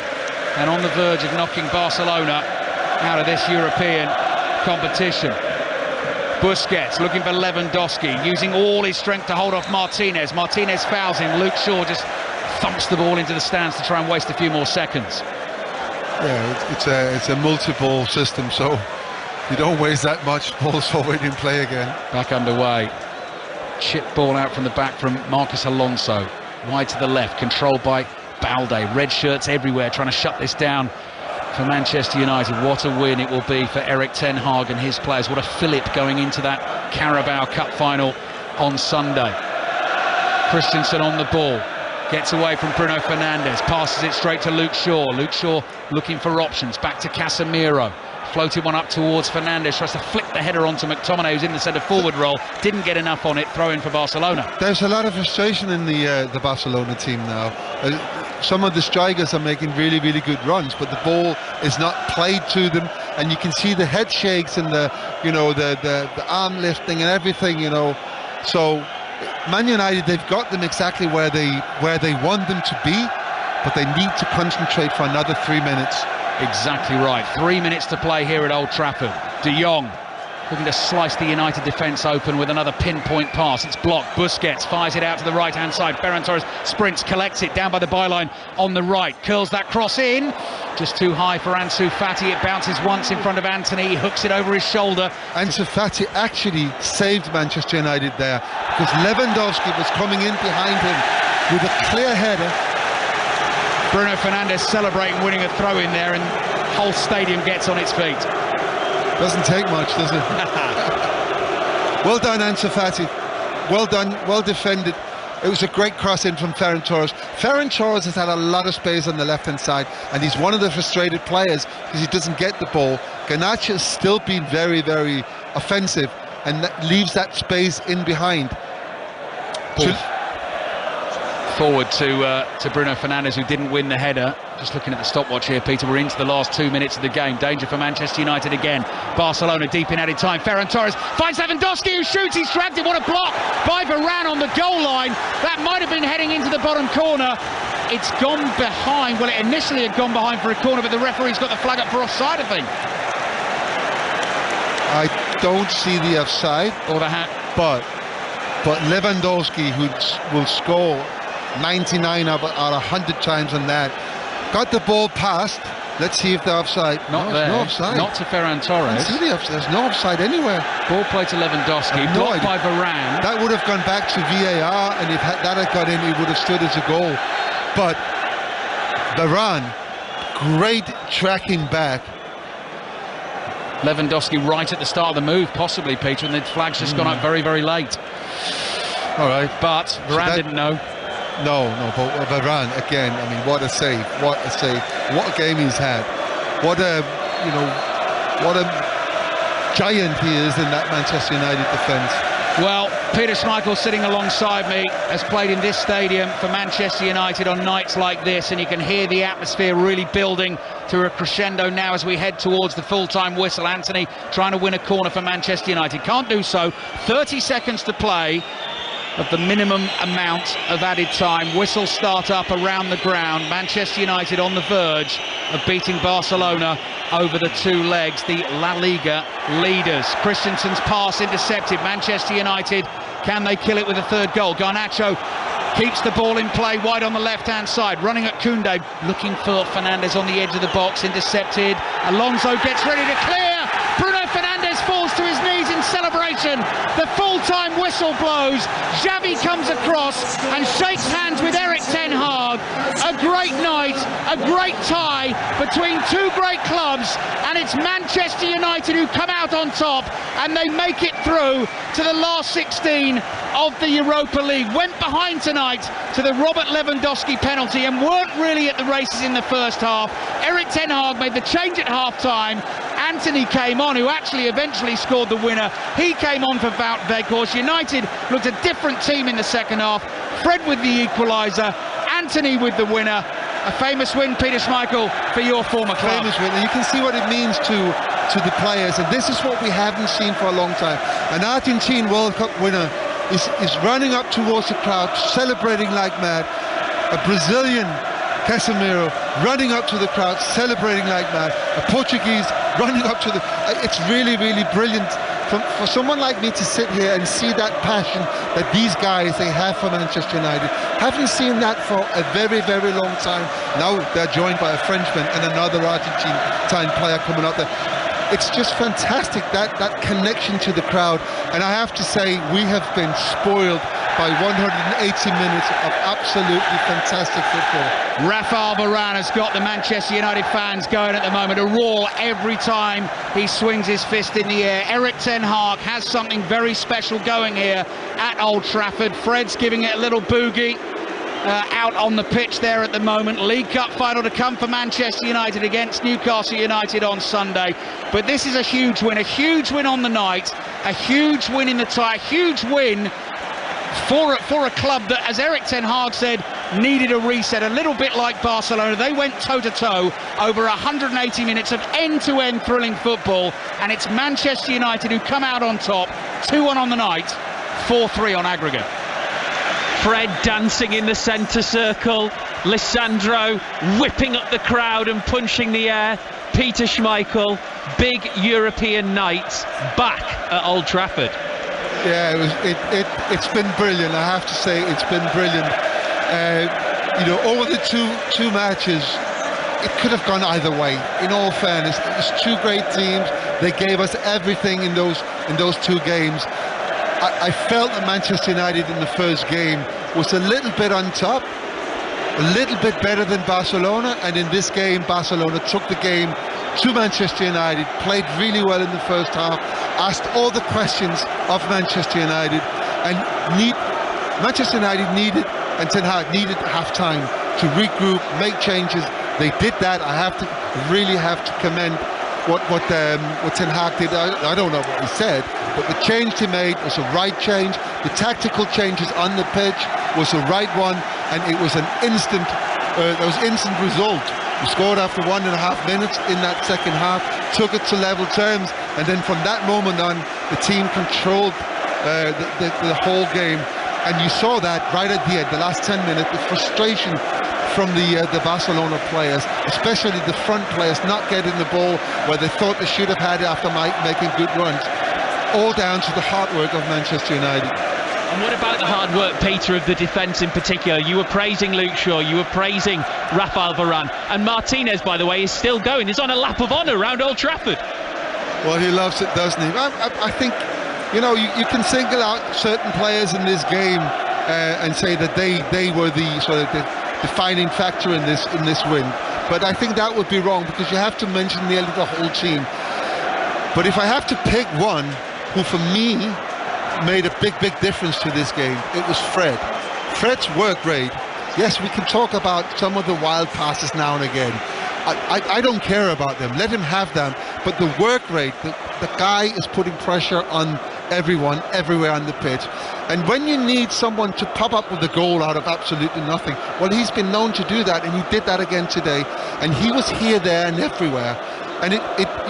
and on the verge of knocking Barcelona out of this European competition. Busquets looking for Lewandowski, using all his strength to hold off Martinez. Martinez fouls him. Luke Shaw just thumps the ball into the stands to try and waste a few more seconds. Yeah, it's a multi-ball system, so you don't waste that much balls forward in play again. Back underway. Chip ball out from the back from Marcus Alonso. Wide to the left, controlled by Balde. Red shirts everywhere, trying to shut this down for Manchester United. What a win it will be for Erik ten Hag and his players. What a fillip going into that Carabao Cup final on Sunday. Christensen on the ball, gets away from Bruno Fernandes, passes it straight to Luke Shaw. Luke Shaw looking for options, back to Casemiro, floated one up towards Fernandes, tries to flick the header onto McTominay, who's in the centre forward role, didn't get enough on it, throw in for Barcelona. There's a lot of frustration in the Barcelona team now. Some of the strikers are making really, really good runs, but the ball is not played to them, and you can see the head shakes and the arm lifting and everything, So Man United, they've got them exactly where they want them to be, but they need to concentrate for another 3 minutes. Exactly right. 3 minutes to play here at Old Trafford. De Jong looking to slice the United defence open with another pinpoint pass. It's blocked. Busquets fires it out to the right-hand side. Ferran Torres sprints, collects it down by the byline on the right. Curls that cross in. Just too high for Ansu Fati. It bounces once in front of Antony. He hooks it over his shoulder. Ansu Fati actually saved Manchester United there, because Lewandowski was coming in behind him with a clear header. Bruno Fernandes celebrating winning a throw in there, and the whole stadium gets on its feet. Doesn't take much, does it? Well done, Ansu Fati. Well done, well defended. It was a great cross in from Ferran Torres. Ferran Torres has had a lot of space on the left-hand side, and he's one of the frustrated players because he doesn't get the ball. Garnacho has still been very, very offensive, and that leaves that space in behind. Forward to Bruno Fernandes, who didn't win the header. Just looking at the stopwatch here, Peter, we're into the last 2 minutes of the game. Danger for Manchester United again. Barcelona deep in added time. Ferran Torres finds Lewandowski, who shoots. He's dragged it. What a block by Varane on the goal line. That might have been heading into the bottom corner. It's gone behind. Well, it initially had gone behind for a corner, but the referee's got the flag up for offside, I think. I don't see the offside. Or the hat. But Lewandowski, who will score 99 out of 100 times on that, got the ball passed. Let's see if they're offside. Not there. No offside. Not to Ferran Torres. There's no offside anywhere. Ball play to Lewandowski. Blocked by Varane. That would have gone back to VAR, and if that had got in, it would have stood as a goal. But Varane, great tracking back. Lewandowski right at the start of the move, possibly, Peter, and the flag's just gone up very, very late. All right. But Varane didn't know. No, but Varane again. I mean, what a save! What a save! What a game he's had! What a giant he is in that Manchester United defence. Well, Peter Schmeichel sitting alongside me has played in this stadium for Manchester United on nights like this, and you can hear the atmosphere really building to a crescendo now as we head towards the full-time whistle. Antony trying to win a corner for Manchester United, can't do so. 30 seconds to play of the minimum amount of added time. Whistle start up around the ground. Manchester United on the verge of beating Barcelona over the two legs, the La Liga leaders. Christensen's pass intercepted. Manchester United, can they kill it with a third goal? Garnacho keeps the ball in play wide on the left-hand side, running at Koundé, looking for Fernandes on the edge of the box, intercepted. Alonso gets ready to clear. Bruno Fernandes falls to his knees in celebration. The full-time whistle blows. Xavi comes across and shakes hands with Erik ten Hag. A great night, a great tie between two great clubs, and it's Manchester United who come out on top, and they make it through to the last 16 of the Europa League. Went behind tonight to the Robert Lewandowski penalty and weren't really at the races in the first half. Erik ten Hag made the change at half-time. Antony came on, who actually eventually scored the winner. He came on for Wout Weghorst. United looked a different team in the second half. Fred with the equaliser, Antony with the winner. A famous win, Peter Schmeichel, for your former club. Famous win, and you can see what it means to the players, and this is what we haven't seen for a long time. An Argentine World Cup winner is running up towards the crowd, celebrating like mad. A Brazilian Casemiro running up to the crowd, celebrating like mad. A Portuguese running up to the... It's really, really brilliant for someone like me to sit here and see that passion that these guys, they have for Manchester United. Haven't seen that for a very, very long time. Now they're joined by a Frenchman and another Argentine player coming up there. It's just fantastic, that connection to the crowd. And I have to say, we have been spoiled by 180 minutes of absolutely fantastic football. Rafael Varane has got the Manchester United fans going at the moment, a roar every time he swings his fist in the air. Erik ten Hag has something very special going here at Old Trafford. Fred's giving it a little boogie. Out on the pitch there at the moment. League Cup final to come for Manchester United against Newcastle United on Sunday. But this is a huge win on the night, a huge win in the tie, a huge win for a club that, as Erik ten Hag said, needed a reset, a little bit like Barcelona. They went toe-to-toe over 180 minutes of end-to-end thrilling football, and it's Manchester United who come out on top, 2-1 on the night, 4-3 on aggregate. Fred dancing in the centre circle, Lissandro whipping up the crowd and punching the air. Peter Schmeichel, big European night back at Old Trafford. Yeah, it's been brilliant. I have to say, it's been brilliant. Over the two matches, it could have gone either way. In all fairness, it was two great teams. They gave us everything in those two games. I felt that Manchester United in the first game was a little bit on top, a little bit better than Barcelona, and in this game Barcelona took the game to Manchester United, played really well in the first half, asked all the questions of Manchester United, and Manchester United needed, and Ten Hag needed half-time to regroup, make changes. They did that. I really have to commend what Ten Hag did. I don't know what he said, but the change he made was a right change. The tactical changes on the pitch was the right one, and it was an instant result. We scored after 1.5 minutes in that second half, took it to level terms, and then from that moment on, the team controlled the whole game. And you saw that right at the end, the last 10 minutes, the frustration from the Barcelona players, especially the front players, not getting the ball where they thought they should have had it after making good runs. All down to the hard work of Manchester United. And what about the hard work, Peter, of the defence in particular? You were praising Luke Shaw, you were praising Rafael Varane, and Martinez, by the way, is still going. He's on a lap of honour around Old Trafford. Well, he loves it, doesn't he? I think, you can single out certain players in this game and say that they were the sort of the defining factor in this win. But I think that would be wrong, because you have to mention nearly the whole team. But if I have to pick one who, for me, made a big difference to this game, it was Fred. Fred's work rate. Yes, we can talk about some of the wild passes now and again. I don't care about them. Let him have them. But the work rate, the guy is putting pressure on everyone, everywhere on the pitch. And when you need someone to pop up with a goal out of absolutely nothing, well, he's been known to do that, and he did that again today. And he was here, there, and everywhere. And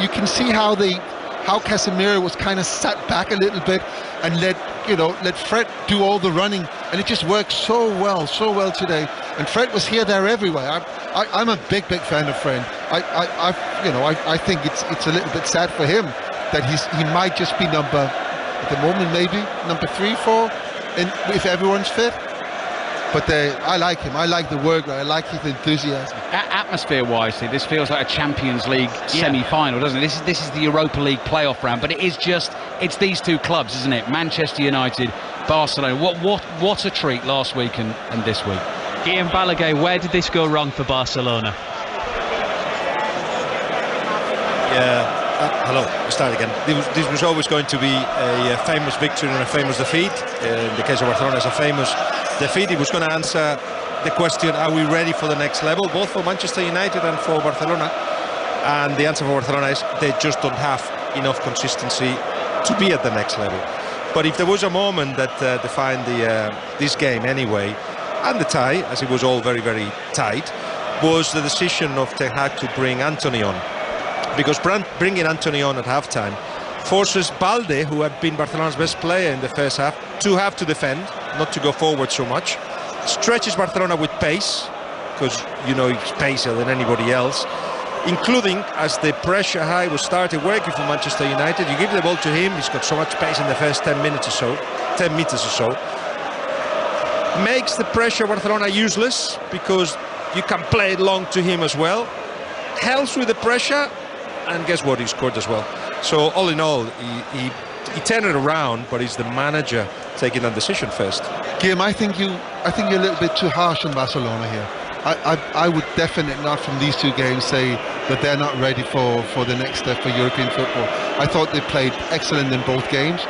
you can see how Casemiro was kind of sat back a little bit and let Fred do all the running, and it just worked so well today. And Fred was here, there, everywhere. I'm a big fan of Fred. I think it's a little bit sad for him that he might just be at the moment maybe number 3, 4, if everyone's fit. But I like him. I like the work. I like his enthusiasm. Atmosphere-wise, this feels like a Champions League semi-final, doesn't it? This is the Europa League playoff round, but it's these two clubs, isn't it? Manchester United, Barcelona. What a treat last week and this week. Guillaume Balaguer, where did this go wrong for Barcelona? Yeah. Hello, we'll start again. This was always going to be a famous victory and a famous defeat. In the case of Barcelona, it's a famous defeat. It was going to answer the question, are we ready for the next level, both for Manchester United and for Barcelona? And the answer for Barcelona is they just don't have enough consistency to be at the next level. But if there was a moment that defined this game anyway, and the tie, as it was all very, very tight, was the decision of Ten Hag to bring Antony on. Because bringing Antony on at halftime forces Balde, who had been Barcelona's best player in the first half, to have to defend, not to go forward so much. Stretches Barcelona with pace, because you know he's pacier than anybody else, including as the pressure high was started working for Manchester United. You give the ball to him, he's got so much pace in the first 10 meters or so. Makes the pressure Barcelona useless, because you can play it long to him as well. Helps with the pressure, and guess what, he scored as well. So all in all, he turned it around, but it's the manager taking that decision first. Guillaume, I think you're a little bit too harsh on Barcelona here. I would definitely not, from these two games, say that they're not ready for the next step for European football. I thought they played excellent in both games.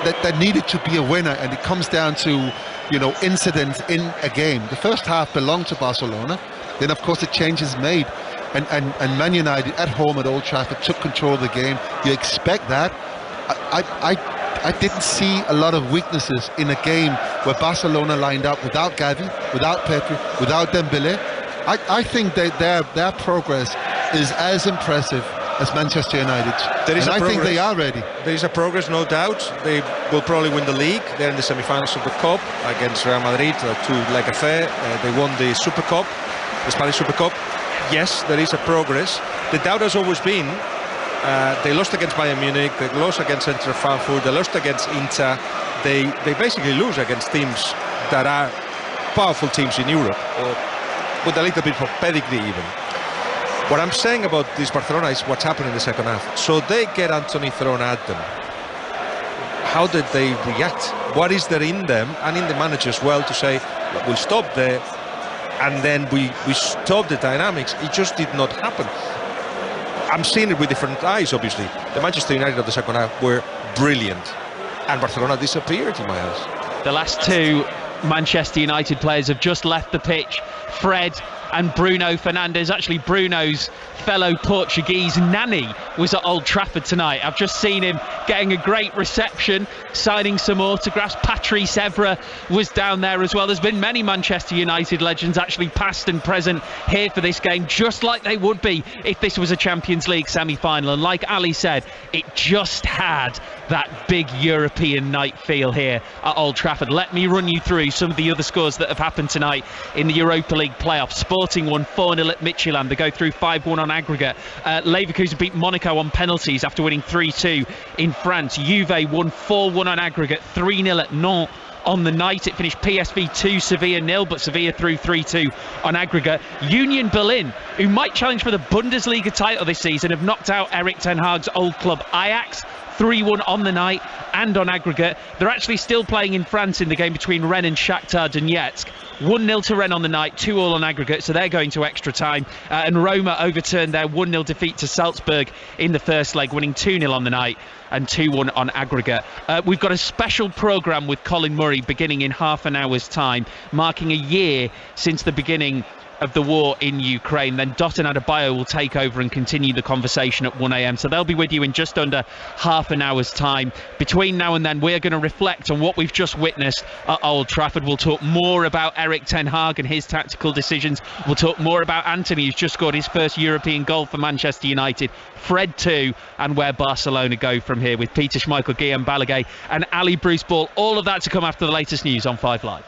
That needed to be a winner, and it comes down to, you know, incidents in a game. The first half belonged to Barcelona. Then, of course, the change is made. And Man United at home at Old Trafford took control of the game. You expect that. I didn't see a lot of weaknesses in a game where Barcelona lined up without Gavi, without Pedri, without Dembele. I think that their progress is as impressive as Manchester United's. I think they are ready. There is a progress, no doubt. They will probably win the league. They're in the semi-finals of the Cup against Real Madrid, a two-leg affair. They won the Super Cup, the Spanish Super Cup. Yes, there is a progress. The doubt has always been, they lost against Bayern Munich, they lost against Eintracht Frankfurt, they lost against Inter. They basically lose against teams that are powerful teams in Europe, or with a little bit of pedigree even. What I'm saying about this Barcelona is what's happened in the second half. So they get Antony thrown at them. How did they react? What is there in them and in the manager as well to say, we'll stop there, and then we stop the dynamics? It just did not happen. I'm seeing it with different eyes, obviously. The Manchester United of the second half were brilliant, and Barcelona disappeared in my eyes. The last two Manchester United players have just left the pitch. Fred and Bruno Fernandes. Actually, Bruno's fellow Portuguese nanny was at Old Trafford tonight. I've just seen him getting a great reception, signing some autographs. Patrice Evra was down there as well. There's been many Manchester United legends, actually past and present, here for this game, just like they would be if this was a Champions League semi-final. And like Ali said, it just had that big European night feel here at Old Trafford. Let me run you through some of the other scores that have happened tonight in the Europa League playoffs. Sporting won 4-0 at Midtjylland. They go through 5-1 on aggregate. Leverkusen beat Monaco on penalties after winning 3-2 in France. Juve won 4-1 on aggregate, 3-0 at Nantes. On the night, it finished PSV 2, Sevilla 0, but Sevilla through 3-2 on aggregate. Union Berlin, who might challenge for the Bundesliga title this season, have knocked out Erik ten Hag's old club Ajax 3-1 on the night and on aggregate. They're actually still playing in France in the game between Rennes and Shakhtar Donetsk. 1-0 to Rennes on the night, 2-2 on aggregate, so they're going to extra time. And Roma overturned their 1-0 defeat to Salzburg in the first leg, winning 2-0 on the night and 2-1 on aggregate. We've got a special programme with Colin Murray beginning in half an hour's time, marking a year since the beginning of the war in Ukraine. Then Dot and Adebayo will take over and continue the conversation at 1 a.m. So they'll be with you in just under half an hour's time. Between now and then, we're going to reflect on what we've just witnessed at Old Trafford. We'll talk more about Erik ten Hag and his tactical decisions. We'll talk more about Antony, who's just scored his first European goal for Manchester United. Fred too, and where Barcelona go from here, with Peter Schmeichel, Guillaume Balaguer and Ali Bruce Ball. All of that to come after the latest news on 5 Live.